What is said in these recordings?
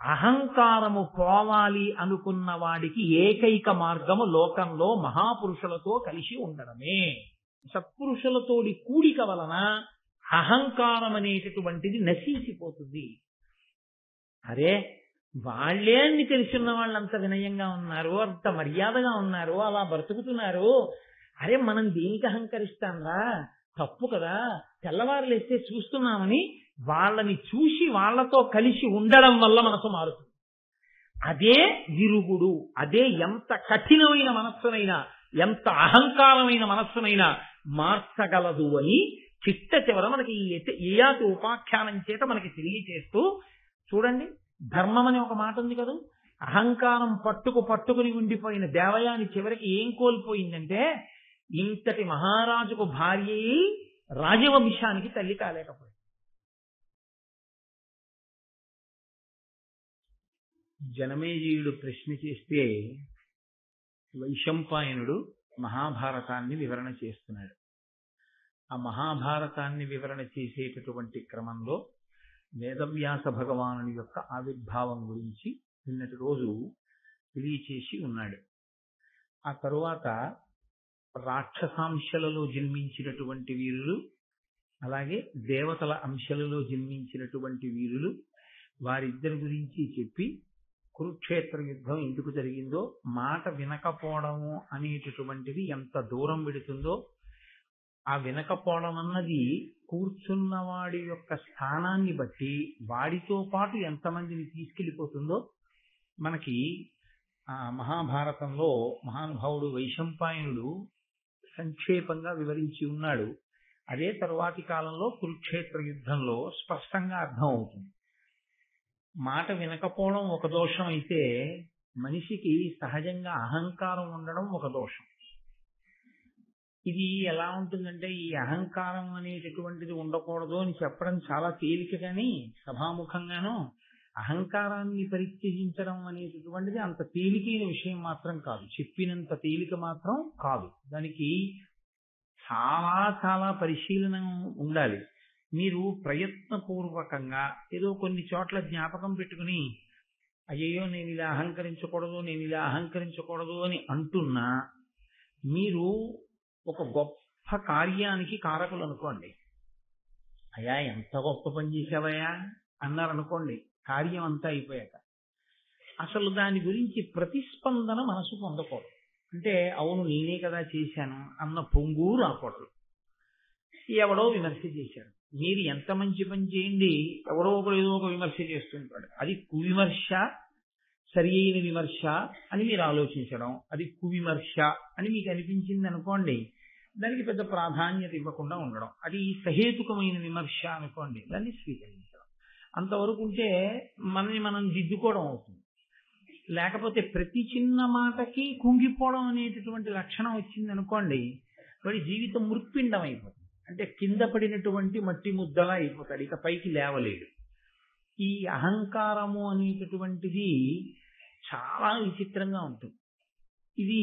అహంకారము పోవాలి అనుకున్న వాడికి ఏకైక మార్గము లోకంలో మహాపురుషులతో కలిసి ఉండడమే. సత్పురుషులతోడి కూడిక వలన అహంకారం అనేటటువంటిది నశించిపోతుంది. అరే వాళ్ళే అన్ని తెలుసున్న వాళ్ళు అంత వినయంగా ఉన్నారు, అంత మర్యాదగా ఉన్నారు, అలా బ్రతుకుతున్నారు, అరే మనం దేనికి అహంకరిస్తాంరా, తప్పు కదా, తెల్లవారు లేస్తే చూస్తున్నామని వాళ్ళని చూసి వాళ్ళతో కలిసి ఉండడం వల్ల మనసు మారుతుంది. అదే విరుగుడు. అదే ఎంత కఠినమైన మనస్సునైనా, ఎంత అహంకారమైన మనస్సునైనా మార్చగలదు అని చిట్ట చివర మనకి ఈ యయాతి ఉపాఖ్యానం చేత మనకి తెలియచేస్తూ, చూడండి ధర్మం అని ఒక మాట ఉంది కదా, అహంకారం పట్టుకుని ఉండిపోయిన దేవయాని చివరికి ఏం కోల్పోయిందంటే, ఇంతటి మహారాజుకు భార్య రాజవంశానికి తల్లి కాలేకపోయింది. జనమేజయుడు ప్రశ్న చేస్తే వైశంపాయనుడు మహాభారతాన్ని వివరణ చేస్తున్నాడు. ఆ మహాభారతాన్ని వివరణ చేసేటటువంటి క్రమంలో వేదవ్యాస భగవానుని యొక్క ఆవిర్భావం గురించి నిన్నటి రోజు తెలియచేసి ఉన్నాడు. ఆ తరువాత రాక్షసాంశలలో జన్మించినటువంటి వీరులు, అలాగే దేవతల అంశలలో జన్మించినటువంటి వీరులు, వారిద్దరి గురించి చెప్పి కురుక్షేత్ర యుద్ధం ఎందుకు జరిగిందో, మాట వినకపోవడము అనేటటువంటిది ఎంత దూరం పెడుతుందో, ఆ వినకపోవడం అన్నది కూర్చున్నవాడి యొక్క స్థానాన్ని బట్టి వాడితో పాటు ఎంతమందిని తీసుకెళ్ళిపోతుందో మనకి ఆ మహాభారతంలో మహానుభావుడు వైశంపాయనుడు సంక్షేపంగా వివరించి ఉన్నాడు. అదే తరువాతి కాలంలో కురుక్షేత్ర యుద్ధంలో స్పష్టంగా అర్థం అవుతుంది. మాట వినకపోవడం ఒక దోషం అయితే, మనిషికి సహజంగా అహంకారం ఉండడం ఒక దోషం. ఇది ఎలా ఉంటుందంటే, ఈ అహంకారం అనేటటువంటిది ఉండకూడదు అని చెప్పడం చాలా తేలిక, కానీ సభాముఖంగానూ అహంకారాన్ని పరిత్యజించడం అనేటటువంటిది అంత తేలికైన విషయం మాత్రం కాదు, చెప్పినంత తేలిక మాత్రం కాదు. దానికి చాలా చాలా పరిశీలన ఉండాలి. మీరు ప్రయత్నపూర్వకంగా ఏదో కొన్ని చోట్ల జ్ఞాపకం పెట్టుకుని అయ్యో నేను ఇలా అహంకరించకూడదు అని అంటున్నా, మీరు ఒక గొప్ప కార్యానికి కారకులు అనుకోండి. అయ్యా ఎంత గొప్ప పని చేసావయ్యా అన్నారనుకోండి, కార్యం అంతా అయిపోయాక అసలు దాని గురించి ప్రతిస్పందన మనసుకు అందకూడదు. అంటే అవును నేనే కదా చేశాను అన్న పొంగు రాకూడదు. ఎవడో విమర్శ చేశారు, మీరు ఎంత మంచి పని చేయండి ఎవడో ఒకడు ఏదో ఒక విమర్శ చేస్తుంటాడు. అది కువిమర్శ, సరి అయిన విమర్శ అని మీరు ఆలోచించడం, అది కువిమర్శ అని మీకు అనిపించింది అనుకోండి, దానికి పెద్ద ప్రాధాన్యత ఇవ్వకుండా ఉండడం. అది సహేతుకమైన విమర్శ అనుకోండి, దాన్ని స్వీకరించడం. అంతవరకు ఉంటే మనని మనం దిద్దుకోవడం అవుతుంది. లేకపోతే ప్రతి చిన్న మాటకి కుంగిపోవడం అనేటటువంటి లక్షణం వచ్చింది అనుకోండి, వాడి జీవితం మృత్పిండం అయిపోతుంది. అంటే కింద పడినటువంటి మట్టి ముద్దలా అయిపోతాడు, ఇక పైకి లేవలేడు. ఈ అహంకారము అనేటటువంటిది చాలా విచిత్రంగా ఉంటుంది. ఇది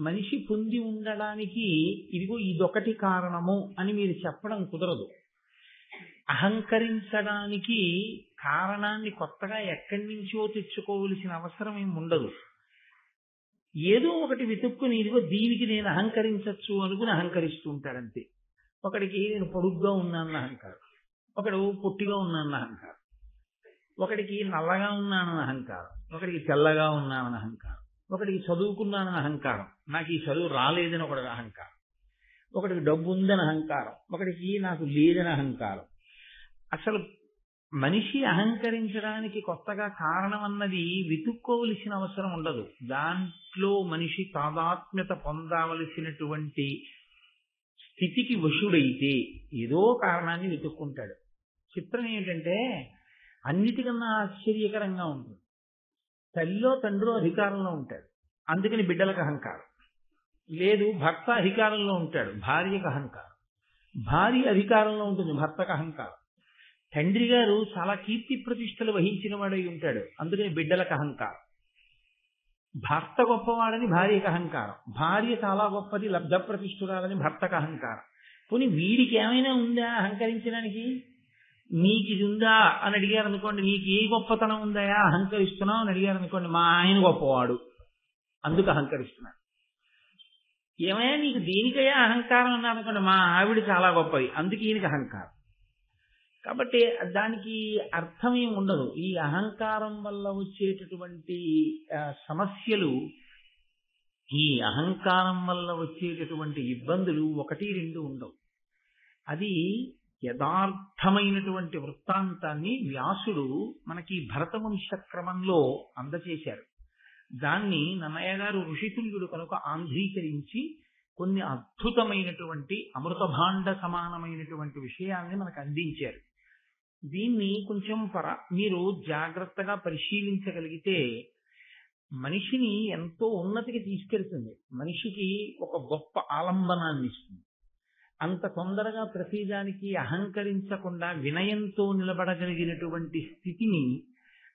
మనిషి పొంది ఉండడానికి ఇదిగో ఇదొకటి కారణము అని మీరు చెప్పడం కుదరదు. అహంకరించడానికి కారణాన్ని కొత్తగా ఎక్కడి నుంచో తెచ్చుకోవలసిన అవసరం ఏమి ఉండదు. ఏదో ఒకటి వెతుక్కుని ఇదిగో దీనికి నేను అహంకరించచ్చు అనుకుని అహంకరిస్తూ ఉంటాడంతే. ఒకడికి నేను పొడుగ్గా ఉన్నానన్న అహంకారం, ఒకడు పొట్టిగా ఉన్నానన్న అహంకారం, ఒకడికి నల్లగా ఉన్నానన్న అహంకారం, ఒకడికి తెల్లగా ఉన్నానన్న అహంకారం, ఒకడికి చదువుకున్నానన్న అహంకారం, నాకు ఈ చదువు రాలేదని ఒకటి అహంకారం, ఒకడికి డబ్బు ఉందని అహంకారం, ఒకడికి నాకు లేదని అహంకారం. అసలు మనిషి అహంకరించడానికి కొత్తగా కారణం అన్నది వెతుక్కోవలసిన అవసరం ఉండదు. దాంట్లో మనిషి తాదాత్మ్యత పొందవలసినటువంటి స్థితికి వశుడైతే ఏదో కారణాన్ని వెతుక్కుంటాడు. చిత్రం ఏంటంటే అన్నిటికన్నా ఆశ్చర్యకరంగా ఉంటుంది. తల్లిలో తండ్రిలో అధికారంలో ఉంటాడు, అందుకని బిడ్డలకు అహంకారం లేదు. భర్త అధికారంలో ఉంటాడు, భార్యకు అహంకారం. భార్య అధికారంలో ఉంటుంది, భర్తకు అహంకారం. తండ్రి గారు చాలా కీర్తి ప్రతిష్టలు వహించిన వాడై ఉంటాడు, అందుకని బిడ్డలకు అహంకారం. భర్త గొప్పవాడని భార్యకు అహంకారం, భార్య చాలా గొప్పది లబ్ధ ప్రతిష్ఠురాలని భర్తకు అహంకారం. పోనీ వీడికి ఏమైనా ఉందా అహంకరించడానికి? నీకు ఇది ఉందా అని అడిగారు అనుకోండి, నీకు ఏ గొప్పతనం ఉందయా అహంకరిస్తున్నావు అని అడిగారు అనుకోండి, మా ఆయన గొప్పవాడు అందుకు అహంకరిస్తున్నాడు. ఏమయ్యా నీకు దేనికయ్యా అహంకారం అన్నారు అనుకోండి, మా ఆవిడ చాలా గొప్పది అందుకు ఈయనకి అహంకారం. కాబట్టి దానికి అర్థం ఏమి ఉండదు. ఈ అహంకారం వల్ల వచ్చేటటువంటి సమస్యలు, ఈ అహంకారం వల్ల వచ్చేటటువంటి ఇబ్బందులు 1-2 ఉండవు. అది యథార్థమైనటువంటి వృత్తాంతాన్ని వ్యాసుడు మనకి భరతవంశ క్రమంలో అందచేశారు. దాన్ని నన్నయ్య గారు ఋషితుల్యుడు కనుక ఆంధ్రీకరించి కొన్ని అద్భుతమైనటువంటి అమృతభాండ సమానమైనటువంటి విషయాల్ని మనకు అందించారు. దీన్ని కొంచెం మీరు జాగ్రత్తగా పరిశీలించగలిగితే మనిషిని ఎంతో ఉన్నతికి తీసుకెళ్తుంది, మనిషికి ఒక గొప్ప ఆలంబనాన్ని ఇస్తుంది. అంత తొందరగా ప్రతిదానికి అహంకరించకుండా వినయంతో నిలబడగలిగినటువంటి స్థితిని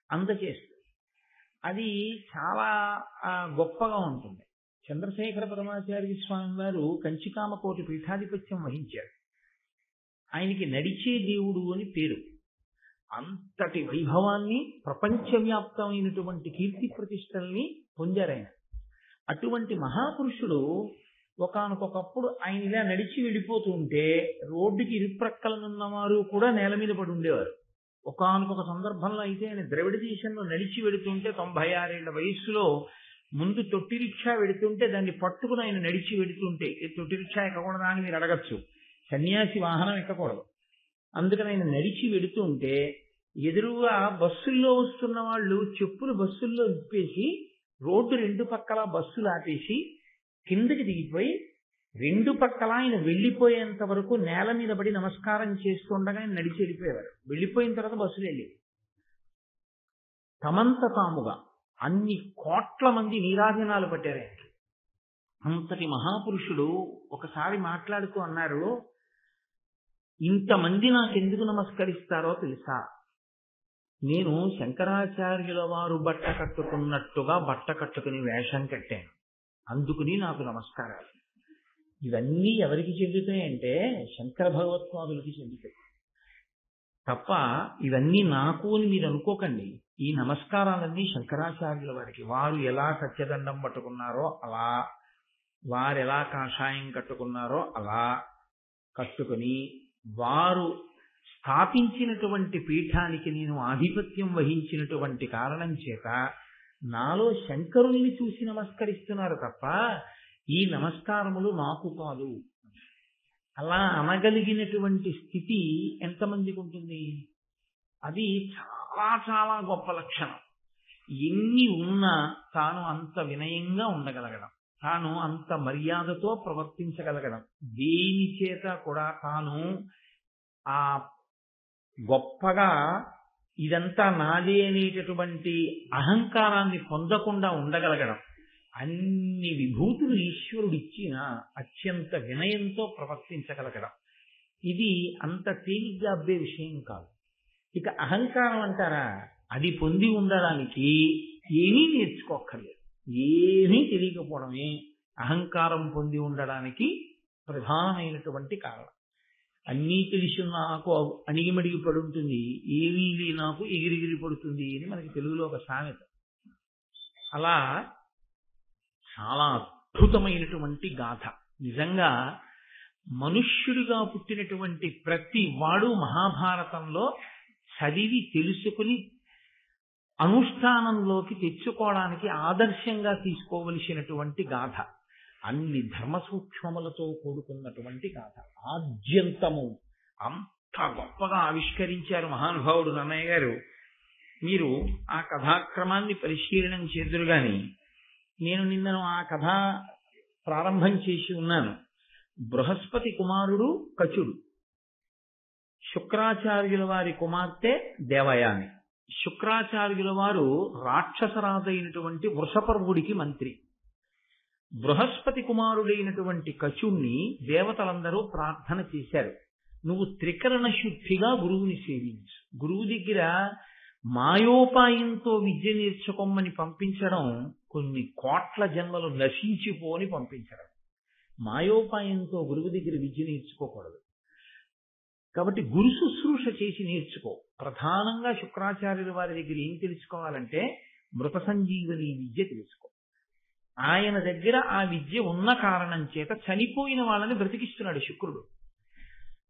అందచేస్తుంది. అది చాలా గొప్పగా ఉంటుంది. చంద్రశేఖర పరమాచార్య స్వామి వారు కంచికామకోటి పీఠాధిపత్యం వహించారు. ఆయనకి నడిచే దేవుడు అని పేరు. అంతటి వైభవాన్ని, ప్రపంచవ్యాప్తమైనటువంటి కీర్తి ప్రతిష్టల్ని పొందారాయన. అటువంటి మహాపురుషుడు ఒకానొకప్పుడు ఆయన ఇలా నడిచి వెళ్ళిపోతూ ఉంటే రోడ్డుకి ఇరుప్రక్కలనున్నవారు కూడా నేల మీద పడి ఉండేవారు. ఒకానొక సందర్భంలో అయితే ఆయన ద్రవిడ దేశంలో నడిచి వెడుతుంటే 96 ఏళ్ల వయస్సులో ముందు తొట్టి రిక్షా వెడుతుంటే దాన్ని పట్టుకుని ఆయన నడిచి వెడుతుంటే, తొట్టి రిక్షా ఎక్కకూడదా అని మీరు అడగచ్చు, సన్యాసి వాహనం ఎక్కకూడదు. అందుకని ఆయన నడిచి వెడుతుంటే ఎదురుగా బస్సుల్లో వస్తున్న వాళ్ళు చెప్పులు బస్సుల్లో విప్పేసి రోడ్డు 2 పక్కల బస్సులు ఆపేసి కిందకి దిగిపోయి 2 పక్కల ఆయన వెళ్లిపోయేంత వరకు నేల మీద పడి నమస్కారం చేస్తుండగా ఆయన నడిచి వెళ్ళిపోయేవారు. వెళ్ళిపోయిన తర్వాత బస్సులు వెళ్ళేవి. తమంత తాముగా అన్ని కోట్ల మంది నీరాజనాలు పట్టారు ఆయనకి. అంతటి మహాపురుషుడు ఒకసారి మాట్లాడుతూ అన్నారు, ఇంతమంది నాకెందుకు నమస్కరిస్తారో తెలుసా? నేను శంకరాచార్యుల వారు బట్ట కట్టుకున్నట్టుగా బట్ట కట్టుకుని వేషం కట్టాను, అందుకుని నాకు నమస్కారాలు. ఇవన్నీ ఎవరికి చెందుతాయంటే శంకర భగవత్పాదులకి చెందుతాయి తప్ప ఇవన్నీ నాకు అని మీరు అనుకోకండి. ఈ నమస్కారాలన్నీ శంకరాచార్యుల వారికి. వారు ఎలా సత్యదండం పట్టుకున్నారో అలా, వారు ఎలా కాషాయం కట్టుకున్నారో అలా కట్టుకుని, వారు స్థాపించినటువంటి పీఠానికి నేను ఆధిపత్యం వహించినటువంటి కారణం చేత నాలో శంకరుల్ని చూసి నమస్కరిస్తున్నారు తప్ప ఈ నమస్కారములు నాకు కాదు. అలా అనగలిగినటువంటి స్థితి ఎంతమందికి ఉంటుంది? అది చాలా చాలా గొప్ప లక్షణం. ఎన్ని ఉన్నా తాను అంత వినయంగా ఉండగలగడం, తాను అంత మర్యాదతో ప్రవర్తించగలగడం, దేని చేత కూడా తాను ఆ గొప్పగా ఇదంతా నాదే అనేటటువంటి అహంకారాన్ని పొందకుండా ఉండగలగడం, అన్ని విభూతులు ఈశ్వరుడు ఇచ్చిన అత్యంత వినయంతో ప్రవర్తించగలగడం, ఇది అంత తేలిగ్గా అబ్బే విషయం కాదు. ఇక అహంకారం అంటారా, అది పొంది ఉండడానికి ఏమీ నేర్చుకోక్కర్లేదు. ఏమీ తెలియకపోవడమే అహంకారం పొంది ఉండడానికి ప్రధానమైనటువంటి కారణం. అన్నీ తెలిసి నాకు అణిగిమడిగి పడుంటుంది, ఏమీ నాకు ఎగిరిగిరి పడుతుంది అని మనకి తెలుగులో ఒక సామెత. అలా చాలా అద్భుతమైనటువంటి గాథ. నిజంగా మనుష్యుడిగా పుట్టినటువంటి ప్రతి వాడు మహాభారతంలో చదివి తెలుసుకుని అనుష్ఠానంలోకి తెచ్చుకోవడానికి ఆదర్శంగా తీసుకోవలసినటువంటి గాథ. అన్ని ధర్మ సూక్ష్మములతో కూడుకున్నటువంటి గాథ. ఆద్యంతము అంత గొప్పగా ఆవిష్కరించారు మహానుభావుడు నన్నయ్య గారు. మీరు ఆ కథాక్రమాన్ని పరిశీలనం చేదురు గాని, నేను నిన్నను ఆ కథ ప్రారంభం చేసి ఉన్నాను. బృహస్పతి కుమారుడు కచుడు, శుక్రాచార్యుల వారి కుమార్తె దేవయాని. శుక్రాచార్యుల వారు రాక్షసరాజైనటువంటి వృషపర్వుడికి మంత్రి. బృహస్పతి కుమారుడైనటువంటి కచుణ్ణి దేవతలందరూ ప్రార్థన చేశారు, నువ్వు త్రికరణ శుద్ధిగా గురువుని సేవించు. గురువు దగ్గర మాయోపాయంతో విద్య నేర్చుకోమని పంపించడం కొన్ని కోట్ల జన్మలు నశించిపోని పంపించడం. మాయోపాయంతో గురువు దగ్గర విద్య నేర్చుకోకూడదు. కాబట్టి గురు శుశ్రూష చేసి నేర్చుకో. ప్రధానంగా శుక్రాచార్యుల వారి దగ్గర ఏం తెలుసుకోవాలంటే మృత సంజీవని విద్య తెలుసుకో. ఆయన దగ్గర ఆ విద్య ఉన్న కారణం చేత చనిపోయిన వాళ్ళని బ్రతికిస్తున్నాడు శుక్రుడు.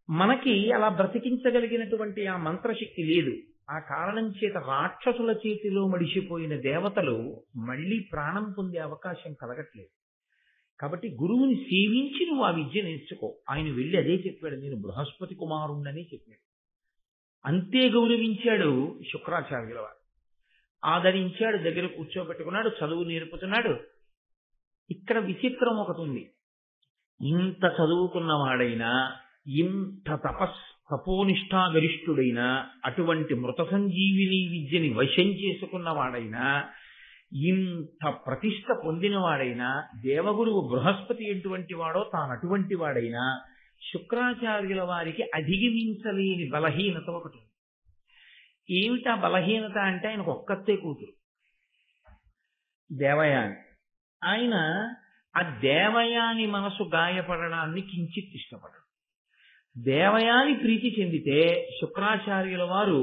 మనకి అలా బ్రతికించగలిగినటువంటి ఆ మంత్రశక్తి లేదు. ఆ కారణం చేత రాక్షసుల చేతిలో మడిసిపోయిన దేవతలు మళ్ళీ ప్రాణం పొందే అవకాశం కలగట్లేదు. కాబట్టి గురువుని సేవించి నువ్వు ఆ విద్య నేర్చుకో. ఆయన వెళ్ళి అదే చెప్పాడు, నేను బృహస్పతి కుమారుణ్ణని చెప్పాడు. అంతే గౌరవించాడు శుక్రాచార్యుల వారు. ఆదరించాడు, దగ్గర కూర్చోబెట్టుకున్నాడు, చదువు నేర్పుతున్నాడు. ఇక్కడ విచిత్రం ఒకటి ఉంది. ఇంత చదువుకున్నవాడైనా, ఇంత తపోనిష్టాగరిష్ఠుడైనా, అటువంటి మృత సంజీవిని విద్యని వశం చేసుకున్నవాడైనా, ఇంత ప్రతిష్ట పొందినవాడైనా, దేవగురువు బృహస్పతి ఎటువంటి వాడో తాను అటువంటి వాడైనా, శుక్రాచార్యుల వారికి అధిగమించలేని బలహీనత ఒకటి ఉంది. ఏమిటా బలహీనత అంటే ఆయనకు ఒక్కతే కూతురు దేవయాని. ఆయన ఆ దేవయాని మనసు గాయపడడాన్ని కించిత్ ఇష్టపడడు. దేవయాని ప్రీతి చెందితే శుక్రాచార్యుల వారు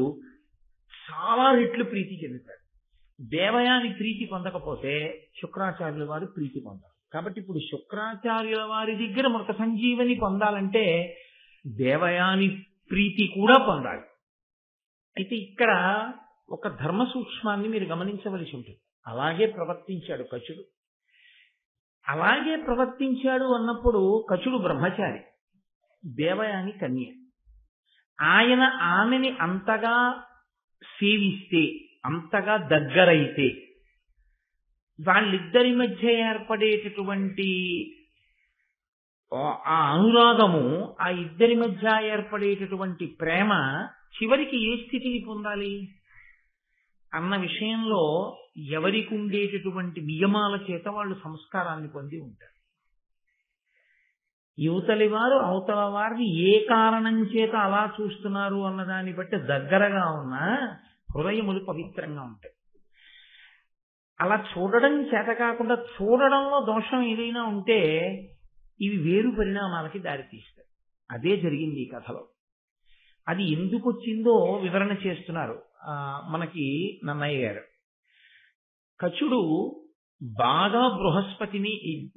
చాలా రెట్లు ప్రీతి చెందుతారు. దేవయాని ప్రీతి పొందకపోతే శుక్రాచార్యుల వారు ప్రీతి పొందారు. కాబట్టి ఇప్పుడు శుక్రాచార్యుల వారి దగ్గర మృత సంజీవని పొందాలంటే దేవయాని ప్రీతి కూడా పొందాలి. అయితే ఇక్కడ ఒక ధర్మ సూక్ష్మాన్ని మీరు గమనించవలసి ఉంటుంది. అలాగే ప్రవర్తించాడు కచుడు. అలాగే ప్రవర్తించాడు అన్నప్పుడు కచుడు బ్రహ్మచారి, దేవయాని కన్య. ఆయన ఆమెని అంతగా సేవిస్తే, అంతగా దగ్గరైతే, వాళ్ళిద్దరి మధ్య ఏర్పడేటటువంటి ఆ అనురాగము, ఆ ఇద్దరి మధ్య ఏర్పడేటటువంటి ప్రేమ చివరికి ఏ స్థితిని పొందాలి అన్న విషయంలో ఎవరికి ఉండేటటువంటి నియమాల చేత వాళ్ళు సంస్కారాన్ని పొంది ఉంటారు. యువతలి వారు అవతల వారిని ఏ కారణం చేత అలా చూస్తున్నారు అన్నదాన్ని బట్టి దగ్గరగా ఉన్న హృదయములు పవిత్రంగా ఉంటాయి. అలా చూడడం చేత కాకుండా చూడడంలో దోషం ఏదైనా ఉంటే ఇవి వేరు పరిణామాలకి దారితీస్తాయి. అదే జరిగింది ఈ కథలో. అది ఎందుకు వచ్చిందో వివరణ చేస్తున్నారు మనకి నన్నయ్య గారు. కచుడు బాగా బృహస్పతిని,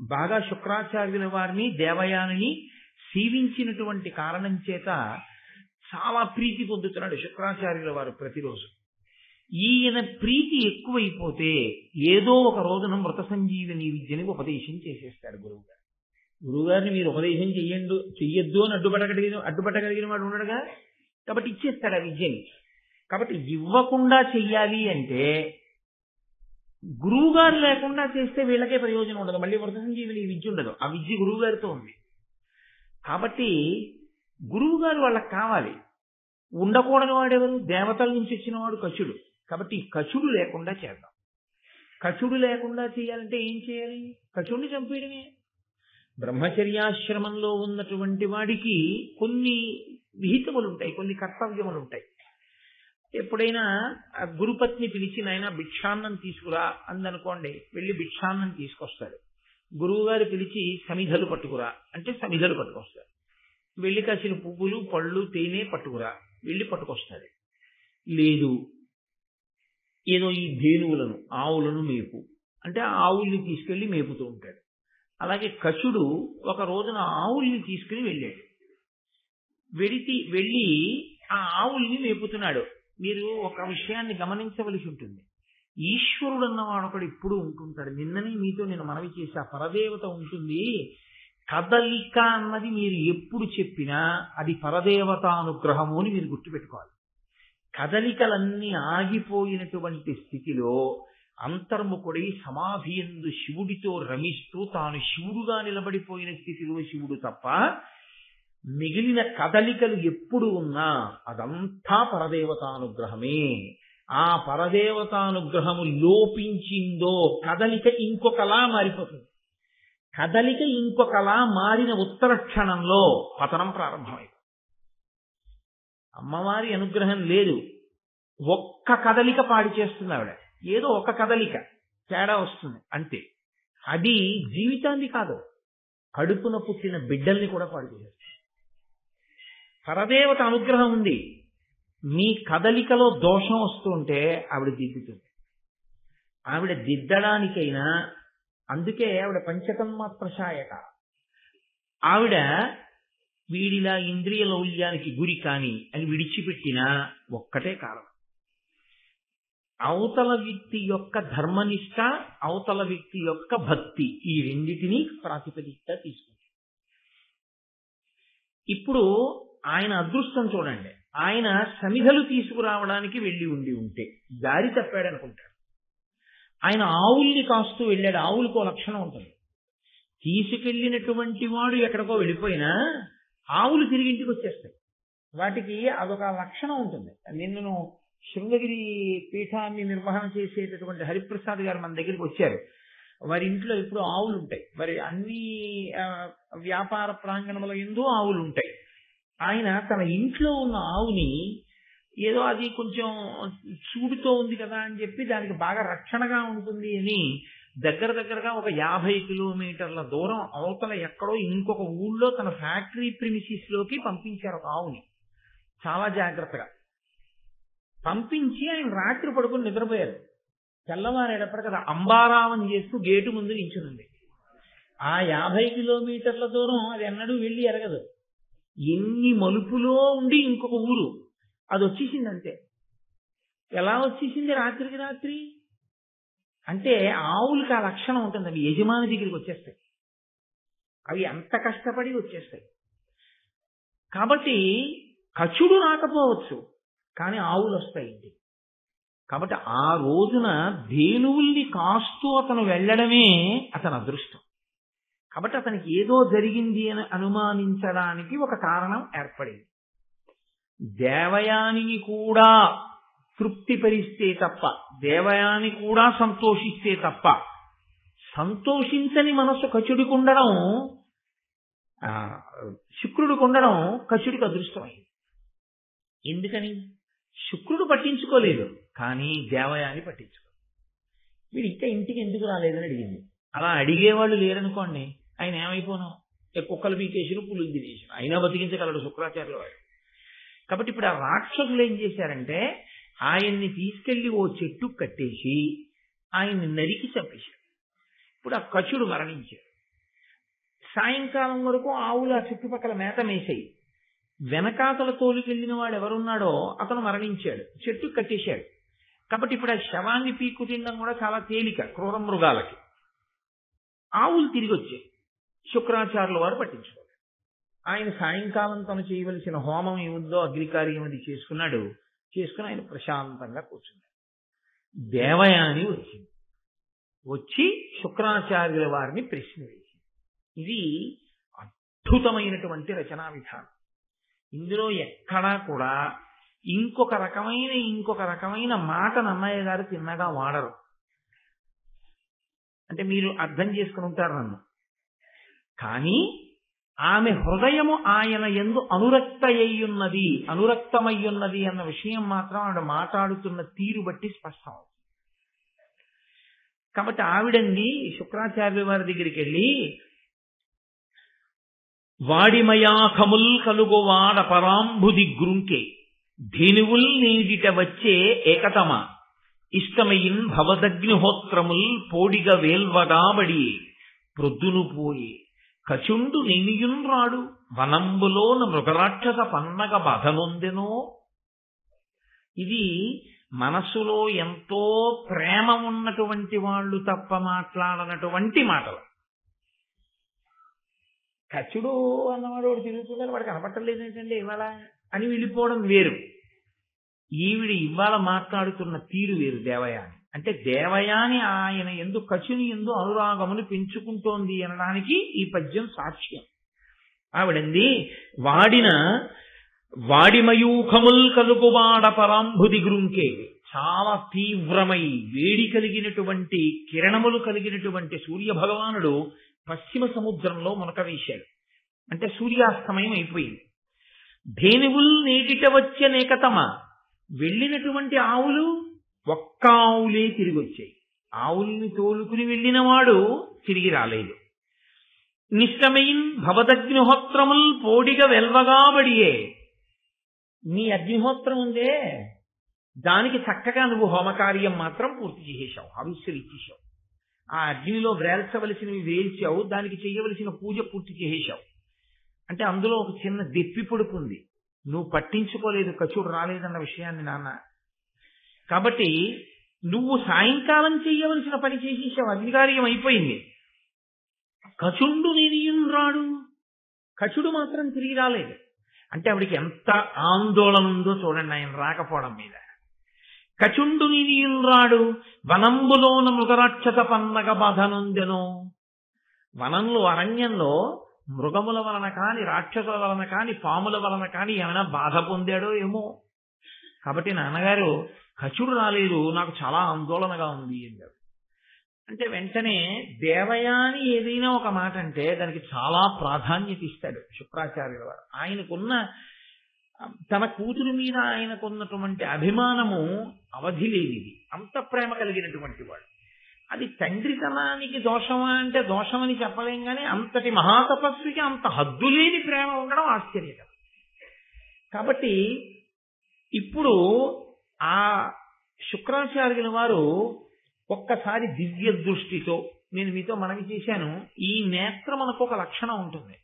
బాగా శుక్రాచార్యుల వారిని, దేవయానిని సేవించినటువంటి కారణం చేత చాలా ప్రీతి పొందుతున్నాడు శుక్రాచార్యుల వారు ప్రతిరోజు. ఈయన ప్రీతి ఎక్కువైపోతే ఏదో ఒక రోజున మృత సంజీవని విద్యని ఉపదేశం చేసేస్తాడు గురువుగారు. గురువుగారిని మీరు ఉపదేశం చెయ్యొద్దు అని అడ్డుపట్టగలిగిన వాడు ఉండడుగా. కాబట్టి ఇచ్చేస్తాడు ఆ విద్యని. కాబట్టి ఇవ్వకుండా చెయ్యాలి అంటే గురువు గారు లేకుండా చేస్తే వీళ్ళకే ప్రయోజనం ఉండదు. మళ్ళీ మృత సంజీవిని విద్య ఉండదు. ఆ విద్య గురువు గారితో ఉంది. కాబట్టి గురువు గారు వాళ్ళకి కావాలి. ఉండకూడని వాడెవరు? దేవతల నుంచి వచ్చిన వాడు కచుడు. కాబట్టి కచుడు లేకుండా చేద్దాం. కచుడు లేకుండా చేయాలంటే ఏం చేయాలి? కచుడిని చంపేయడమే. బ్రహ్మచర్యాశ్రమంలో ఉన్నటువంటి వాడికి కొన్ని విహితములు ఉంటాయి, కొన్ని కర్తవ్యములు ఉంటాయి. ఎప్పుడైనా గురుపత్ని పిలిచి నాయన భిక్షాన్నం తీసుకురా అందనుకోండి, వెళ్ళి భిక్షాన్నం తీసుకొస్తాడు. గురువు గారు పిలిచి సమిధలు పట్టుకురా అంటే సమిధలు పట్టుకొస్తాడు. వెళ్ళి కాసిన పువ్వులు, పళ్ళు, తేనె పట్టుకురా, వెళ్ళి పట్టుకొస్తాడు. లేదు ఏదో ఈ ధేనువులను, ఆవులను మేపు అంటే ఆవుల్ని తీసుకెళ్లి మేపుతూ ఉంటాడు. అలాగే కచుడు ఒక రోజున ఆవుల్ని తీసుకుని వెళ్ళాడు. వెళ్ళి ఆ ఆవుల్ని మేపుతున్నాడు. మీరు ఒక విషయాన్ని గమనించవలసి ఉంటుంది. ఈశ్వరుడు అన్నవాడు ఒకడు ఇప్పుడు ఉంటుంటాడు. నిన్ననే మీతో నేను మనవి చేసి, ఆ పరదేవత ఉంటుంది. కదలిక అన్నది మీరు ఎప్పుడు చెప్పినా అది పరదేవతానుగ్రహము అని మీరు గుర్తుపెట్టుకోవాలి. కదలికలన్నీ ఆగిపోయినటువంటి స్థితిలో అంతర్ముఖుడై సమాధి యందు శివుడితో రమిస్తూ తాను శివుడుగా నిలబడిపోయిన స్థితిలో శివుడు తప్ప మిగిలిన కదలికలు ఎప్పుడు ఉన్నా అదంతా పరదేవతానుగ్రహమే. ఆ పరదేవతానుగ్రహము లోపించిందో కదలిక ఇంకొకలా మారిపోతుంది. కదలిక ఇంకొకలా మారిన ఉత్తర క్షణంలో పతనం ప్రారంభమైంది. అమ్మవారి అనుగ్రహం లేదు, ఒక్క కదలిక పాడి చేస్తుంది ఆవిడ. ఏదో ఒక కదలిక తేడా వస్తుంది అంతే. అది జీవితాన్ని కాదు, కడుపున పుట్టిన బిడ్డల్ని కూడా పాడు చేసేస్తుంది. పరదేవత అనుగ్రహం ఉంది. మీ కదలికలో దోషం వస్తుంటే ఆవిడ దిద్దుతుంది. ఆవిడ దిద్దడానికైనా, అందుకే ఆవిడ పంచతన్మ ప్రశాయక. ఆవిడ వీడిలా ఇంద్రియ లౌల్యానికి గురి కాని అని విడిచిపెట్టినా ఒక్కటే కారణం, అవతల వ్యక్తి యొక్క ధర్మనిష్ట, అవతల వ్యక్తి యొక్క భక్తి, ఈ రెండిటినీ ప్రాతిపదికగా తీసుకుంటాం. ఇప్పుడు ఆయన అదృష్టం చూడండి. ఆయన సమిధలు తీసుకురావడానికి వెళ్ళి ఉంటే దారి తప్పాడనుకుంటాడు. ఆయన ఆవుల్ని కాస్తూ వెళ్ళాడు. ఆవులకు లక్షణం ఉంటుంది. తీసుకెళ్ళినటువంటి వాడు ఎక్కడికో వెళ్ళిపోయినా ఆవులు తిరిగి ఇంటికి వచ్చేస్తాయి. వాటికి అదొక లక్షణం ఉంటుంది. నిన్ను శృంగగిరి పీఠాన్ని నిర్వహణ చేసేటటువంటి హరిప్రసాద్ గారు మన దగ్గరికి వచ్చారు. వారి ఇంట్లో ఎప్పుడు ఆవులు ఉంటాయి. వారి అన్ని వ్యాపార ప్రాంగణముల యందు ఆవులు ఉంటాయి. ఆయన తన ఇంట్లో ఉన్న ఆవుని ఏదో అది కొంచెం చూడుతో ఉంది కదా అని చెప్పి దానికి బాగా రక్షణగా ఉంటుంది అని దగ్గరగా ఒక 50 కిలోమీటర్ల దూరం అవతల ఎక్కడో ఇంకొక ఊళ్ళో తన ఫ్యాక్టరీ ప్రిమిసిస్ లోకి పంపించారు ఒక ఆవుని. చాలా జాగ్రత్తగా పంపించి ఆయన రాత్రి పడుకుని నిద్రపోయారు. తెల్లవారేటప్పటికి అది అంబారావం చేస్తూ గేటు ముందు నించునుంది. ఆ 50 కిలోమీటర్ల దూరం అది ఎన్నడూ వెళ్ళి ఎరగదు. ఎన్ని మలుపులో ఉండి ఇంకొక ఊరు అది వచ్చేసింది అంతే. ఎలా వచ్చేసింది రాత్రికి రాత్రి అంటే ఆవులకి ఆ లక్షణం ఉంటుంది. అవి యజమాని దగ్గరికి వచ్చేస్తాయి. అవి అంత కష్టపడి వచ్చేస్తాయి. కాబట్టి కచుడు రాకపోవచ్చు, కానీ ఆవులు వస్తాయి ఇంటికి. కాబట్టి ఆ రోజున ధేనువుల్ని కాస్తూ అతను వెళ్ళడమే అతని అదృష్టం. కాబట్టి అతనికి ఏదో జరిగింది అని అనుమానించడానికి ఒక కారణం ఏర్పడింది. దేవయానిని కూడా తృప్తిపరిస్తే తప్ప, దేవయాని కూడా సంతోషిస్తే తప్ప, సంతోషించని మనసు కచుడికి ఉండడం, శుక్రుడికి ఉండడం కచుడికి అదృష్టమైంది. ఎందుకని? శుక్రుడు పట్టించుకోలేదు, కానీ దేవయాని పట్టించుకోలేదు. వీడు ఇంకా ఇంటికి ఎందుకు రాలేదని అడిగింది. అలా అడిగేవాళ్ళు లేరనుకోండి, ఆయన ఏమైపోను, కుక్కలు పీకేసిన పులులు తినేసిన అయినా బతికించగలడు శుక్రాచార్యుల వాడు. కాబట్టి ఇప్పుడు ఆ రాక్షసులు ఏం చేశారంటే ఆయన్ని తీసుకెళ్లి ఓ చెట్టు కట్టేసి ఆయన్ని నరికి చంపేశారు. ఇప్పుడు ఆ కచుడు మరణించాడు. సాయంకాలం వరకు ఆవులు ఆ చుట్టుపక్కల మేత మేసాయి. వెనకాతల తోలుకెళ్లిన వాడు ఎవరున్నాడో అతను మరణించాడు, చెట్టు కట్టేశాడు. కాబట్టి ఇప్పుడు ఆ శవాన్ని పీక్కు తినడం కూడా చాలా తేలిక క్రూర మృగాలకి. ఆవులు తిరిగి వచ్చాయి. శుక్రాచార్యుల వారు పట్టించుకోవాలి. ఆయన సాయంకాలం తను చేయవలసిన హోమం ఏముందో అగ్నికార్యం అది చేసుకున్నాడు. చేసుకుని ఆయన ప్రశాంతంగా కూర్చున్నాడు. దేవయాని వచ్చింది. వచ్చి శుక్రాచార్యుల వారిని ప్రశ్న వేసింది. ఇది అద్భుతమైనటువంటి రచనా విధానం. ఇందులో ఎక్కడా కూడా ఇంకొక రకమైన మాటను అన్నయ్య గారు తిన్నగా వాడరు. అంటే మీరు అర్థం చేసుకుని ఉంటారు నన్ను. కానీ ఆమె హృదయము ఆయన యందు అనురక్తమయ్యున్నది అన్న విషయం మాత్రం ఆవిడ మాట్లాడుతున్న తీరు బట్టి స్పష్టం. కాబట్టి ఆవిడండి శుక్రాచార్యుల వారి దగ్గరికి వెళ్ళి, వాడిమయాఖముల్ కలుగువాడ పరాంబుది గ్రుంకే ధేనువుల్ నీడిట వచ్చే ఏకతమ ఇష్టమయిన్ భవదగ్నిహోత్రముల్ పోడిగ వేల్వడాబడి ప్రొద్దును పోయి కచుండు నెనియున్ రాడు వనంబులోన మృగరాక్షస పన్నగ బాధనొందెనో. ఇది మనసులో ఎంతో ప్రేమ ఉన్నటువంటి వాళ్ళు తప్ప మాట్లాడనటువంటి మాటలు. కచుడు అన్నవాడు వాడు తిరుగుతున్నాడు, వాడు కనపట్టలేదు ఏంటంటే ఇవాళ అని వెళ్ళిపోవడం వేరు. ఈవిడ ఇవాళ మాట్లాడుతున్న తీరు వేరు. దేవయాని అంటే దేవయాని ఆయన ఎందు కచుని ఎందు అనురాగమును పెంచుకుంటోంది అనడానికి ఈ పద్యం సాక్ష్యం. ఆవిడంది, వాడిమయూఖముల్ కలుపువాడ పరాంబుది గ్రుంకే. చాలా తీవ్రమై వేడి కలిగినటువంటి కిరణములు కలిగినటువంటి సూర్య భగవానుడు పశ్చిమ సముద్రంలో మునక వేశాడు. అంటే సూర్యాస్తమయం అయిపోయింది. ధేనువుల్ నేటిట వచ్చే నేకతమ, వెళ్ళినటువంటి ఆవులు ఒక్క ఆవులే తిరిగి వచ్చాయి. ఆవుల్ని తోలుకుని వెళ్ళిన వాడు తిరిగి రాలేదు. నిష్టమయిన్ భవదగ్నిహోత్రముల్ పోడిగ వెల్వగాబడియే, నీ అగ్నిహోత్రం ఉందే దానికి చక్కగా నువ్వు హోమకార్యం మాత్రం పూర్తి చేసేశావు, హవిస్సులు ఇచ్చేసావు, ఆ అగ్నిలో వేల్చవలసినవి వేల్చావు, దానికి చేయవలసిన పూజ పూర్తి చేసేశావు. అంటే అందులో ఒక చిన్న దెప్పి పొడుపు ఉంది, నువ్వు పట్టించుకోలేదు, కచుడు రాలేదన్న విషయాన్ని నాన్న. కాబట్టి నువ్వు సాయంకాలం చేయవలసిన పని చేసేసావు, అగ్నికార్యం అయిపోయింది. కచుండు రాడు, కచుడు మాత్రం తిరిగి రాలేదు. అంటే ఆవిడికి ఎంత ఆందోళన ఉందో చూడండి ఆయన రాకపోవడం మీద. కచుండు రాడు వనంబులోన మృగరాక్షస పన్నగ బాధనుందెనో. వనంలో అరణ్యంలో మృగముల వలన కాని, రాక్షసుల వలన కాని, పాముల వలన కాని ఏమైనా బాధ పొందాడో ఏమో. కాబట్టి నాన్నగారు కచుడు రాలేదు, నాకు చాలా ఆందోళనగా ఉంది అన్నారు. అంటే వెంటనే దేవయాని ఏదైనా ఒక మాట అంటే దానికి చాలా ప్రాధాన్యత ఇస్తాడు శుక్రాచార్యుల వారు. ఆయనకున్న తన కూతురు మీద ఆయనకున్నటువంటి అభిమానము అవధి లేనిది, అంత ప్రేమ కలిగినటువంటి వాడు. అది తండ్రితనానికి దోషమా అంటే దోషమని చెప్పలేం కానీ అంతటి మహాతపస్వికి అంత హద్దులేని ప్రేమ ఉండడం ఆశ్చర్యకరం. కాబట్టి ఇప్పుడు ఆ శుక్రాచార్యుల వారు ఒక్కసారి దివ్య దృష్టితో, నేను మీతో మనవి చేశాను, ఈ నేత్రం మనకు ఒక లక్షణం ఉంటుంది,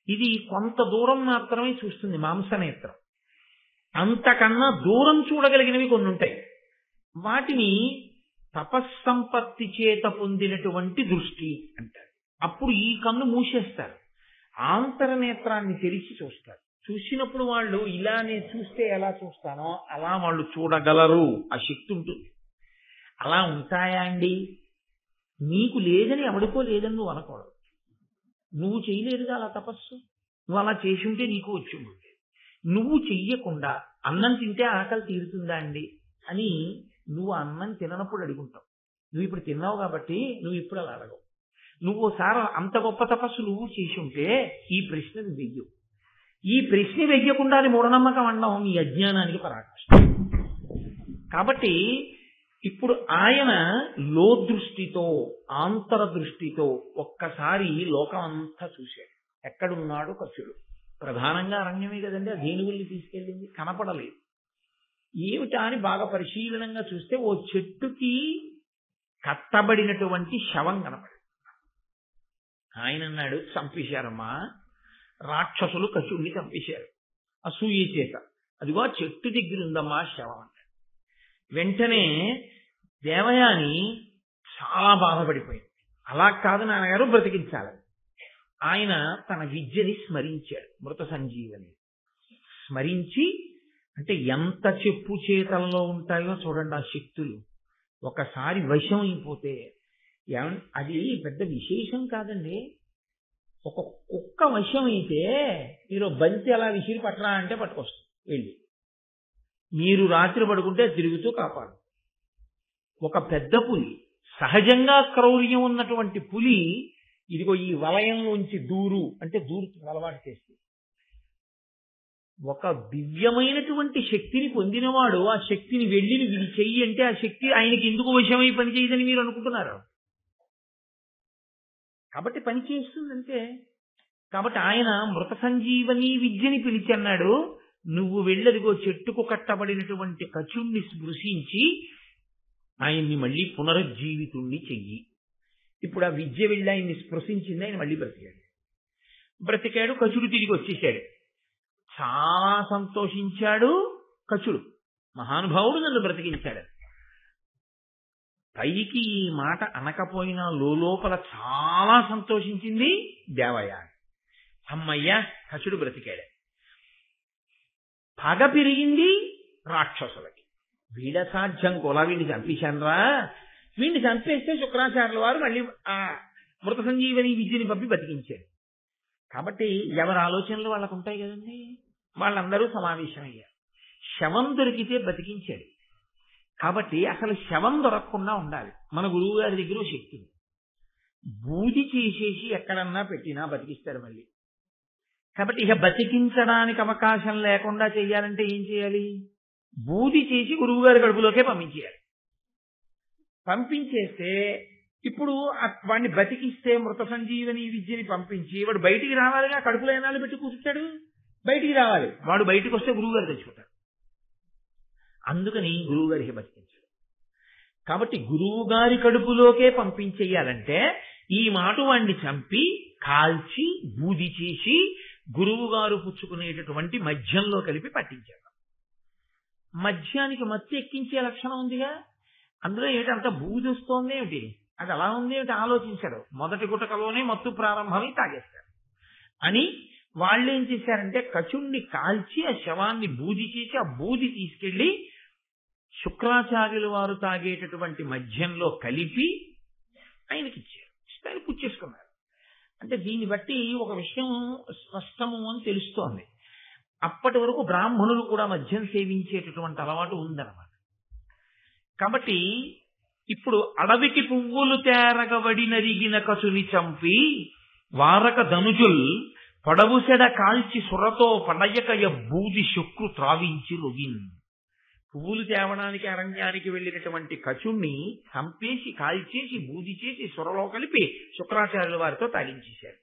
ఇది కొంత దూరం మాత్రమే చూస్తుంది, మాంసనేత్రం. అంతకన్నా దూరం చూడగలిగినవి కొన్ని ఉంటాయి, వాటిని తపస్సంపత్తి చేత పొందినటువంటి దృష్టి అంటారు. అప్పుడు ఈ కన్ను మూసేస్తారు, ఆంతరనేత్రాన్ని తెరిచి చూస్తారు. చూసినప్పుడు వాళ్ళు ఇలా నేను చూస్తే ఎలా చూస్తానో అలా వాళ్ళు చూడగలరు, ఆ శక్తి ఉంటుంది. అలా ఉంటాయా అండి? నీకు లేదని ఎవడికో లేదని నువ్వు అనకూడదు. నువ్వు చేయలేదుగా అలా తపస్సు, నువ్వు అలా చేసి ఉంటే నీకు వచ్చి ఉంటుంది. నువ్వు చెయ్యకుండా అన్నం తింటే ఆకలి తీరుతుందా అండి అని నువ్వు అన్నం తిననప్పుడు అడుగుంటావు. నువ్వు ఇప్పుడు తిన్నావు కాబట్టి నువ్వు ఇప్పుడు అలా అడగవు. నువ్వు ఓసారి అంత గొప్ప తపస్సు నువ్వు చేసి ఉంటే ఈ ప్రశ్నను వెయ్యవు. ఈ ప్రశ్న వెయ్యకుండా అది మూఢనమ్మకం అనడం నీ అజ్ఞానానికి పరాకాష్ఠ. కాబట్టి ఇప్పుడు ఆయన లోదృష్టితో, ఆంతరదృష్టితో ఒక్కసారి లోకం అంతా చూశాడు. ఎక్కడున్నాడు కచుడు? ప్రధానంగా అరణ్యమే కదండి, ఆ ధేనువుల్ని తీసుకెళ్ళింది, కనపడలేదు. ఏమిటా అని బాగా పరిశీలనంగా చూస్తే ఓ చెట్టుకి కట్టబడినటువంటి శవం కనపడింది. ఆయన అన్నాడు, చంపేశారమ్మా, రాక్షసులు కచుడిని చంపేశారు అసూయ చేత. అదిగో చెట్టు దగ్గర ఉందమ్మా శవం అన్నాడు. వెంటనే దేవయాని చాలా బాధపడిపోయింది. అలా కాదు నాన్నగారు, బ్రతికించాలని ఆయన తన విద్యని స్మరించాడు, మృత సంజీవని స్మరించి. అంటే ఎంత చెప్పు చేతల్లో ఉంటాయో చూడండి ఆ శక్తులు. ఒకసారి వశం అయిపోతే అది పెద్ద విశేషం కాదండి. ఒక కుక్క వశం అయితే మీరు బంతి అలా విసిరి పట్టరా అంటే పట్టుకొస్తుంది వెళ్ళి, మీరు రాత్రి పడుకుంటే తిరుగుతూ కాపాడు. ఒక పెద్ద పులి, సహజంగా క్రౌర్యం ఉన్నటువంటి పులి, ఇదిగో ఈ వలయంలోంచి దూరు అంటే దూరుతుంది అలవాటు చేస్తే. ఒక దివ్యమైనటువంటి శక్తిని పొందినవాడు ఆ శక్తిని వెళ్ళి వీడి చెయ్యి అంటే ఆ శక్తి ఆయనకి ఎందుకు వశమై పనిచేయదని మీరు అనుకుంటున్నారు. కాబట్టి పని చేస్తుందంటే. కాబట్టి ఆయన మృత సంజీవని విద్యని పిలిచి అన్నాడు, నువ్వు వెళ్ళదిగో చెట్టుకు కట్టబడినటువంటి కచుణ్ణి స్పృశించి ఆయన్ని మళ్ళీ పునరుజ్జీవితుణ్ణి చెయ్యి. ఇప్పుడు ఆ విద్య వెళ్ళి ఆయన్ని స్పృశించింది, ఆయన మళ్ళీ బ్రతికాడు. కచుడు తిరిగి వచ్చేసాడు. చాలా సంతోషించాడు కచుడు, మహానుభావుడు నన్ను బ్రతికించాడు. పైకి ఈ మాట అనకపోయినా లోపల చాలా సంతోషించింది దేవయాని. అమ్మయ్య, కచుడు బ్రతికాడు. పగ పెరిగింది రాక్షసులకి. వీడ సాధ్యం కొలా, వీడిని చంపేశాన్రా, వీడిని చంపేస్తే శుక్రాచార్యుల వారు మళ్ళీ ఆ మృత సంజీవని విద్యని పంపి బతికించాడు. కాబట్టి ఎవరి ఆలోచనలు వాళ్ళకు ఉంటాయి కదండి. వాళ్ళందరూ సమావేశమయ్యారు. శవం దొరికితే బతికించాడు. కాబట్టి అసలు శవం దొరకకుండా ఉండాలి. మన గురువు గారి దగ్గర శక్తి ఉంది. బూది చేసేసి ఎక్కడన్నా పెట్టినా బతికిస్తాడు మళ్ళీ. కాబట్టి ఇక బతికించడానికి అవకాశం లేకుండా చేయాలంటే ఏం చేయాలి? బూది చేసి గురువు గారి కడుపులోకే పంపించేయాలి. పంపించేస్తే ఇప్పుడు వాడిని బతికిస్తే మృత సంజీవని విద్యని పంపించి వాడు బయటికి రావాలిగా, కడుపులో ఏనాలు పెట్టి కూర్చుంటాడు, బయటికి రావాలి. వాడు బయటకు వస్తే గురువుగారు తెచ్చుకుంటారు. అందుకని గురువుగారికి బతికించాడు. కాబట్టి గురువుగారి కడుపులోకే పంపించేయాలంటే ఈ మాట వాణ్ణి చంపి కాల్చి బూది చేసి గురువుగారు పుచ్చుకునేటటువంటి మద్యంలో కలిపి పట్టించాడు. మద్యానికి మత్తు ఎక్కించే లక్షణం ఉందిగా, అందులో ఏమిటి అంత బూది వస్తోంది ఏమిటి, అది అలా ఉంది ఏమిటి ఆలోచించాడు. మొదటి గుటకలోనే మత్తు ప్రారంభమై తాగేస్తాడు అని వాళ్ళు ఏం చేశారంటే కచుణ్ణి కాల్చి ఆ శవాన్ని బూది చేసి ఆ బూది తీసుకెళ్లి శుక్రాచార్యుల వారు తాగేటటువంటి మద్యంలో కలిపి ఆయనకి ఇచ్చారు. ఆయన పుచ్చేసుకున్నారు. అంటే దీన్ని బట్టి ఒక విషయం స్పష్టము అని తెలుస్తోంది. అప్పటి వరకు బ్రాహ్మణులు కూడా మద్యం సేవించేటటువంటి అలవాటు ఉందన్నమాట. కాబట్టి ఇప్పుడు అడవికి పువ్వులు తేరగబడి నరిగిన కచుని చంపి వారక ధనుజుల్ పొడవుసెడ కాల్చి సురతో పడయకయ బూది శుక్రు త్రావించి రొగిన్. పువ్వులు తేవడానికి అరణ్యానికి వెళ్ళినటువంటి కచుణ్ణి చంపేసి కాల్చేసి బూది చేసి సురలో కలిపి శుక్రాచార్యుల వారితో తాగించేశారు.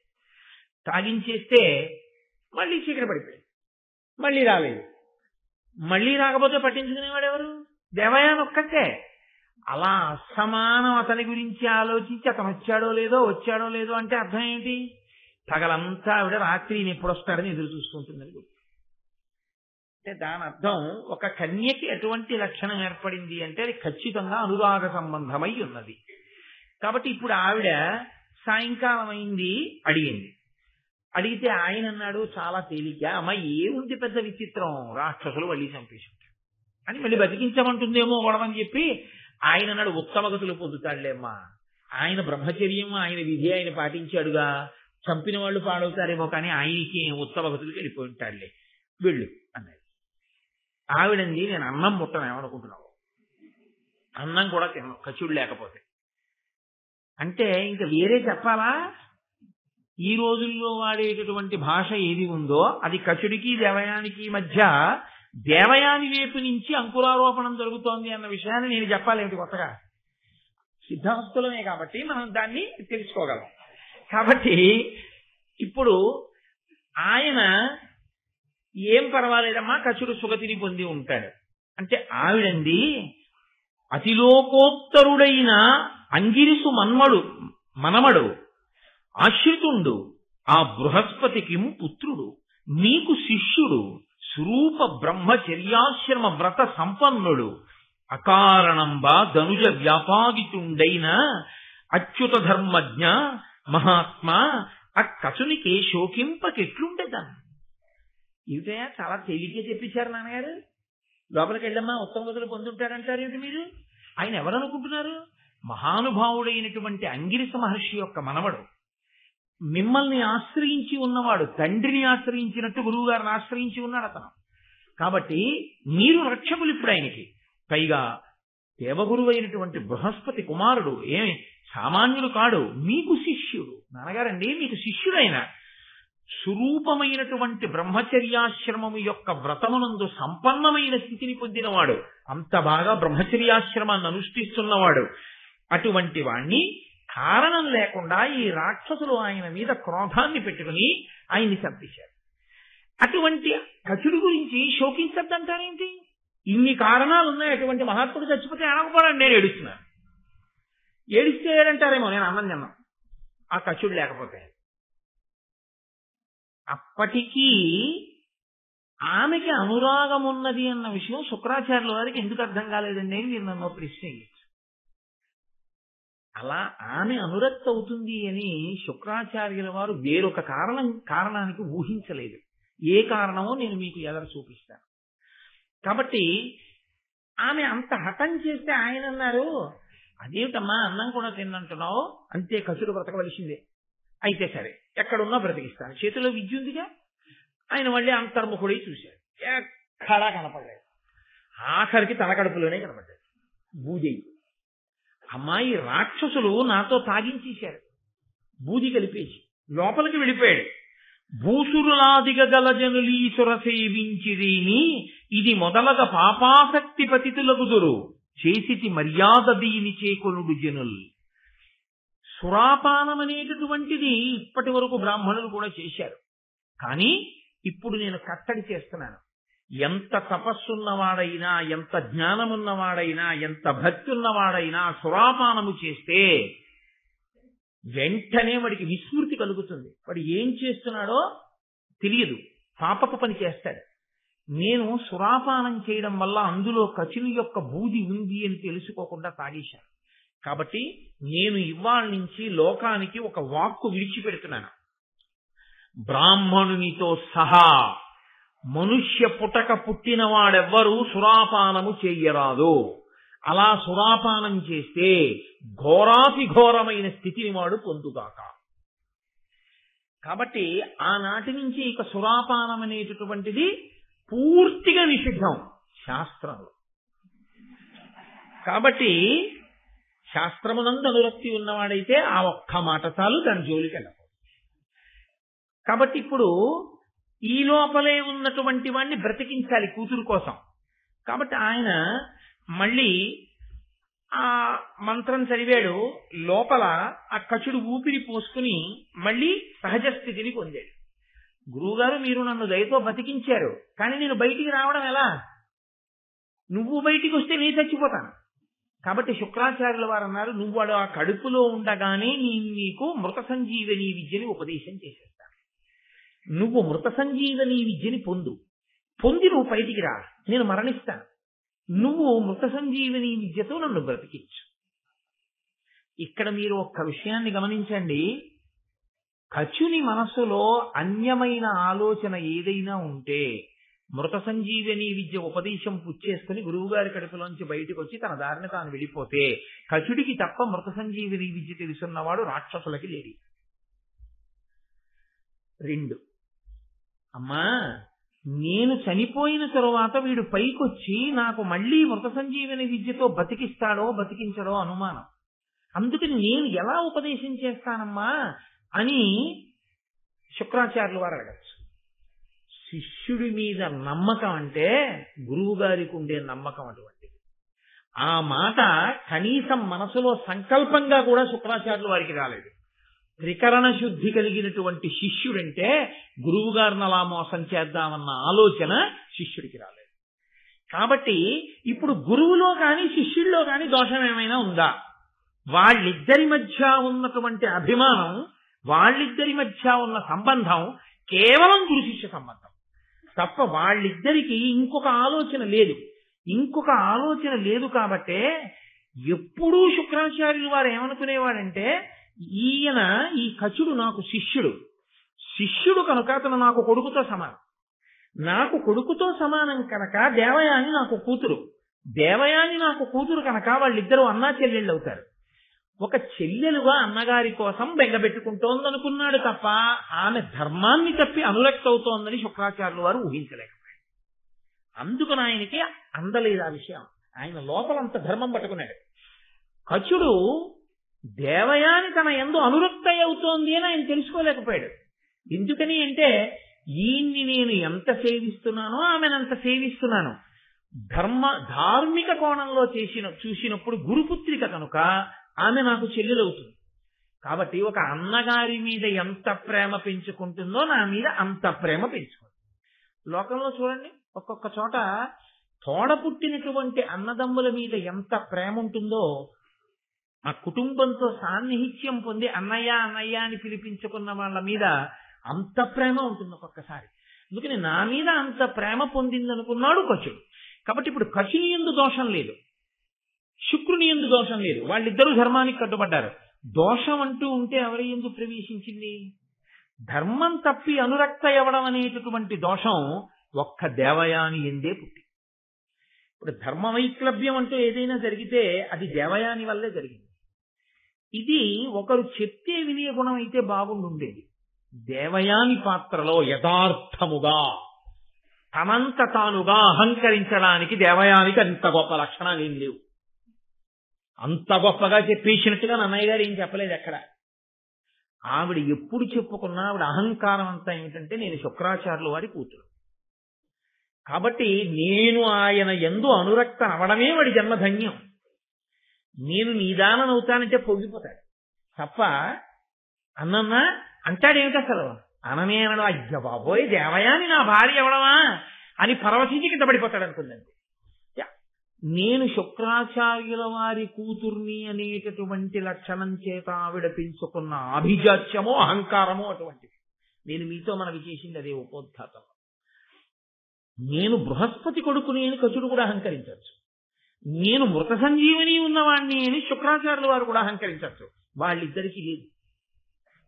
తాగించేస్తే మళ్ళీ చీకటి పడిపోయింది. మళ్ళీ రాలేదు. మళ్ళీ రాకపోతే పట్టించుకునేవాడు ఎవరు? దేవయాని ఒక్కటే. అలా అసమానం అతని గురించి ఆలోచించి అతను వచ్చాడో లేదో అంటే అర్థం ఏంటి? పగలంతా ఆవిడ రాత్రి ఎప్పుడు వస్తాడని ఎదురు చూసుకుంటుందని గుర్తు. అంటే దాని అర్థం ఒక కన్యకి ఎటువంటి లక్షణం ఏర్పడింది అంటే అది ఖచ్చితంగా అనురాగ సంబంధమై ఉన్నది. కాబట్టి ఇప్పుడు ఆవిడ సాయంకాలం అయింది, అడిగితే ఆయన అన్నాడు చాలా తేలిక, అమ్మ ఏముంది పెద్ద విచిత్రం, రాక్షసులు మళ్ళీ చంపేసి అని మళ్ళీ బతికించమంటుందేమో గొడవని చెప్పి ఆయన అన్నాడు ఉత్తమగతులు పొందుతాడులేమ్మా, ఆయన బ్రహ్మచర్యం ఆయన విధి ఆయన పాటించాడుగా, చంపిన వాళ్ళు పాడవుతారేమో కానీ ఆయనకి ఉత్తమగతులకి వెళ్ళిపోయి ఉంటాడులే, వెళ్ళు అన్నాడు. ఆవిడంది నేను అన్నం ముట్టను ఏమనుకుంటున్నావు, అన్నం కూడా తిన్నావు కచుడు లేకపోతే అంటే ఇంకా వేరే చెప్పాలా? ఈ రోజుల్లో వాడేటటువంటి భాష ఏది ఉందో అది కచుడికి దేవయానికి మధ్య దేవయాని వైపు నుంచి అంకురారోపణం జరుగుతోంది అన్న విషయాన్ని నేను చెప్పాలేమిటి కొత్తగా? సిద్ధాస్తులమే కాబట్టి మనం దాన్ని తెలుసుకోగలం. కాబట్టి ఇప్పుడు ఆయన ఏం పర్వాలేదమ్మా కచుడు సుగతిని పొంది ఉంటాడు అంటే ఆవిడంది అతిలోకోత్తరుడైన అంగిరిసు మనమడు ఆశ్రితుండు ఆ బృహస్పతికి పుత్రుడు నీకు శిష్యుడు స్వరూప బ్రహ్మచర్యాశ్రమ వ్రత సంపన్నుడు అకారణంబా ధనుజ వ్యాపాగితుండైన అచ్యుత ధర్మజ్ఞ మహాత్మా ఆ కచునికి శోకింపకెట్లుండేదాన్ని. ఇవిటయా చాలా తేలిగ్గా చెప్పించారు నాన్నగారు. లోపలికి వెళ్ళమ్మా ఉత్తమ గతులు పొందుంటారంటారు ఏమిటి మీరు? ఆయన ఎవరనుకుంటున్నారు? మహానుభావుడైనటువంటి అంగిరస మహర్షి యొక్క మనవడు, మిమ్మల్ని ఆశ్రయించి ఉన్నవాడు, తండ్రిని ఆశ్రయించినట్టు గురువు గారిని ఆశ్రయించి ఉన్నాడు అతను. కాబట్టి మీరు రక్షకులు ఇప్పుడు ఆయనకి. పైగా దేవగురువు అయినటువంటి బృహస్పతి కుమారుడు, ఏమి సామాన్యుడు కాడు, మీకు శిష్యుడు. నాన్నగారండి మీకు శిష్యుడైన స్వరూపమైనటువంటి బ్రహ్మచర్యాశ్రమము యొక్క వ్రతమునందు సంపన్నమైన స్థితిని పొందినవాడు, అంత బాగా బ్రహ్మచర్యాశ్రమాన్ని అనుష్ఠిస్తున్నవాడు. అటువంటి వాణ్ణి కారణం లేకుండా ఈ రాక్షసులు ఆయన మీద క్రోధాన్ని పెట్టుకుని ఆయన్ని చంపేశారు. అటువంటి కచుడు గురించి శోకించద్దంటారేంటి? ఇన్ని కారణాలు ఉన్నాయి, అటువంటి మహాత్ముడు చచ్చిపోతే అనకపోవడానికి నేను ఏడుస్తున్నాను. ఏడిస్తే ఏడంటారేమో నేను అన్నం తిన్నాను ఆ కచుడు లేకపోతే. అప్పటికీ ఆమెకి అనురాగం ఉన్నది అన్న విషయం శుక్రాచార్యుల వారికి ఎందుకు అర్థం కాలేదండి అని మీరు నన్ను ప్రశ్న. అలా ఆమె అనురక్త అవుతుంది అని శుక్రాచార్యుల వారు వేరొక కారణానికి ఊహించలేదు. ఏ కారణమో నేను మీకు ఎదురు చూపిస్తాను. కాబట్టి ఆమె అంత హఠం చేస్తే ఆయన అన్నారు, అదేమిటమ్మా అన్నం కూడా తిన్నంటున్నావు, అంతే కసుడు బ్రతకవలసిందే, అయితే సరే ఎక్కడున్నా బ్రతికిస్తాను, చేతిలో విద్య ఉందిగా. ఆయన మళ్ళీ అంతర్ముఖుడై చూశాడు, ఎక్కడా కనపడలేదు. ఆఖరికి తన కడుపులోనే కనపడ్డాడు బూజయ్యి. అమ్మాయి రాక్షసులు నాతో తాగించేశారు, బూది కలిపేసి లోపలికి వెళ్ళిపోయాడు. భూసురులాదిగ గలజనులీసుర సేవించిరీని ఇది మొదలగ పాపాసక్తి పతితులగుదురు చేసిటి మర్యాద దీని చేకొనుడు జనుల్. సురాపానం అనేటటువంటిది ఇప్పటి వరకు బ్రాహ్మణులు కూడా చేశారు, కానీ ఇప్పుడు నేను కట్టడి చేస్తున్నాను. ఎంత తపస్సున్నవాడైనా, ఎంత జ్ఞానమున్నవాడైనా, ఎంత భక్తి ఉన్నవాడైనా సురాపానము చేస్తే వెంటనే వాడికి విస్మృతి కలుగుతుంది. వాడు ఏం చేస్తున్నాడో తెలియదు, పాపపు పని చేస్తాడు. నేను సురాపానం చేయడం వల్ల అందులో కచుని యొక్క బూది ఉంది అని తెలుసుకోకుండా తాగేశాను. కాబట్టి నేను ఇవాళ నుంచి లోకానికి ఒక వాక్కు విడిచిపెడుతున్నాను. బ్రాహ్మణునితో సహా మనుష్య పుటక పుట్టిన వాడెవ్వరూ సురాపానము చెయ్యరాదు. అలా సురాపానం చేస్తే ఘోరాతి ఘోరమైన స్థితిని వాడు పొందుగాక. కాబట్టి ఆనాటి నుంచి ఇక సురాపానం అనేటటువంటిది పూర్తిగా నిషిద్ధం శాస్త్రంలో. కాబట్టి శాస్త్రమునందు అనురక్తి ఉన్నవాడైతే ఆ ఒక్క మాట చాలు, దాని జోలికి వెళ్ళకూడదు. కాబట్టి ఇప్పుడు ఈ లోపలే ఉన్నటువంటి వాడిని బ్రతికించాలి కూతురు కోసం. కాబట్టి ఆయన మళ్ళీ ఆ మంత్రం చదివాడు. లోపల ఆ కచుడు ఊపిరి పోసుకుని మళ్ళీ సహజ స్థితిని పొందాడు. గురువుగారు, మీరు నన్ను దయతో బతికించారు, కానీ నేను బయటికి రావడం ఎలా? నువ్వు బయటికి వస్తే నేను చచ్చిపోతాను. కాబట్టి శుక్రాచార్యుల వారు అన్నారు, నువ్వు వాడు ఆ కడుపులో ఉండగానే నేను నీకు మృత సంజీవని విద్యని ఉపదేశం చేసేస్తాను. నువ్వు మృత సంజీవని విద్యని పొంది నువ్వు బయటికి రా, నేను మరణిస్తాను. నువ్వు మృత సంజీవని విద్యతో నన్ను బ్రతికించు. ఇక్కడ మీరు ఒక్క విషయాన్ని గమనించండి. కచుని మనస్సులో అన్యమైన ఆలోచన ఏదైనా ఉంటే మృత సంజీవని విద్య ఉపదేశం పుచ్చేసుకుని గురువుగారి కడుపులోంచి బయటకు వచ్చి తన దారిని తాను వెళ్ళిపోతే కచుడికి తప్ప మృత సంజీవని విద్య తెలుసున్నవాడు రాక్షసులకి లేడి. 2, అమ్మా నేను చనిపోయిన తరువాత వీడు పైకొచ్చి నాకు మళ్ళీ మృత సంజీవని విద్యతో బతికిస్తాడో బతికించడో అనుమానం. అందుకని నేను ఎలా ఉపదేశం చేస్తానమ్మా అని శుక్రాచార్యుల వారు అడగచ్చు. శిష్యుడి మీద నమ్మకం అంటే గురువు గారికి ఉండే నమ్మకం అటువంటిది. ఆ మాట కనీసం మనసులో సంకల్పంగా కూడా శుక్రాచార్యుల వారికి రాలేదు. త్రికరణ శుద్ధి కలిగినటువంటి శిష్యుడంటే గురువు గారిని అలా మోసం చేద్దామన్న ఆలోచన శిష్యుడికి రాలేదు. కాబట్టి ఇప్పుడు గురువులో కానీ శిష్యుల్లో కానీ దోషం ఏమైనా ఉందా? వాళ్ళిద్దరి మధ్య ఉన్నటువంటి అభిమానం, వాళ్ళిద్దరి మధ్య ఉన్న సంబంధం కేవలం గురు శిష్య సంబంధం తప్ప వాళ్ళిద్దరికీ ఇంకొక ఆలోచన లేదు. ఇంకొక ఆలోచన లేదు కాబట్టే ఎప్పుడూ శుక్రాచార్యులు వారు ఏమనుకునేవాడంటే, ఈయన ఈ కచుడు నాకు శిష్యుడు కనుక అతను నాకు కొడుకుతో సమానం. నాకు కొడుకుతో సమానం కనుక దేవయాని నాకు కూతురు, దేవయాని నాకు కూతురు కనుక వాళ్ళిద్దరూ అన్నా చెల్లెళ్ళు అవుతారు. ఒక చెల్లెలుగా అన్నగారి కోసం బెంగబెట్టుకుంటోందనుకున్నాడు తప్ప ఆమె ధర్మాన్ని తప్పి అనురక్తి అవుతోందని శుక్రాచార్యుల వారు ఊహించలేకపోయాడు. అందుకని ఆయనకి అందలేదు ఆ విషయం. ఆయన లోపలంత ధర్మం పట్టుకున్నాడు. కచుడు దేవయాని తన యందు అనురక్తి అవుతోంది అని ఆయన తెలుసుకోలేకపోయాడు. ఎందుకని అంటే ఈయన్ని నేను ఎంత సేవిస్తున్నానో ఆమెనంత సేవిస్తున్నాను. ధార్మిక కోణంలో చూసినప్పుడు గురుపుత్రిక కనుక ఆమె నాకు చెల్లెలవుతుంది. కాబట్టి ఒక అన్నగారి మీద ఎంత ప్రేమ పెంచుకుంటుందో నా మీద అంత ప్రేమ పెంచుకుంటుంది. లోకంలో చూడండి, ఒక్కొక్క చోట తోడ పుట్టినటువంటి అన్నదమ్ముల మీద ఎంత ప్రేమ ఉంటుందో, ఆ కుటుంబంతో సాన్నిహిత్యం పొంది అన్నయ్య అన్నయ్య అని పిలిపించుకున్న వాళ్ళ మీద అంత ప్రేమ ఉంటుంది ఒక్కొక్కసారి. అందుకని నా మీద అంత ప్రేమ పొందిందనుకున్నాడు కచుడు. కాబట్టి ఇప్పుడు కచుని యందు దోషం లేదు, శుక్రుని యందు దోషం లేదు, వాళ్ళిద్దరూ ధర్మానికి కట్టుబడ్డారు. దోషం అంటూ ఉంటే ఎవరి యందు ప్రవేశించింది? ధర్మం తప్పి అనురక్త అవ్వడం అనేటటువంటి దోషం ఒక్క దేవయాని ఎందే పుట్టి. ఇప్పుడు ధర్మ వైక్లభ్యం అంటూ ఏదైనా జరిగితే అది దేవయాని వల్లే జరిగింది. ఇది ఒకరు చెప్తే వినే గుణం అయితే బాగుండుండేది. దేవయాని పాత్రలో యథార్థముగా తనంత తానుగా అహంకరించడానికి దేవయానికి అంత గొప్ప లక్షణాలు ఏం లేవు. అంత గొప్పగా చెప్పేసినట్టుగా నన్నయ్య గారు ఏం చెప్పలేదు ఎక్కడ. ఆవిడ ఎప్పుడు చెప్పుకున్నా ఆవిడ అహంకారం అంతా ఏమిటంటే నేను శుక్రాచార్యుల వారి కూతురు కాబట్టి నేను ఆయన యందు అనురక్త అవడమే వాడి జన్మధన్యం. నేను నీదానవుతానంటే పొంగిపోతాడు తప్ప అన్నన్నా అంటాడేమిటి అసలు అననే అనడం, అయ్య బాబోయ్ దేవయాని నా భార్య ఎవడమా అని పరవశించి కింద పడిపోతాడు అనుకుందండి. నేను శుక్రాచార్యుల వారి కూతుర్ని అనేటటువంటి లక్షణం చేత ఆవిడ పెంచుకున్న అభిజాత్యమో అహంకారమో అటువంటిది. నేను మీతో మనవి చేసింది అదే ఉపోద్ఘాతం. నేను బృహస్పతి కొడుకుని అని కచుడు కూడా అహంకరించవచ్చు, నేను మృత సంజీవని ఉన్నవాణ్ణి అని శుక్రాచార్యుల వారు కూడా అహంకరించవచ్చు. వాళ్ళిద్దరికీ లేదు.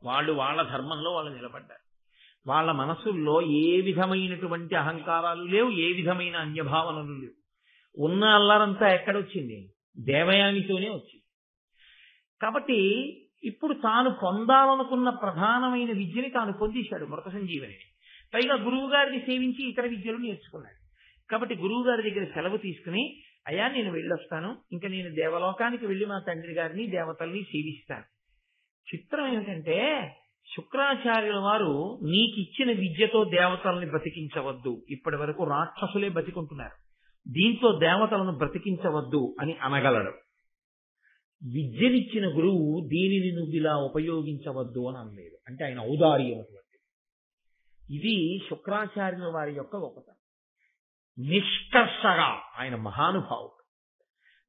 వాళ్ళు వాళ్ళ ధర్మంలో వాళ్ళు నిలబడ్డారు. వాళ్ళ మనసుల్లో ఏ విధమైనటువంటి అహంకారాలు లేవు, ఏ విధమైన అన్యభావనలు లేవు. ఉన్న అల్లరంతా ఎక్కడొచ్చింది? దేవయానితోనే వచ్చింది. కాబట్టి ఇప్పుడు తాను పొందాలనుకున్న ప్రధానమైన విద్యని తాను పొందేశాడు, మృత సంజీవని. పైగా గురువు గారిని సేవించి ఇతర విద్యలు నేర్చుకున్నాడు. కాబట్టి గురువు గారి దగ్గర సెలవు తీసుకుని, అయ్యా నేను వెళ్ళొస్తాను, ఇంకా నేను దేవలోకానికి వెళ్ళి మా తండ్రి గారిని దేవతల్ని సేవిస్తాను. చిత్రం ఏమిటంటే శుక్రాచార్యుల వారు నీకిచ్చిన విద్యతో దేవతల్ని బ్రతికించవద్దు, ఇప్పటి వరకు రాక్షసులే బతికుంటున్నారు, దీంతో దేవతలను బ్రతికించవద్దు అని అనగలడు. విద్యనిచ్చిన గురువు దీనిని నువ్వు ఇలా ఉపయోగించవద్దు అని అనలేదు. అంటే ఆయన ఔదార్యం అటువంటిది. ఇది శుక్రాచార్యుల వారి యొక్క గొప్పతనం. నిష్కర్షగా ఆయన మహానుభావుడు.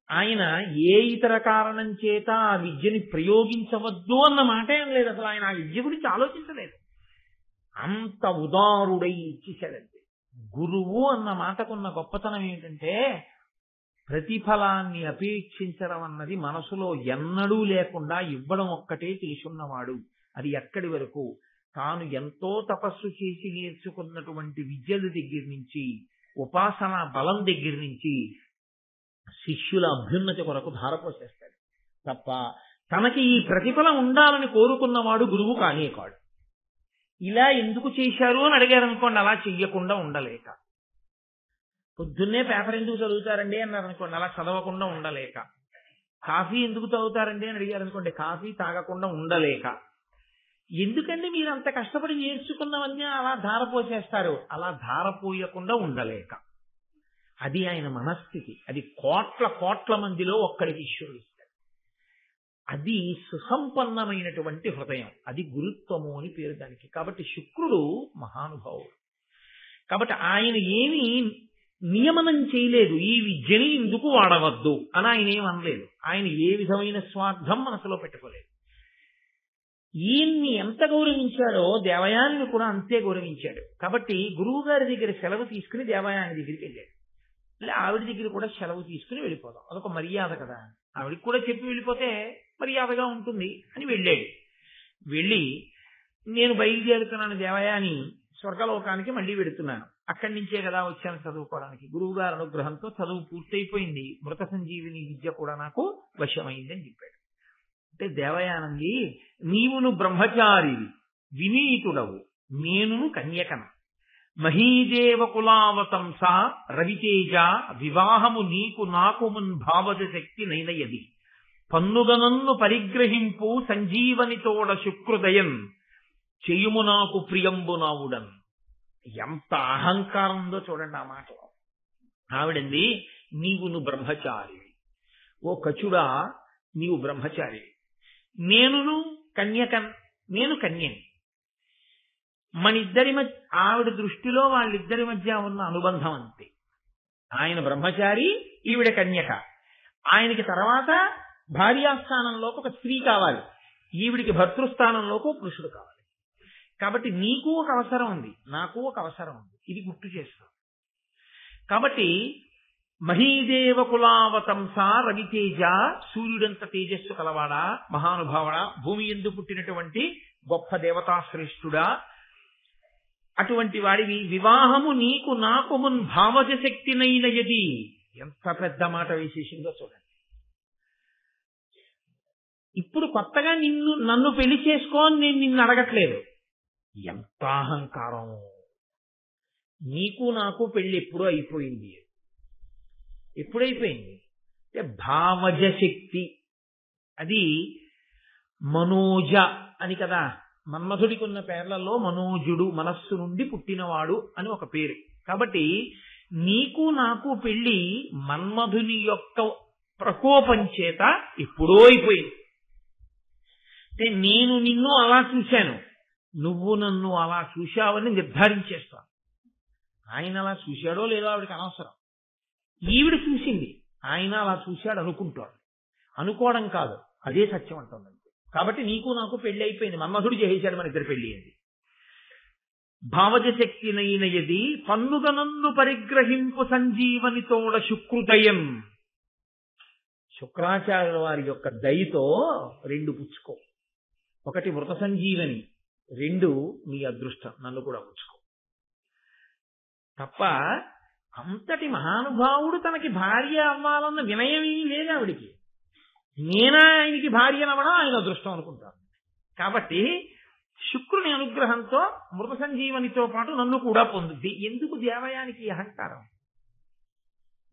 ఆయన ఏ ఇతర కారణం చేత ఆ విద్యని ప్రయోగించవద్దు అన్న మాట ఏం లేదు. అసలు ఆయన ఆ విద్య గురించి ఆలోచించలేదు. అంత ఉదారుడై ఇచ్చేశాడంతే. గురువు అన్న మాటకున్న గొప్పతనం ఏంటంటే ప్రతిఫలాన్ని అపేక్షించడం అన్నది మనసులో ఎన్నడూ లేకుండా ఇవ్వడం ఒక్కటే తెలుసున్నవాడు. అది ఎక్కడి వరకు? తాను ఎంతో తపస్సు చేసి నేర్చుకున్నటువంటి విద్యల దగ్గర నుంచి, ఉపాసన బలం దగ్గర నుంచి శిష్యుల అభ్యున్నతి కొరకు ధారపోసేస్తాడు తప్ప తనకి ఈ ప్రతిఫలం ఉండాలని కోరుకున్నవాడు గురువు కానే కాడు. ఇలా ఎందుకు చేశారు అని అడిగారనుకోండి, అలా చెయ్యకుండా ఉండలేక. పొద్దున్నే పేపర్ ఎందుకు చదువుతారండి అన్నారనుకోండి, అలా చదవకుండా ఉండలేక. కాఫీ ఎందుకు తాగుతారండి అని అడిగారనుకోండి, కాఫీ తాగకుండా ఉండలేక. ఎందుకంటే మీరు అంత కష్టపడి నేర్చుకున్నవన్నీ అలా ధారపోసేస్తారు, అలా ధారపోయకుండా ఉండలేక. అది ఆయన మనస్థితి. అది కోట్ల కోట్ల మందిలో ఒక్కడికి ఈశ్వరుడు ఇస్తాడు. అది సుసంపన్నమైనటువంటి హృదయం. అది గురుత్వము అని పేరు దానికి. కాబట్టి శుక్రుడు మహానుభావుడు. కాబట్టి ఆయన ఏమీ నియమనం చేయలేదు, ఈ విద్యని ఇందుకు వాడవద్దు అని ఆయన ఏమనలేదు. ఆయన ఏ విధమైన స్వార్థం మనసులో పెట్టుకోలేదు. ఈయన్ని ఎంత గౌరవించాడో దేవయానిని కూడా అంతే గౌరవించాడు. కాబట్టి గురువు గారి దగ్గర సెలవు తీసుకుని దేవయాని దగ్గరికి వెళ్ళాడు. ఆవిడ దగ్గర కూడా సెలవు తీసుకుని వెళ్ళిపోదాం, అదొక మర్యాద కదా, ఆవిడికి కూడా చెప్పి వెళ్ళిపోతే మర్యాదగా ఉంటుంది అని వెళ్ళాడు. వెళ్ళి నేను బయలుదేరుతున్నాను దేవయాని, స్వర్గలోకానికి మళ్ళీ వెడుతున్నాను, అక్కడి నుంచే కదా వచ్చాను చదువుకోవడానికి. గురువు గారి అనుగ్రహంతో చదువు పూర్తయిపోయింది, మృత సంజీవిని విద్య కూడా నాకు వశమైంది అని చెప్పాడు. అంటే దేవయానంది, నీవును బ్రహ్మచారివి, వినీతుడవు, నేనును కన్యకను, మహీదేవ కులావతంస రవితేజ, వివాహము నీకు నాకు మున్ భావజ శక్తి నైనయది, పన్నుగనన్ను పరిగ్రహింపు సంజీవనితోడ శుక్రుదయం, చెయ్యుము నాకు ప్రియంబు నావుడన్. ఎంత అహంకారం ఉందో చూడండి ఆ మాటలో. ఆవిడంది, నీవును బ్రహ్మచారివి, ఓ కచుడా నీవు బ్రహ్మచారివి, నేనును కన్యకన్, నేను కన్యని. మనిద్దరి మధ్య, ఆవిడ దృష్టిలో వాళ్ళిద్దరి మధ్య ఉన్న అనుబంధం అంతే. ఆయన బ్రహ్మచారి, ఈవిడ కన్యక. ఆయనకి తర్వాత భార్యాస్థానంలోకి ఒక స్త్రీ కావాలి, ఈవిడికి భర్తృస్థానంలోకి పురుషుడు కావాలి. కాబట్టి నీకు ఒక అవసరం ఉంది, నాకు ఒక అవసరం ఉంది, ఇది గుర్తు చేస్తాం. కాబట్టి మహీదేవ కులావతంస రవితేజ, సూర్యుడంత తేజస్సు కలవాడా, మహానుభావుడా, భూమి యందు పుట్టినటువంటి గొప్ప దేవతాశ్రేష్ఠుడా, అటువంటి వాడివి, వివాహము నీకు నాకు మున్ భావజ శక్తినైనయది. ఎంత పెద్ద మాట విశేషంగా చూడండి. ఇప్పుడు కొత్తగా నన్ను పెళ్లి చేసుకోని నేను నిన్ను అడగట్లేదు. ఎంత అహంకారం! నీకు నాకు పెళ్లి ఎప్పుడూ అయిపోయింది. ఎప్పుడైపోయింది అంటే భావజ శక్తి, అది మనోజ అని కదా, మన్మధుడికి ఉన్న పేర్లలో మనోజుడు, మనస్సు నుండి పుట్టినవాడు అని ఒక పేరు. కాబట్టి నీకు నాకు పెళ్లి మన్మధుని యొక్క ప్రకోపం చేత ఎప్పుడో అయిపోయింది. అంటే నేను నిన్ను అలా చూశాను, నువ్వు నన్ను అలా చూశావని నిర్ధారించేస్తాను. ఆయన అలా చూశాడో లేదో ఆవిడకి అనవసరం. ఈవిడ చూసింది, ఆయన అలా చూశాడు అనుకుంటాడు. అనుకోవడం కాదు, అదే సత్యం అంటుంది. కాబట్టి నీకు నాకు పెళ్లి అయిపోయింది, మన్మధుడు చేసేశాడు, మన ఇద్దరు పెళ్లి అయింది. భావజ శక్తినైనయది పన్నుగ నన్ను పరిగ్రహింపు సంజీవనితోడ శుక్రుదయం. శుక్రాచార్యుల వారి యొక్క దయతో 2 పుచ్చుకో. 1 మృత సంజీవని, 2 నీ అదృష్టం, నన్ను కూడా పుచ్చుకో. తప్ప అంతటి మహానుభావుడు తనకి భార్య అవ్వాలన్న వినయమీ లేదు ఆవిడికి. నేనా ఆయనకి భార్యనవ్వడం ఆయన అదృష్టం అనుకుంటాను. కాబట్టి శుక్రుని అనుగ్రహంతో మృత సంజీవనితో పాటు నన్ను కూడా పొందుద్ది. ఎందుకు దేవయానికి అహంకారం?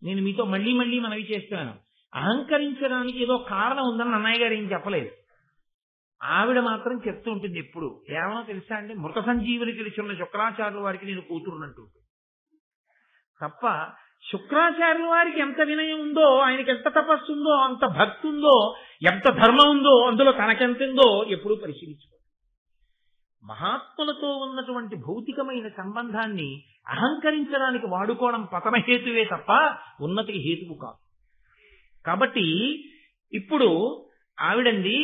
నేను మీతో మళ్ళీ మళ్ళీ మనవి చేస్తున్నాను, అహంకరించడానికి ఏదో కారణం ఉందని అన్నయ్య గారు ఏం చెప్పలేదు. ఆవిడ మాత్రం చెప్తూ ఉంటుంది ఎప్పుడు. ఏమో తెలుసా అండి, మృత సంజీవుని తెలిసిన శుక్రాచార్యుల వారికి నేను కూతురునంటూ. తప్ప శుక్రాచార్యుల వారికి ఎంత వినయం ఉందో, ఆయనకి ఎంత తపస్సు ఉందో, అంత భక్తి ఉందో, ఎంత ధర్మం ఉందో, అందులో తనకెంత ఉందో ఎప్పుడూ పరిశీలించుకో. మహాత్ములతో ఉన్నటువంటి భౌతికమైన సంబంధాన్ని అహంకరించడానికి వాడుకోవడం పతనహేతువే తప్ప ఉన్నతికి హేతువు కాదు. కాబట్టి ఇప్పుడు ఆవిడంది,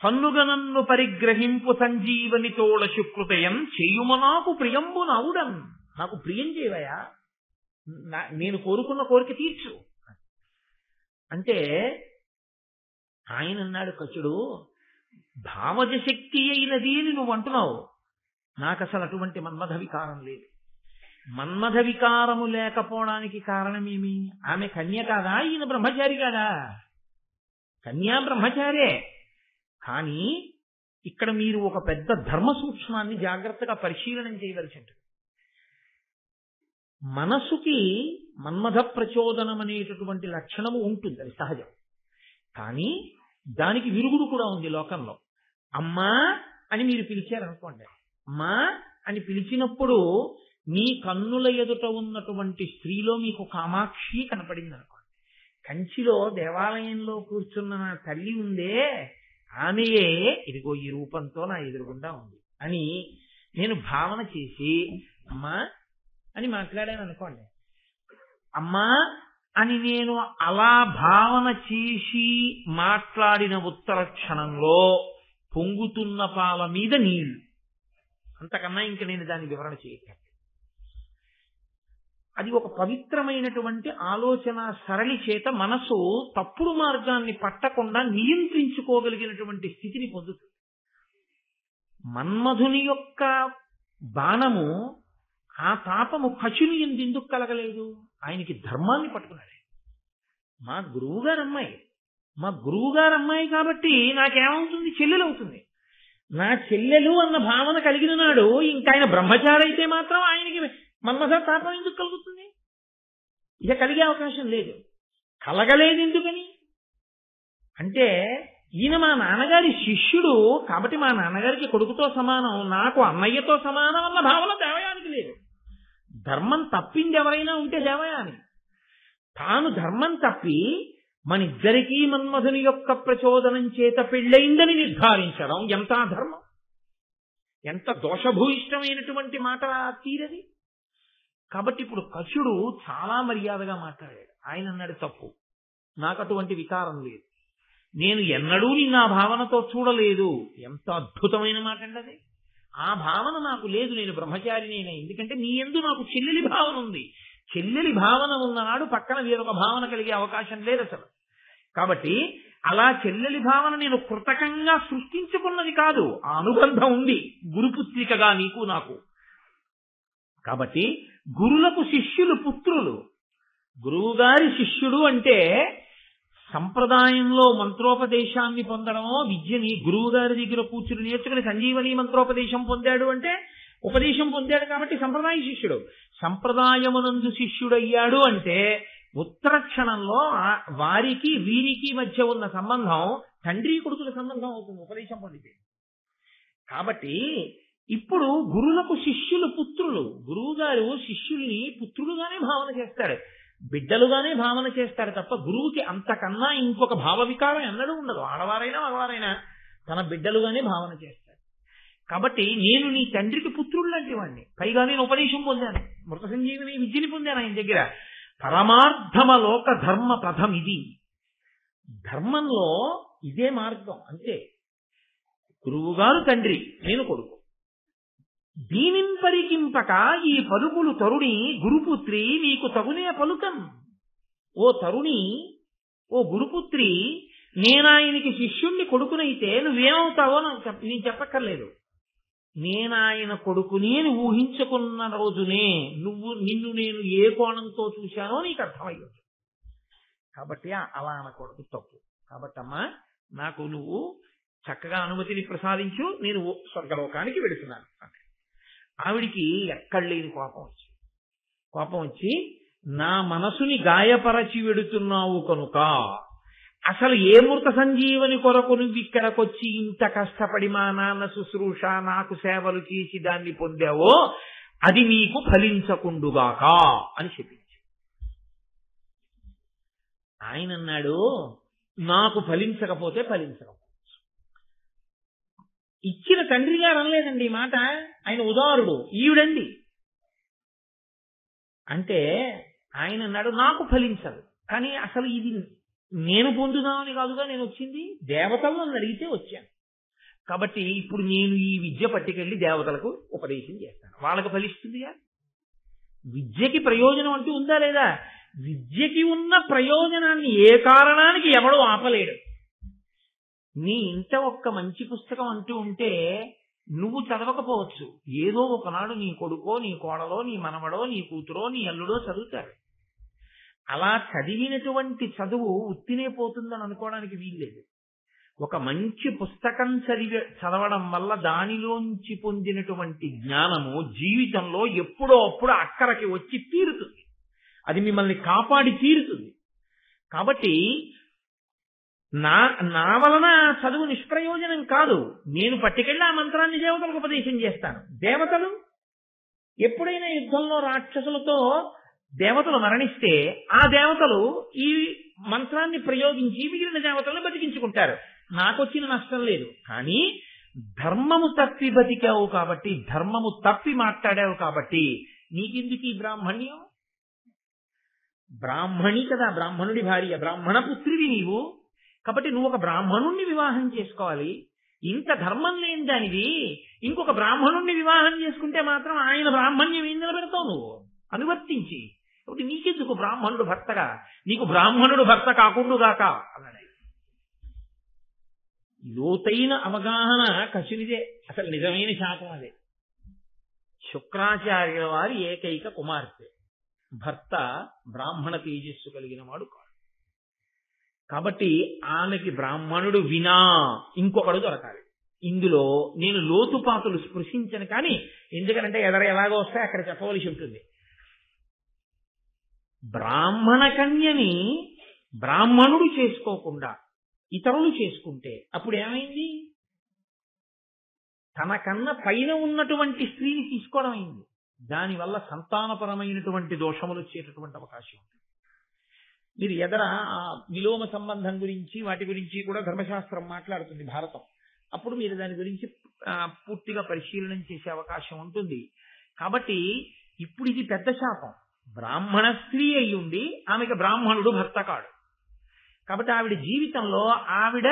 పన్నుగ నన్ను పరిగ్రహింపు సంజీవనితోడ శుక్రుతయం చేయుమ నాకు ప్రియంబు నవుడం. నాకు ప్రియం చేయవయా, నేను కోరుకున్న కోరిక తీర్చు అంటే. ఆయన అన్నాడు, కచుడు భావజ శక్తి అయినది అని నువ్వు అంటున్నావు, నాకు అసలు అటువంటి మన్మథ వికారం లేదు. మన్మథ వికారము లేకపోవడానికి కారణమేమి? ఆమె కన్య కాదా, ఈయన బ్రహ్మచారి కాదా? కన్యా బ్రహ్మచారే. కానీ ఇక్కడ మీరు ఒక పెద్ద ధర్మ సూక్ష్మాన్ని జాగ్రత్తగా పరిశీలనం చేయవలసి ఉంటుంది. మనసుకి మన్మథ ప్రచోదనం అనేటటువంటి లక్షణము ఉంటుంది, అది సహజం. కానీ దానికి విరుగుడు కూడా ఉంది లోకంలో. అమ్మా అని మీరు పిలిచారనుకోండి, అమ్మా అని పిలిచినప్పుడు మీ కన్నుల ఎదుట ఉన్నటువంటి స్త్రీలో మీకు కామాక్షి కనపడింది అనుకోండి. కంచిలో దేవాలయంలో కూర్చున్న నా తల్లి ఉందే, ఆమెయే ఇదిగో ఈ రూపంతో నా ఎదురుగుండా ఉంది అని నేను భావన చేసి అమ్మా అని మాట్లాడాను అనుకోండి. అమ్మా అని నేను అలా భావన చేసి మాట్లాడిన ఉత్తర క్షణంలో పొంగుతున్న పాల మీద నీళ్లు, అంతకన్నా ఇంక నేను దాన్ని వివరణ చేయగలను. అది ఒక పవిత్రమైనటువంటి ఆలోచన సరళి చేత మనసు తప్పుడు మార్గాన్ని పట్టకుండా నియంత్రించుకోగలిగినటువంటి స్థితిని పొందుతుంది. మన్మధుని యొక్క బాణము, ఆ తాపము కచుని ఎందుకు కలగలేదు? ఆయనకి ధర్మాన్ని పట్టుకున్నాడు. మా గురువుగారు అమ్మాయి కాబట్టి నాకేమవుతుంది? చెల్లెలు అవుతుంది. నా చెల్లెలు అన్న భావన కలిగిన నాడు ఇంకా ఆయన బ్రహ్మచారి అయితే మాత్రం ఆయనకి మన్మథ తాపం ఎందుకు కలుగుతుంది? ఇక కలిగే అవకాశం లేదు. కలగలేదు ఎందుకని అంటే, ఈయన మా నాన్నగారి శిష్యుడు కాబట్టి మా నాన్నగారికి కొడుకుతో సమానం, నాకు అన్నయ్యతో సమానం అన్న భావన దేవయానికి లేదు. ధర్మం తప్పింది ఎవరైనా ఉంటే దేవయాని. తాను ధర్మం తప్పి మనిద్దరికీ మన్మధుని యొక్క ప్రచోదనం చేత పెళ్ళయిందని నిర్ధారించడం ఎంత ధర్మం, ఎంత దోషభూయిష్టమైనటువంటి మాట తీరది. కాబట్టి ఇప్పుడు కచుడు చాలా మర్యాదగా మాట్లాడాడు. ఆయన అన్నాడు, తప్పు, నాకు అటువంటి వికారం లేదు, నేను ఎన్నడూ నిన్న ఆ భావనతో చూడలేదు. ఎంత అద్భుతమైన మాట అండి అది. ఆ భావన నాకు లేదు, నేను బ్రహ్మచారినేనే. ఎందుకంటే నీ యందు నాకు చెల్లెలి భావన ఉంది. చెల్లెలి భావన ఉన్ననాడు పక్కన వేరొక భావన కలిగే అవకాశం లేదు అసలు. కాబట్టి అలా చెల్లెలి భావన నేను కృతకంగా సృష్టించుకున్నది కాదు, ఆ అనుబంధం ఉంది గురుపుత్రికగా నీకు నాకు. కాబట్టి గురులకు శిష్యులు పుత్రులు. గురువుగారి శిష్యుడు అంటే సంప్రదాయంలో మంత్రోపదేశాన్ని పొందడమో, విద్యని గురువు గారి దగ్గర కూర్చుని నేర్చుకుని సంజీవని మంత్రోపదేశం పొందాడు అంటే ఉపదేశం పొందాడు కాబట్టి సంప్రదాయ శిష్యుడు. సంప్రదాయమునందు శిష్యుడయ్యాడు అంటే ఉత్తర క్షణంలో వారికి వీరికి మధ్య ఉన్న సంబంధం తండ్రి కొడుకుల సంబంధం అవుతుంది ఉపదేశం పొందితే. కాబట్టి ఇప్పుడు గురులకు శిష్యులు పుత్రులు. గురువు గారు శిష్యుల్ని పుత్రులుగానే భావన చేస్తాడు, బిడ్డలుగానే భావన చేస్తాడు తప్ప గురువుకి అంతకన్నా ఇంకొక భావ వికారం ఎన్నడూ ఉండదు. ఆడవారైనా మగవారైనా తన బిడ్డలుగానే భావన చేస్తాడు. కాబట్టి నేను నీ తండ్రికి పుత్రుడు లాంటి వాడిని, పైగా నేను ఉపదేశం పొందాను, మృత సంజీవిని విద్యని పొందాను ఆయన దగ్గర. పరమార్థమ లోక ధర్మ పథం ఇది, ధర్మంలో ఇదే మార్గం అంతే. గురువుగారు తండ్రి, నేను కొడుకు. దీనిని పరికింపక ఈ పలుకులు తరుణి గురుపుత్రి నీకు తగునే పలుకం. ఓ తరుణి, ఓ గురుపుత్రి, నేనాయనికి శిష్యుణ్ణి కొడుకునైతే నువ్వేమవుతావో నేను చెప్పక్కర్లేదు. నేనాయన కొడుకుని అని ఊహించుకున్న రోజునే నిన్ను నేను ఏ కోణంతో చూశానో నీకు అర్థమయ్యదు. కాబట్టి అలా అనకూడదు, తప్పు. కాబట్టి అమ్మా, నాకు నువ్వు చక్కగా అనుమతిని ప్రసాదించు, నేను స్వర్గలోకానికి వెళుతున్నాను. ఆవిడికి ఎక్కడ లేని కోపం వచ్చి నా మనసుని గాయపరచి వెడుతున్నావు కనుక అసలు ఏ మృత సంజీవని కొరకు నువ్వు ఇక్కడికొచ్చి ఇంత కష్టపడి మా నాన్న శుశ్రూష నాకు సేవలు చేసి దాన్ని పొందావో అది నీకు ఫలించకుండుగాక అని చెప్పించి. ఆయన అన్నాడు, నాకు ఫలించకపోతే ఫలించకపోవచ్చు. ఇచ్చిన తండ్రి గారు అనలేదండి ఈ మాట, ఆయన ఉదారుడు, ఈవిడండి. అంటే ఆయన అన్నాడు, నాకు ఫలించదు, కానీ అసలు ఇది నేను పొందుదామని కాదుగా నేను వచ్చింది, దేవతలు నన్ను అడిగితే వచ్చాను. కాబట్టి ఇప్పుడు నేను ఈ విద్య పట్టుకెళ్ళి దేవతలకు ఉపదేశం చేస్తాను, వాళ్ళకి ఫలిస్తుందిగా. విద్యకి ప్రయోజనం అంటూ ఉందా లేదా? విద్యకి ఉన్న ప్రయోజనాన్ని ఏ కారణానికి ఎవడో ఆపలేడు. నీ ఇంట ఒక్క మంచి పుస్తకం అంటూ ఉంటే నువ్వు చదవకపోవచ్చు, ఏదో ఒకనాడు నీ కొడుకో నీ కోడలో నీ మనవడో నీ కూతురో నీ అల్లుడో చదువుతారు. అలా చదివినటువంటి చదువు ఉత్తినే పోతుందని అనుకోవడానికి వీల్లేదు. ఒక మంచి పుస్తకం చదవడం వల్ల దానిలోంచి పొందినటువంటి జ్ఞానము జీవితంలో ఎప్పుడో అప్పుడు అక్కడికి వచ్చి తీరుతుంది, అది మిమ్మల్ని కాపాడి తీరుతుంది. కాబట్టి నా వలన చదువు నిష్ప్రయోజనం కాదు, నేను పట్టుకెళ్ళి ఆ మంత్రాన్ని దేవతలకు ఉపదేశం చేస్తాను. దేవతలు ఎప్పుడైనా యుద్ధంలో రాక్షసులతో దేవతలు మరణిస్తే ఆ దేవతలు ఈ మంత్రాన్ని ప్రయోగించి మిగిలిన దేవతలను బతికించుకుంటారు, నాకొచ్చిన నష్టం లేదు. కానీ ధర్మము తప్పి బతికావు కాబట్టి, ధర్మము తప్పి మాట్లాడావు కాబట్టి నీకెందుకు ఈ బ్రాహ్మణ్యం? బ్రాహ్మణి కదా, బ్రాహ్మణుడి భార్య, బ్రాహ్మణ పుత్రివి నీవు. కాబట్టి నువ్వు ఒక బ్రాహ్మణుణ్ణి వివాహం చేసుకోవాలి. ఇంత ధర్మం లేని దానివి ఇంకొక బ్రాహ్మణుణ్ణి వివాహం చేసుకుంటే మాత్రం ఆయన బ్రాహ్మణ్యం ఏం నిలబెడతావు నువ్వు అనువర్తించి. కాబట్టి నీకెందుకు బ్రాహ్మణుడు భర్తగా, నీకు బ్రాహ్మణుడు భర్త కాకుండుగాక అన్నాడు. లోతైన అవగాహన కశునిదే, అసలు నిజమైన శాతం అదే. శుక్రాచార్యుల వారి ఏకైక కుమార్తె, భర్త బ్రాహ్మణ తేజస్సు కలిగిన వాడు కాదు. కాబట్టి ఆమెకి బ్రాహ్మణుడు వినా ఇంకొకడు దొరకాలి. ఇందులో నేను లోతుపాతులు స్పృశించను, కానీ ఎందుకంటే ఎలాగో వస్తే అక్కడ చెప్పవలసి ఉంటుంది. బ్రాహ్మణ కన్యని బ్రాహ్మణుడు చేసుకోకుండా ఇతరులు చేసుకుంటే అప్పుడు ఏమైంది? తనకన్నా పైన ఉన్నటువంటి స్త్రీని తీసుకోవడం అయింది. దానివల్ల సంతానపరమైనటువంటి దోషములు వచ్చేటటువంటి అవకాశం ఉంది. మీరు విలోమ సంబంధం గురించి వాటి గురించి కూడా ధర్మశాస్త్రం మాట్లాడుతుంది, భారతం. అప్పుడు మీరు దాని గురించి పూర్తిగా పరిశీలన చేసే అవకాశం ఉంటుంది. కాబట్టి ఇప్పుడు ఇది పెద్ద శాపం. బ్రాహ్మణ స్త్రీ అయి ఉండి ఆమెకు బ్రాహ్మణుడు భర్త కాడు. కాబట్టి ఆవిడ జీవితంలో ఆవిడ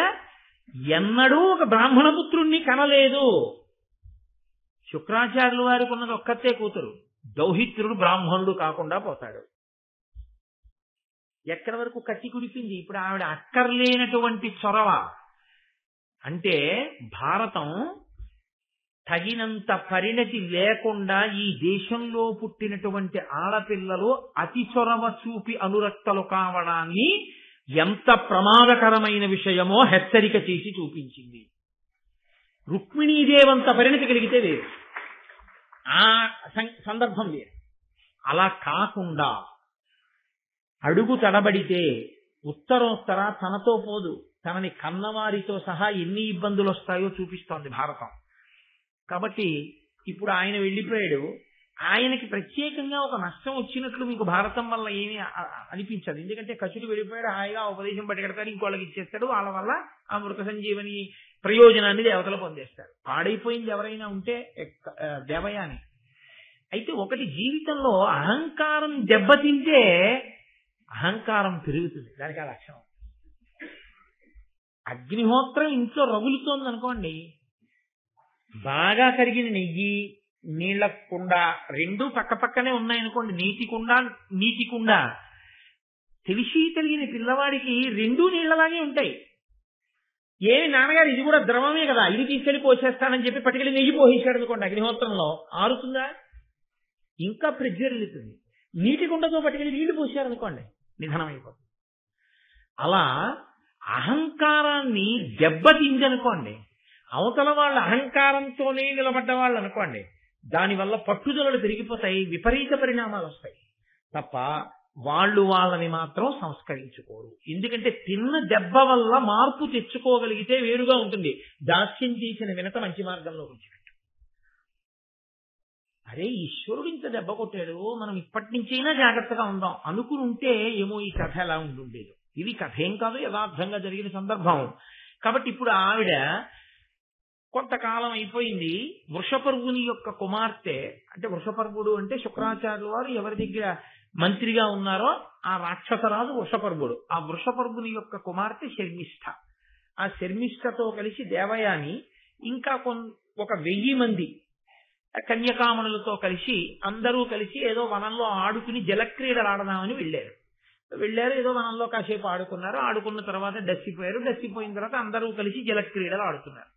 ఎన్నడూ ఒక బ్రాహ్మణ పుత్రుణ్ణి కనలేదు. శుక్రాచార్యుల వారికి ఉన్నది ఒక్కతే కూతురు, దౌహిత్రుడు బ్రాహ్మణుడు కాకుండా పోతాడు. ఎక్కడి వరకు కట్టి కుడిపింది. ఇప్పుడు ఆవిడ అక్కర్లేనటువంటి చొరవ. అంటే భారతం తగినంత పరిణతి లేకుండా ఈ దేశంలో పుట్టినటువంటి ఆడపిల్లలు అతి చొరవ చూపి అనురక్తలు కావడాన్ని ఎంత ప్రమాదకరమైన విషయమో హెచ్చరిక చేసి చూపించింది. రుక్మిణీదేవంత పరిణతి కలిగితే వేరు, ఆ సందర్భం వేరు. అలా కాకుండా అడుగు తడబడితే ఉత్తరోత్తర తనతో పోదు, తనని కన్నవారితో సహా ఎన్ని ఇబ్బందులు వస్తాయో చూపిస్తోంది భారతం. కాబట్టి ఇప్పుడు ఆయన వెళ్ళిపోయాడు, ఆయనకి ప్రత్యేకంగా ఒక నష్టం వచ్చినట్లు మీకు భారతం వల్ల ఏమీ అనిపించదు. ఎందుకంటే కచుడు వెళ్ళిపోయాడు, హాయిగా ఉపదేశం పట్టుకెడతాడు, ఇంకోళ్ళకి ఇచ్చేస్తాడు, వాళ్ళ వల్ల ఆ మృత సంజీవని ప్రయోజనాన్ని దేవతలు పొందేస్తారు. పాడైపోయింది ఎవరైనా ఉంటే దేవయాని. అయితే ఒకటి, జీవితంలో అహంకారం దెబ్బతింటే అహంకారం పెరుగుతుంది. దానికి ఆ లక్షణం. అగ్నిహోత్రం ఇంట్లో రగులుతోంది అనుకోండి, బాగా కరిగిన నెయ్యి, నీళ్ల కుండ రెండూ పక్క పక్కనే ఉన్నాయనుకోండి, నీటి కుండ తెలిసి తెలియని పిల్లవాడికి రెండూ నీళ్లలాగే ఉంటాయి. ఏమి నాన్నగారు ఇది కూడా ద్రవమే కదా, ఇది తీసుకెళ్లి పోసేస్తానని చెప్పి పట్టుకెళ్ళి నెయ్యి పోసేశాడు అనుకోండి, అగ్నిహోత్రంలో ఆరుతుందా? ఇంకా ప్రజ్వరిల్లుతుంది. నీటి కుండతో పట్టుకెళ్ళి నీళ్లు పోసారనుకోండి, నిధనమైపోతుంది. అలా అహంకారాన్ని దెబ్బతిందనుకోండి, అవతల వాళ్ళ అహంకారంతోనే నిలబడ్డ వాళ్ళు అనుకోండి, దానివల్ల పట్టుదలలు పెరిగిపోతాయి, విపరీత పరిణామాలు వస్తాయి తప్ప వాళ్ళు వాళ్ళని మాత్రం సంస్కరించుకోరు. ఎందుకంటే తిన్న దెబ్బ వల్ల మార్పు తెచ్చుకోగలిగితే వేరుగా ఉంటుంది. దాస్యం చేసిన వినత మంచి మార్గంలో వచ్చినట్టు. అరే, ఈశ్వరుడు ఇంత దెబ్బ కొట్టాడు, మనం ఇప్పటి నుంచైనా జాగ్రత్తగా ఉందాం అనుకుని ఉంటే ఏమో ఈ కథ ఎలా ఉండుండేది. ఇది కథ ఏం కాదు, యథార్థంగా జరిగిన సందర్భం. కాబట్టి ఇప్పుడు ఆవిడ కొంతకాలం అయిపోయింది. వృషపర్వుని యొక్క కుమార్తె, అంటే వృషపర్వుడు అంటే శుక్రాచార్యుల వారు ఎవరి దగ్గర మంత్రిగా ఉన్నారో ఆ రాక్షసరాజు వృషపర్వుడు. ఆ వృషపర్వుని యొక్క కుమార్తె శర్మిష్ఠ. ఆ శర్మిష్ఠతో కలిసి దేవయాని ఇంకా ఒక 1000 మంది కన్యకామణులతో కలిసి అందరూ కలిసి ఏదో వనంలో ఆడుకుని జలక్రీడలు ఆడదామని వెళ్ళారు. ఏదో వనంలో కాసేపు ఆడుకున్నారు. ఆడుకున్న తర్వాత డస్సిపోయారు. డస్సిపోయిన తర్వాత అందరూ కలిసి జలక్రీడలు ఆడుతున్నారు.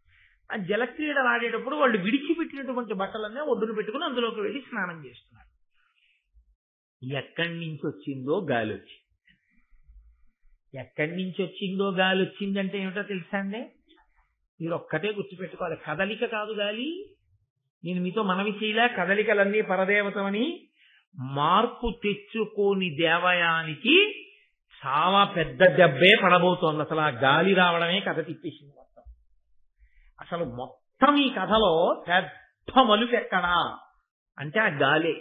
ఆ జలక్రీడలు ఆడేటప్పుడు వాళ్ళు విడిచిపెట్టినటువంటి బట్టలన్నీ ఒడ్డును పెట్టుకుని అందులోకి వెళ్ళి స్నానం చేస్తున్నారు. ఎక్కడి నుంచి వచ్చిందో గాలి వచ్చింది. ఎక్కడి నుంచి వచ్చిందో గాలి వచ్చిందంటే ఏమిటో తెలుసా అండి? మీరు ఒక్కటే గుర్తుపెట్టుకోవాలి, కదలిక కాదు గాలి. నేను మీతో మనవి చేయలే, కదలికలన్నీ పరదేవతమని. మార్పు తెచ్చుకోని దేవయానికి చాలా పెద్ద దెబ్బే పడబోతోంది. అసలు ఆ గాలి రావడమే కథ తిప్పేసింది మొత్తం. అసలు మొత్తం ఈ కథలో పెద్ద మలుపు ఎక్కడా అంటే ఆ గాలే.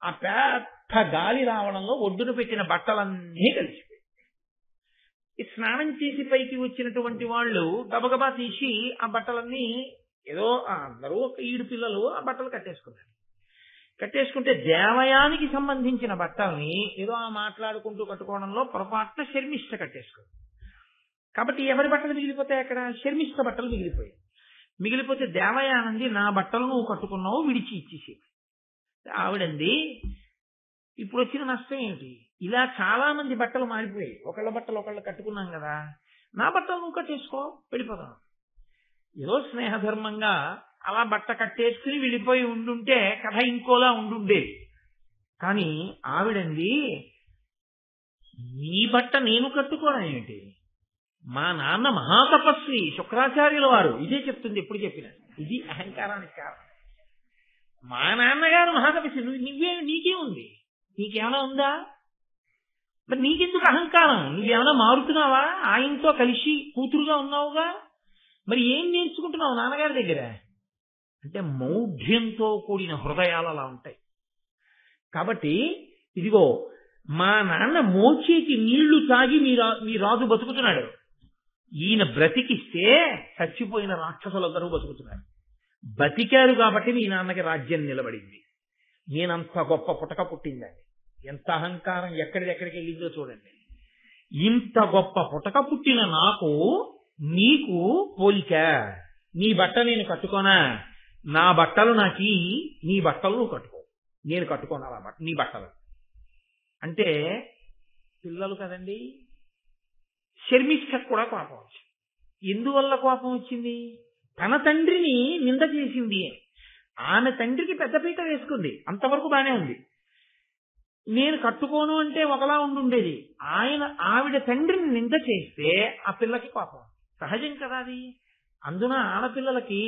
ఆ పెద్ద గాలి రావడంలో ఒడ్డున పెట్టిన బట్టలన్నీ కలిసిపోయి, ఈ స్నానం చేసి పైకి వచ్చినటువంటి వాళ్ళు గబగబా తీసి ఆ బట్టలన్నీ ఏదో అందరూ ఒక 7 పిల్లలు ఆ బట్టలు కట్టేసుకుంటే దేవయానికి సంబంధించిన బట్టల్ని ఏదో మాట్లాడుకుంటూ కట్టుకోవడంలో పొరపాటున శర్మిష్ఠ కట్టేసుకుంది. కాబట్టి ఎవరి బట్టలు మిగిలిపోతాయి? అక్కడ శర్మిష్ఠ బట్టలు మిగిలిపోతే దేవయానంది, నా బట్టలు నువ్వు కట్టుకున్నావు, విడిచి ఇచ్చేసి. ఆవిడంది, ఇప్పుడు వచ్చిన నష్టం ఏమిటి? ఇలా చాలా మంది బట్టలు మారిపోయాయి, ఒకళ్ళ బట్టలు ఒకళ్ళు కట్టుకున్నాం కదా, నా బట్టలు నువ్వు కట్టేసుకో, వెళ్ళిపోతాను. ఏదో స్నేహధర్మంగా అలా బట్ట కట్టేసుకుని వెళ్ళిపోయి ఉండుంటే కథ ఇంకోలా ఉండుండేది. కానీ ఆవిడంది, నీ బట్ట నేను కట్టుకోవడం ఏమిటి? మా నాన్న మహాతపస్వి శుక్రాచార్యుల వారు, ఇదే చెప్తుంది ఎప్పుడు చెప్పిన. ఇది అహంకారానికి కారణం. మా నాన్నగారు మహాతపస్వి, నీకేముంది? నీకేమైనా ఉందా? మరి నీకెందుకు అహంకారం? నువ్వేమైనా మారుతున్నావా? ఆయనతో కలిసి కూతురుగా ఉన్నావుగా, మరి ఏం నేర్చుకుంటున్నావు నాన్నగారి దగ్గర? అంటే మౌఢ్యంతో కూడిన హృదయాలు అలా ఉంటాయి. కాబట్టి ఇదిగో, మా నాన్న మోచేకి నీళ్లు తాగి మీ రాజు బతుకుతున్నాడు, ఈయన బ్రతికిస్తే చచ్చిపోయిన రాక్షసులందరూ బతుకుతున్నారు. బతికారు కాబట్టి మీ నాన్నకి రాజ్యం నిలబడింది. నేనంత గొప్ప పుటక పుట్టిందని. ఎంత అహంకారం ఎక్కడికెక్కడికి వెళ్ళిందో చూడండి. ఇంత గొప్ప పుటక పుట్టిన నాకు నీకు పోలిక. నీ బట్ట నేను కట్టుకోనా? నా బట్టలు నాకి, నీ బట్టలు నువ్వు కట్టుకో, నేను కట్టుకోను అలా నీ బట్టలు. అంటే పిల్లలు కదండి. శర్మిష్ఠకు కూడా కోపం వచ్చింది. ఎందువల్ల కోపం వచ్చింది? తన తండ్రిని నింద చేసింది. ఆమె తండ్రికి పెద్దపీట వేసుకుంది, అంతవరకు బానే ఉంది. నేను కట్టుకోను అంటే ఒకలా ఉండుండేది. ఆవిడ తండ్రిని నింద చేస్తే ఆ పిల్లకి కోపం సహజం కదా అది. అందున ఆడపిల్లలకి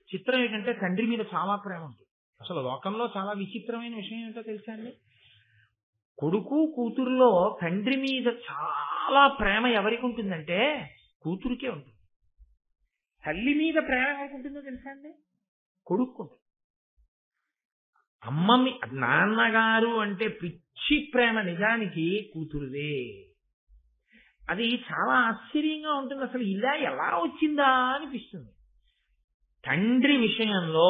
చిత్రం ఏంటంటే తండ్రి మీద చాలా ప్రేమ ఉంటుంది. అసలు లోకంలో చాలా విచిత్రమైన విషయం ఏంటో తెలుసా అండి? కొడుకు కూతురులో తండ్రి మీద చాలా ప్రేమ ఎవరికి ఉంటుందంటే కూతురికే ఉంటుంది. తల్లి మీద ప్రేమ ఎవరికి ఉంటుందో తెలుసా అండి? కొడుకు. నాన్నగారు అంటే పిచ్చి ప్రేమ నిజానికి కూతురుదే. అది చాలా ఆశ్చర్యంగా ఉంటుంది. అసలు ఇలా ఎలా వచ్చిందా అనిపిస్తుంది. తండ్రి విషయంలో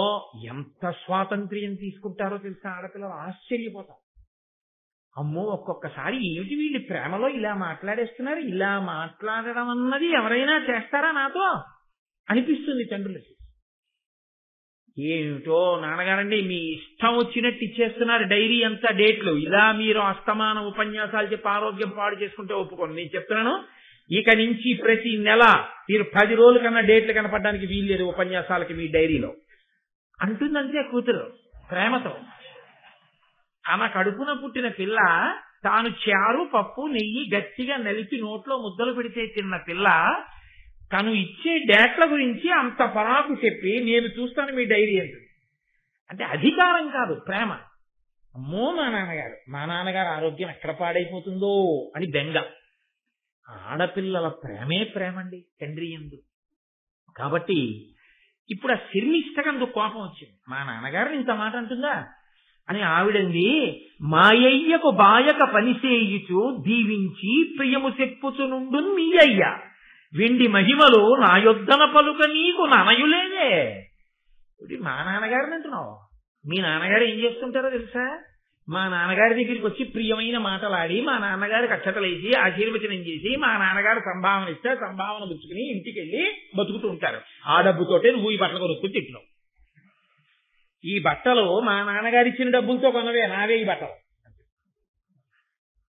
ఎంత స్వాతంత్ర్యం తీసుకుంటారో తెలుసా ఆడపిల్లలు, ఆశ్చర్యపోతారు. అమ్మో, ఒక్కొక్కసారి ఏమిటి వీళ్ళు ప్రేమలో ఇలా మాట్లాడేస్తున్నారు, ఇలా మాట్లాడడం అన్నది ఎవరైనా చేస్తారా నాతో అనిపిస్తుంది తండ్రులకి. ఏమిటో నాన్నగారండి మీ ఇష్టం వచ్చినట్టు ఇచ్చేస్తున్నారు డైరీ అంతా డేట్లు, ఇలా మీరు అస్తమాన ఉపన్యాసాలు చెప్పి ఆరోగ్యం పాడు చేసుకుంటే ఒప్పుకోండి. నేను చెప్తున్నాను, ఇక నుంచి ప్రతి నెల మీరు 10 రోజుల కన్నా డేట్లు కనపడడానికి వీల్లేదు ఉపన్యాసాలకి మీ డైరీలో అంటుందంతే కూతురు ప్రేమతో. ఆమె కడుపున పుట్టిన పిల్ల తాను చారు పప్పు నెయ్యి గట్టిగా నలిపి నోట్లో ముద్దలు పెడితే తిన్న పిల్ల తను ఇచ్చే డేట్ల గురించి అంత పరాకు చెప్పి నేను చూస్తాను మీ డైరీ అంటుంది. అంటే అధికారం కాదు, ప్రేమ. అమ్మో మా నాన్నగారు ఆరోగ్యం ఎక్కడ పాడైపోతుందో అని బెంగ. ఆడపిల్లల ప్రేమే ప్రేమండి తండ్రి యందు. కాబట్టి ఇప్పుడు ఆ శర్మిష్టకందుకు కోపం వచ్చింది. మా నాన్నగారు ఇంత మాట అంటుందా అని ఆవిడంది. మాయయ్యకు బాయక పనిసేయుచు దీవించి ప్రియము చెప్పుచునుండు మీ అయ్య వెండి మహిమలు నా యొద్దన పలుక నీకు ననయులేదే. మా నాన్నగారిని అంటున్నావు. మీ నాన్నగారు ఏం చేస్తుంటారో తెలుసా? మా నాన్నగారి దగ్గరికి వచ్చి ప్రియమైన మాటలాడి మా నాన్నగారికి అక్షతలేసి ఆశీర్వచనం చేసి మా నాన్నగారు సంభావన ఇస్తే సంభావన పుచ్చుకుని ఇంటికి వెళ్ళి బతుకుతూ ఉంటారు. ఆ డబ్బుతోటే నువ్వు ఈ బట్టలు కొనుక్కొని తిట్టినావు. ఈ బట్టలు మా నాన్నగారు ఇచ్చిన డబ్బులతో కొనవే, నావే ఈ బట్టలు.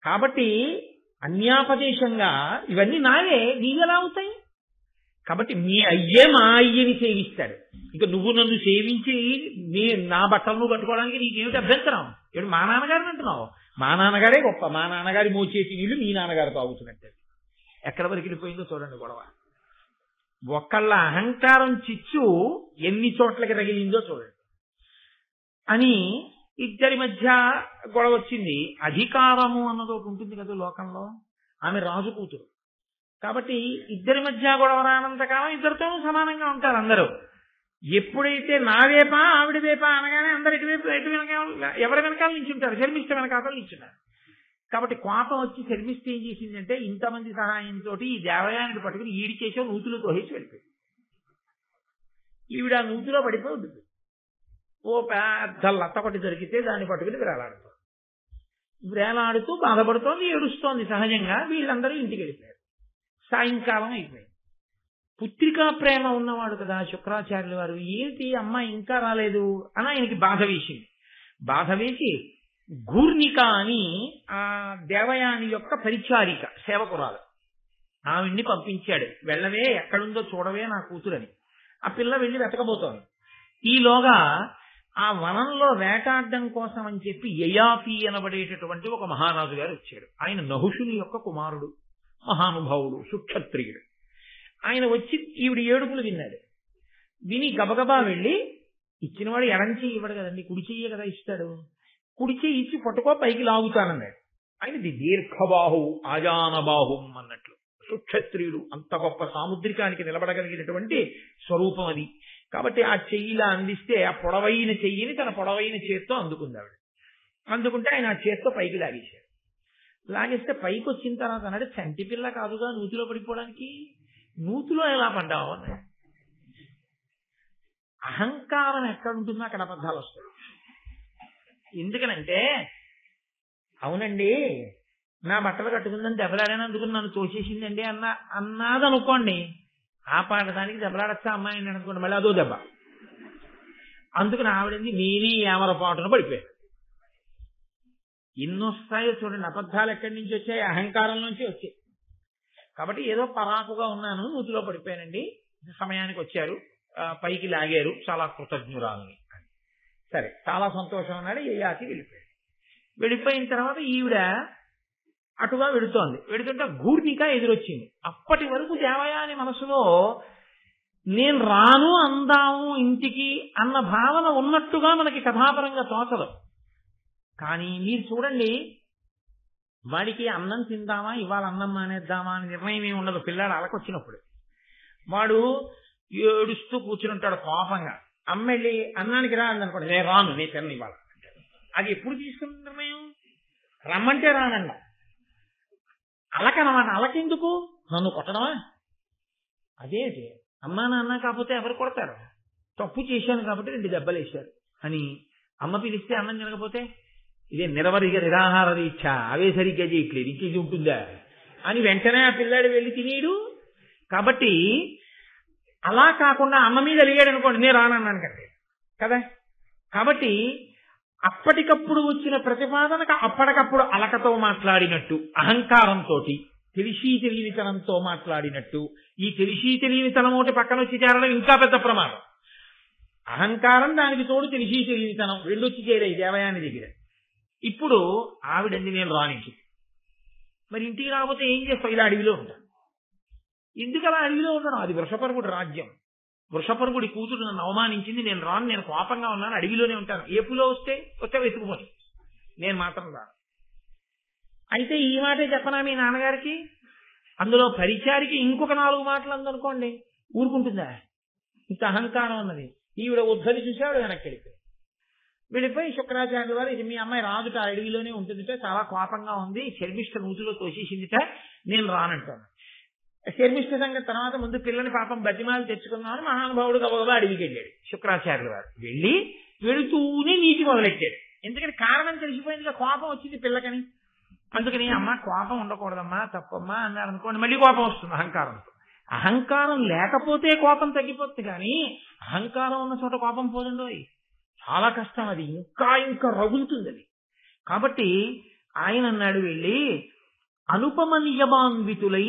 కాబట్టి అన్యాపదేశంగా ఇవన్నీ నావే, నీవెలా అవుతాయి? కాబట్టి మీ అయ్యే మా అయ్యని సేవిస్తాడు. ఇక నువ్వు నన్ను సేవించి నా బట్టలు నువ్వు కట్టుకోవడానికి నీకేమిటి అభ్యంతరం? ఇప్పుడు మా నాన్నగారిని అంటున్నావు. మా నాన్నగారే గొప్ప, మా నాన్నగారి మోచేసి నీళ్ళు మీ నాన్నగారు తాగుతున్నట్టు. ఎక్కడ వరకు వెళ్ళిపోయిందో చూడండి గొడవ. ఒకళ్ళ అహంకారం చిచ్చు ఎన్ని చోట్లకి రగిలిందో చూడండి. అని ఇద్దరి మధ్య గొడవ వచ్చింది. అధికారము అన్నది ఒకటి ఉంటుంది కదా లోకంలో. ఆమె రాజు కూతురు కాబట్టి ఇద్దరి మధ్య గొడవ రానంతకాలం ఇద్దరితోనూ సమానంగా ఉంటారు అందరూ. ఎప్పుడైతే నా వేపా ఆవిడ వేపా అనగానే అందరు ఎటు వెనకాల ఎవరి వెనకాల నించుంటారు, శర్మిష్ట వెనకాల నించున్నారు. కాబట్టి కోపం వచ్చి శర్మిష్ట ఏం చేసిందంటే ఇంతమంది సహాయంతో ఈ దేవయానికి పట్టుకుని ఈడి చేసే నూతులు తోసేసి వెళ్ళిపోయింది. ఈవిడ ఆ నూతిలో పడిపోయి ఉంటుంది. ఓ పెద్ద లత్తపట్టి దొరికితే దాన్ని పట్టుకుని వేలాడుతూ బాధపడుతోంది, ఏడుస్తోంది. సహజంగా వీళ్ళందరూ ఇంటికి వెళ్ళిపోయారు. సాయంకాలం అయిపోయింది. పుత్రికా ప్రేమ ఉన్నవాడు కదా శుక్రాచార్యుల వారు, ఏంటి అమ్మ ఇంకా రాలేదు అని ఆయనకి బాధ వేసింది. బాధ వేసి గూర్నిక అని ఆ దేవయాని యొక్క పరిచారిక సేవకురాలు ఆవిడ్ని పంపించాడు. వెళ్ళవే, ఎక్కడుందో చూడవే నా కూతురని. ఆ పిల్ల వెళ్ళి వెతకబోతోంది. ఈలోగా ఆ వనంలో వేటాడడం కోసం అని చెప్పి యయాతి అనబడేటటువంటి ఒక మహారాజు గారు వచ్చాడు. ఆయన నహుషుని యొక్క కుమారుడు, మహానుభావుడు, సుక్షత్రియుడు. ఆయన వచ్చి ఈవిడ ఏడుపులు విన్నాడు. విని గబగబా వెళ్ళి, ఇచ్చినవాడు ఎడం చెయ్యి ఇవ్వడు కదండి, కుడి చెయ్యే కదా ఇస్తాడు, కుడి చెయ్యి ఇచ్చి పట్టుకో పైకి లాగుతానన్నాడు. ఆయనది దీర్ఘబాహు ఆజానబాహుం అన్నట్లు. సుక్షత్రియుడు అంత గొప్ప సాముద్రికానికి నిలబడగలిగినటువంటి స్వరూపం అది. కాబట్టి ఆ చెయ్యిలా అందిస్తే ఆ పొడవైన చెయ్యిని తన పొడవైన చేత్తో అందుకుంది ఆవిడ. అందుకుంటే ఆయన ఆ చేత్తో పైకి లాగేశాడు. లాగేస్తే పైకి వచ్చిన తర్వాత అన్నాడు, చంటి పిల్ల కాదుగా నూతిలో పడిపోవడానికి, నూతిలో ఎలా పడ్డావు అన్నాడు. అహంకారం ఎక్కడ ఉంటుందో అక్కడ అబద్ధాలు వస్తాయి. ఎందుకనంటే, అవునండి నా బట్టలు కట్టుకుందని దెబ్బలాడాను అందుకుని నన్ను తోసేసిందండి అన్నాదనుకోండి, ఆ పాడటానికి దెబ్బలాడచ్చా అమ్మాయిని అనుకోండి, మళ్ళీ అదో దెబ్బ. అందుకని ఆవిడంది నేనే ఏమరపాటున పడిపోయాను. ఎన్నొస్తాయో చూడండి, అబద్ధాలు ఎక్కడి నుంచి వచ్చాయి? అహంకారం నుంచి వచ్చాయి. కాబట్టి ఏదో పరాకుగా ఉన్నాను, నూతిలో పడిపోయానండి, సమయానికి వచ్చారు, పైకి లాగారు, చాలా కృతజ్ఞురాలని. సరే, చాలా సంతోషం అన్నాడు. యయాతి వెళ్ళిపోయాడు. వెళ్ళిపోయిన తర్వాత ఈవిడ అటుగా వెడుతుంటే గూర్నిక ఎదురొచ్చింది. అప్పటి వరకు దేవయాని మనసులో నేను రాను అందాము ఇంటికి అన్న భావన ఉన్నట్టుగా మనకి కథాపరంగా తోచదు. కానీ మీరు చూడండి, వాడికి అన్నం తిందామా ఇవాళ అన్నం మానేద్దామా అని నిర్ణయం ఏమి ఉండదు. పిల్లాడు అలకొచ్చినప్పుడు వాడు ఏడుస్తూ కూర్చుని ఉంటాడు కోపంగా. అమ్మ వెళ్ళి అన్నానికి రా అందనుకోండి, నేను రాను, నేను తిన్న ఇవాళ అంటాడు. అది ఎప్పుడు తీసుకున్న నిర్ణయం? రమ్మంటే రానండ. అలకనమాట. అలకెందుకు? నన్ను కొట్టడమా? అదేంటి, అమ్మా నాన్న కాకపోతే ఎవరు కొడతారు? తప్పు చేశాను కాబట్టి 2 దెబ్బలు వేశారు అని. అమ్మ పిలిస్తే అన్నం తినకపోతే ఇదే నిరాహార దీక్ష, అవే సరిగ్గా చేయట్లేదు, ఇంకేది ఉంటుందా అని వెంటనే ఆ పిల్లాడు వెళ్ళి తినేడు. కాబట్టి అలా కాకుండా అమ్మ మీద అలిగాడు అనుకోండి, నేను రానన్నాను కదా. కాబట్టి అప్పటికప్పుడు వచ్చిన ప్రతిపాదనకు అప్పటికప్పుడు అలకతో మాట్లాడినట్టు, అహంకారంతో తెలిసి తెలియనితనంతో మాట్లాడినట్టు. ఈ తెలిసి తెలియనితనం ఒకటి పక్కన వచ్చి చేరడం ఇంకా పెద్ద ప్రమాదం. అహంకారం, దానికి తోడు తెలిసి తెలియనితనం వెళ్ళొచ్చి చేరాయి దేవయాని దగ్గర. ఇప్పుడు ఆవిడంది నేను రానికి. మరి ఇంటికి రాకపోతే ఏం చేస్తావు? ఇలా అడవిలో ఉంటాను. ఎందుకు అలా అడవిలో ఉండడం? అది వృషపర్వుడి రాజ్యం. వృషపర్వుడి కూతురు నన్ను అవమానించింది, నేను రాను, నేను కోపంగా ఉన్నాను, అడవిలోనే ఉంటాను. ఏపులో వస్తే వెతుకుపోయి, నేను మాత్రం రాను. అయితే ఈ మాటే చెప్పనా మీ నాన్నగారికి? అందులో పరిచారికి ఇంకొక 4 మాటలు అందనుకోండి, ఊరుకుంటుందా? ఇంత అహంకారం ఉన్నది. ఈవిడ ఉద్ధరి చూసాడు, వెనక్కి వెళ్ళిపోయి శుక్రాచార్యుల వారు, ఇది మీ అమ్మాయి రాదుట, అడవిలోనే ఉంటుందిట, చాలా కోపంగా ఉంది, శర్మిష్ఠ నూతిలో తోసేసిందిట, నేను రానంటాను. శర్మిష్ఠ సంగతి తర్వాత, ముందు పిల్లని పాపం బతిమాలు తెచ్చుకున్నామని మహానుభావుడు గబగబా అడవికి వెళ్ళాడు. శుక్రాచార్యుల వారు వెళుతూనే నీతి మొదలెట్టాడు. ఎందుకంటే కారణం తెలిసిపోయిందిగా, కోపం వచ్చింది పిల్లకని. అందుకని అమ్మ కోపం ఉండకూడదమ్మా, తప్పమ్మా అన్నారు అనుకోండి, మళ్ళీ కోపం వస్తుంది అహంకారంతో. అహంకారం లేకపోతే కోపం తగ్గిపోతుంది, కానీ అహంకారం ఉన్న చోట కోపం పోదండోయ్, చాలా కష్టం. అది ఇంకా ఇంకా రగులుతుంది అది. కాబట్టి ఆయన అన్నాడు, వెళ్ళి అనుపమ నియమాన్వితులై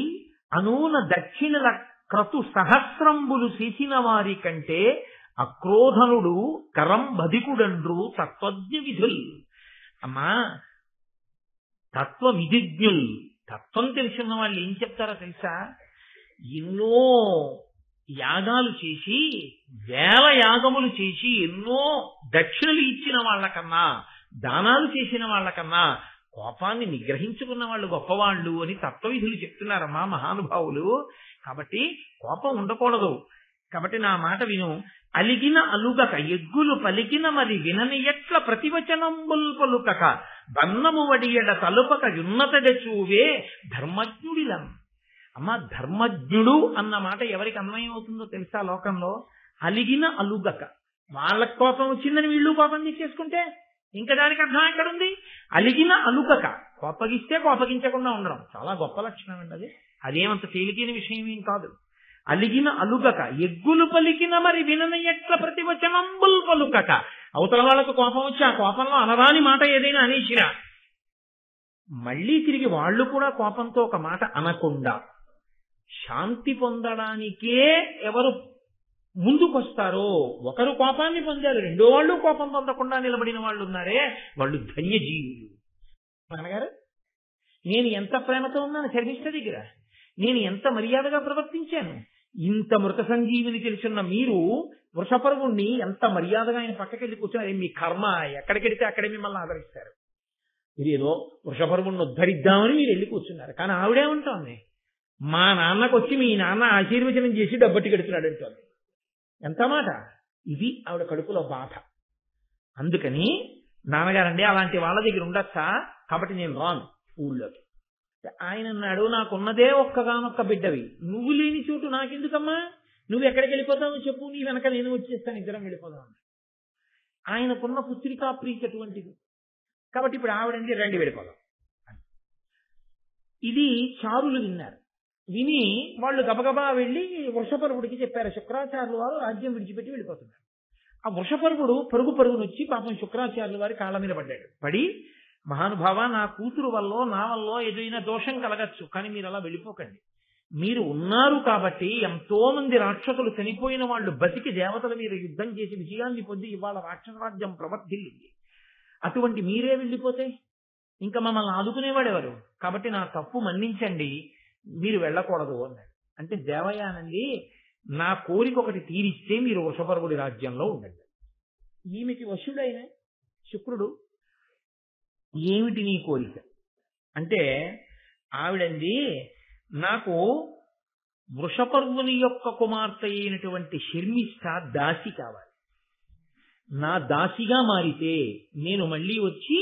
అనూన దక్షిణల క్రతు సహస్రంబులు చేసిన వారి కంటే అక్రోధనుడు కరం బధికుడండ్రు తత్వజ్ఞ విధులు. అమ్మా, తత్వ విధిజ్ఞులు, తత్వం తెలిసిన వాళ్ళు ఏం చెప్తారో తెలుసా? ఎన్నో యాగాలు చేసి, వేల యాగములు చేసి, ఎన్నో దక్షిణలు ఇచ్చిన వాళ్ళకన్నా, దానాలు చేసిన వాళ్ళకన్నా కోపాన్ని నిగ్రహించుకున్న వాళ్ళు గొప్పవాళ్ళు అని తత్వవిధులు చెప్తున్నారమ్మా మహానుభావులు. కాబట్టి కోపం ఉండకూడదు. కాబట్టి నా మాట విను. అలిగిన అలుగక ఎగ్గులు పలికిన మరి వినని ఎట్ల ప్రతివచనంబుల్ పలుకక బన్నము వడియడ తలుపక యున్నతడ చూవే ధర్మజ్ఞుడిలం. అమ్మ, ధర్మజ్ఞుడు అన్న మాట ఎవరికి అన్వయం అవుతుందో తెలుసా లోకంలో? అలిగిన అలుగక. వాళ్ళకి కోపం వచ్చిందని వీళ్ళు కోపం తెచ్చేసుకుంటే ఇంకా దానికి అర్థం ఎక్కడుంది? అలిగిన అలుగక, కోపగిస్తే కోపగించకుండా ఉండడం చాలా గొప్ప లక్షణం అండి అది. అదేమంత తేలికైన విషయం ఏం కాదు. అలిగిన అలుగక ఎగ్గులు పలికిన మరి వినని ఎట్ల ప్రతివచనంబుల్ పలుకక. అవతల వాళ్ళకు కోపం వచ్చి ఆ కోపంలో అనరాని మాట ఏదైనా అనేసినా మళ్ళీ తిరిగి వాళ్ళు కూడా కోపంతో ఒక మాట అనకుండా శాంతి పొందడానికే ఎవరు ముందుకొస్తారో, ఒకరు కోపాన్ని పొందారు, 2వ వాళ్ళు కోపం పొందకుండా నిలబడిన వాళ్ళు ఉన్నారే, వాళ్ళు ధన్యజీవులు. నాన్నగారు, నేను ఎంత ప్రేమతో ఉన్నాను శర్మిష్ఠ దగ్గర, నేను ఎంత మర్యాదగా ప్రవర్తించాను. ఇంత మృత సంజీవిని తెలుసున్న మీరు వృషపర్వుణ్ణి ఎంత మర్యాదగా ఆయన పక్కకెళ్ళి కూర్చున్నారు. మీ కర్మ, ఎక్కడికెడితే అక్కడే మిమ్మల్ని ఆదరిస్తారు. మీరు ఏదో వృషపర్వుణ్ణి ఉద్ధరిద్దామని మీరు వెళ్ళి కూర్చున్నారు. కానీ ఆవిడేమంటోంది? మా నాన్నకు వచ్చి మీ నాన్న ఆశీర్వచనం చేసి డబ్బట్టి కడుతున్నాడు అంటోంది. ఎంత మాట! ఇది ఆవిడ కడుపులో బాధ. అందుకని నాన్నగారండి అలాంటి వాళ్ళ దగ్గర ఉండొచ్చా? కాబట్టి నేను రాను ఊళ్ళోకి. ఆయన అన్నాడు, నాకున్నదే ఒక్కగానొక్క బిడ్డవి, నువ్వు లేని చోటు నాకెందుకమ్మా, నువ్వు ఎక్కడికి వెళ్ళిపోతావు చెప్పు, నీ వెనక నేను వచ్చేస్తాను, ఇద్దరం వెళ్ళిపోదాం. ఆయనకున్న పుత్రికా ప్రీతి అటువంటిది. కాబట్టి ఇప్పుడు ఆవిడండి, రండి వెళ్ళిపోదాం. ఇది చారులు విన్నారు. విని వాళ్ళు గబగబా వెళ్ళి వృషపర్వుడికి చెప్పారు, శుక్రాచార్యుల వారు రాజ్యం విడిచిపెట్టి వెళ్ళిపోతున్నారు. ఆ వృషపర్వుడు పరుగునొచ్చి పాపం శుక్రాచార్యుల వారి కాళ్ళ మీద పడ్డాడు. పడి, మహానుభావ, నా కూతురు వల్ల నా వల్ల ఏదైనా దోషం కలగచ్చు, కానీ మీరు అలా వెళ్ళిపోకండి. మీరు ఉన్నారు కాబట్టి ఎంతో మంది రాక్షసులు చనిపోయిన వాళ్ళు బతికి దేవతల మీద యుద్ధం చేసి విజయాన్ని పొంది ఇవాళ రాక్షస రాజ్యం ప్రవర్తిల్లింది. అటువంటి మీరే వెళ్ళిపోతే ఇంకా మమ్మల్ని ఆదుకునేవాడెవరు? కాబట్టి నా తప్పు మన్నించండి, మీరు వెళ్ళకూడదు అన్నాడు. అంటే దేవయానండి, నా కోరిక ఒకటి తీరిస్తే మీరు వృషపర్వుడి రాజ్యంలో ఉండండి. ఈమెకి వశుడైన శుక్రుడు, ఏమిటి నీ కోరిక అంటే, ఆవిడంది, నాకు వృషపర్వుని యొక్క కుమార్తె అయినటువంటి శర్మిష్ఠ దాసి కావాలి. నా దాసిగా మారితే నేను మళ్ళీ వచ్చి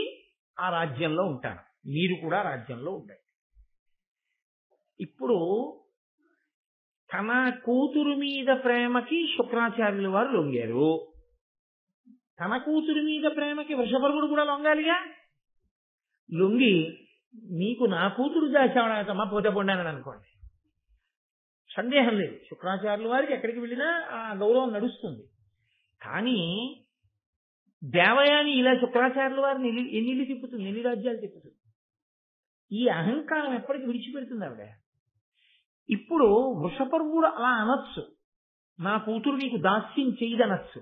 ఆ రాజ్యంలో ఉంటాను, మీరు కూడా రాజ్యంలో ఉండండి. ఇప్పుడు తన కూతురు మీద ప్రేమకి శుక్రాచార్యుల వారు లొంగారు, తన కూతురు మీద ప్రేమకి వృషపర్వుడు కూడా లొంగాలిగా. లొంగి నీకు నా కూతురు దాచావడమా పోతే పొండానని అనుకోండి, సందేహం లేదు, శుక్రాచార్యుల వారికి ఎక్కడికి వెళ్ళినా ఆ గౌరవం నడుస్తుంది. కానీ దేవయాని ఇలా శుక్రాచార్యుల వారిని ఎన్ని తిప్పుతుంది, ఎన్ని రాజ్యాలు తిప్పుతుంది. ఈ అహంకారం ఎప్పటికి విడిచిపెడుతుంది ఆవిడ. ఇప్పుడు వృషపర్వుడు అలా అనొచ్చు, నా కూతురు నీకు దాస్యం చేయదనొచ్చు.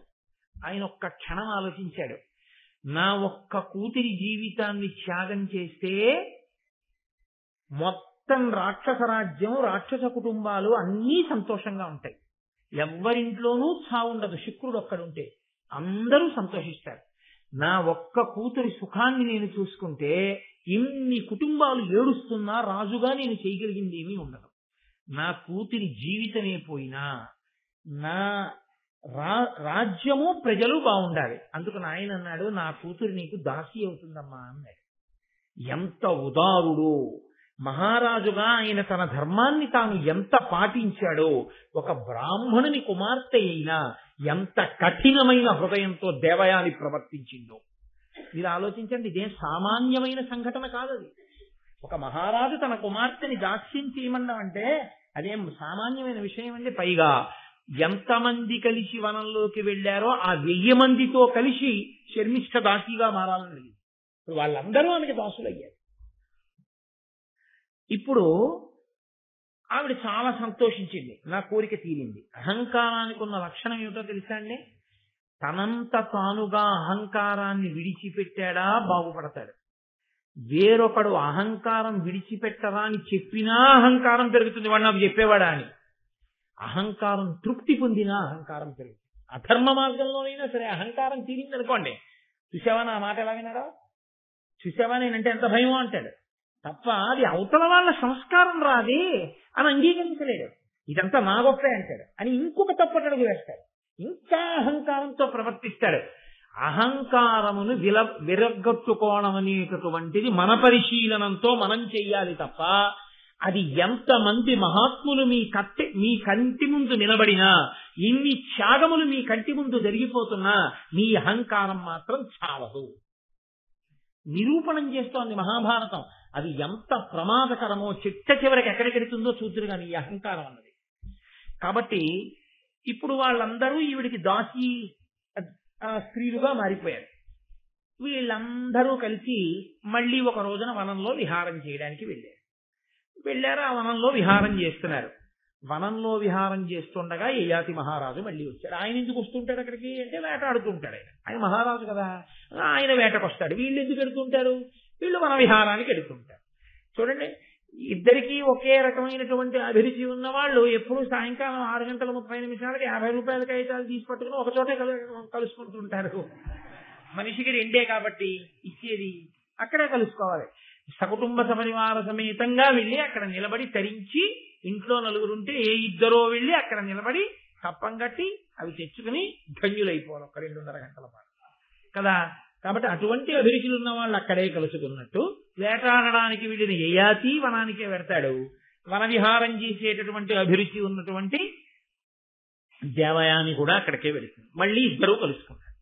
ఆయన ఒక్క క్షణం ఆలోచించాడు, నా ఒక్క కూతురి జీవితాన్ని త్యాగం చేస్తే మొత్తం రాక్షస రాజ్యం, రాక్షస కుటుంబాలు అన్నీ సంతోషంగా ఉంటాయి. ఎవరింట్లోనూ చావుండదు. శుక్రుడు ఒక్కడుంటే అందరూ సంతోషిస్తారు. నా ఒక్క కూతురి సుఖాన్ని నేను చూసుకుంటే ఇన్ని కుటుంబాలు ఏడుస్తున్నా రాజుగా నేను చేయగలిగింది ఏమీ ఉండదు. నా కూతురి జీవితమే పోయినా నా రాజ్యము ప్రజలు బాగుండాలి. అందుకని ఆయన అన్నాడు, నా కూతురు నీకు దాసి అవుతుందమ్మా అన్నాడు. ఎంత ఉదారుడు మహారాజుగా ఆయన తన ధర్మాన్ని తాను ఎంత పాటించాడో, ఒక బ్రాహ్మణుని కుమార్తె అయినా ఎంత కఠినమైన హృదయంతో దేవయాని ప్రవర్తించిందో మీరు ఆలోచించండి. ఇదేం సామాన్యమైన సంఘటన కాదది. ఒక మహారాజు తన కుమార్తెని దాస్యం చేయమన్నాం అంటే అదేం సామాన్యమైన విషయం అండి. పైగా ఎంతమంది కలిసి వనంలోకి వెళ్ళారో ఆ 1000 మందితో కలిసి శర్మిష్ఠ దాసిగా మారాలని ఇప్పుడు వాళ్ళందరూ ఆమెకి దాసులయ్యారు. ఇప్పుడు ఆవిడ చాలా సంతోషించింది, నా కోరిక తీరింది. అహంకారానికి ఉన్న లక్షణం ఏమిటో తెలుసా అండి? తనంత తానుగా అహంకారాన్ని విడిచిపెట్టాడా బాగుపడతాడు. వేరొకడు అహంకారం విడిచిపెట్టరా అని చెప్పినా అహంకారం పెరుగుతుంది, వాడు నాకు చెప్పేవాడా అని. అహంకారం తృప్తి పొందినా అహంకారం పెరుగుతుంది. అధర్మ మార్గంలోనైనా సరే అహంకారం తీరింది అనుకోండి, చూసావా నా మాట ఎలా విన్నారో, చూసావా నేనంటే ఎంత భయమో అంటాడు తప్ప అది అవతల వాళ్ళ సంస్కారం రాది అని అంగీకరించలేడు. ఇదంతా నా గొప్పే అంటాడు అని ఇంకొక తప్పటడుగు వేస్తాడు, ఇంకా అహంకారంతో ప్రవర్తిస్తాడు. అహంకారమును విరగొట్టుకోవడం అనేటటువంటిది మన పరిశీలనంతో మనం చెయ్యాలి తప్ప అది ఎంతమంది మహాత్ములు మీ కంటి ముందు నిలబడినా, ఇన్ని త్యాగములు మీ కంటి ముందు జరిగిపోతున్నా మీ అహంకారం మాత్రం చావదు. నిరూపణం చేస్తోంది మహాభారతం. అది ఎంత ప్రమాదకరమో చిట్ట చివరికి ఎక్కడికెడుతుందో చూద్దురు కానీ ఈ అహంకారం అన్నది. కాబట్టి ఇప్పుడు వాళ్ళందరూ ఈవిడికి దాసి స్త్రీలుగా మారిపోయారు. వీళ్ళందరూ కలిసి మళ్ళీ ఒక రోజున వనంలో విహారం చేయడానికి వెళ్ళారు. ఆ వనంలో విహారం చేస్తున్నారు. వనంలో విహారం చేస్తుండగా యయాతి మహారాజు మళ్ళీ వచ్చాడు. ఆయన ఎందుకు వస్తుంటాడు అక్కడికి అంటే వేటాడుతుంటాడు. ఆయన మహారాజు కదా, ఆయన వేటకు వస్తాడు. వీళ్ళు ఎందుకు ఎడుతుంటారు? వీళ్ళు వన విహారానికి ఎడుతుంటారు. చూడండి, ఇద్దరికీ ఒకే రకమైనటువంటి అభిరుచి ఉన్న వాళ్ళు ఎప్పుడు సాయంకాలం 6:30 50 రూపాయల కాగితాలు తీసి పట్టుకుని ఒక చోటే కలుసుకుంటుంటారు. మనిషికి 2 కాబట్టి ఇచ్చేది అక్కడే కలుసుకోవాలి. సకుటుంబ సపరివార సమేతంగా వెళ్ళి అక్కడ నిలబడి తరించి, ఇంట్లో నలుగురుంటే ఏ 2 వెళ్ళి అక్కడ నిలబడి కప్పం కట్టి అవి తెచ్చుకుని ధన్యులైపోవాలి ఒక 2.5 గంటల పాటు కదా. కాబట్టి అటువంటి అభిరుచులు ఉన్న వాళ్ళు అక్కడే కలుసుకున్నట్టు వేటాడడానికి వెళ్ళిన యయాతి వనానికే వెడతాడు. వన విహారం చేసేటటువంటి అభిరుచి ఉన్నటువంటి దేవయాని కూడా అక్కడికే వెళుతుంది. మళ్ళీ ఇద్దరూ కలుసుకుంటారు.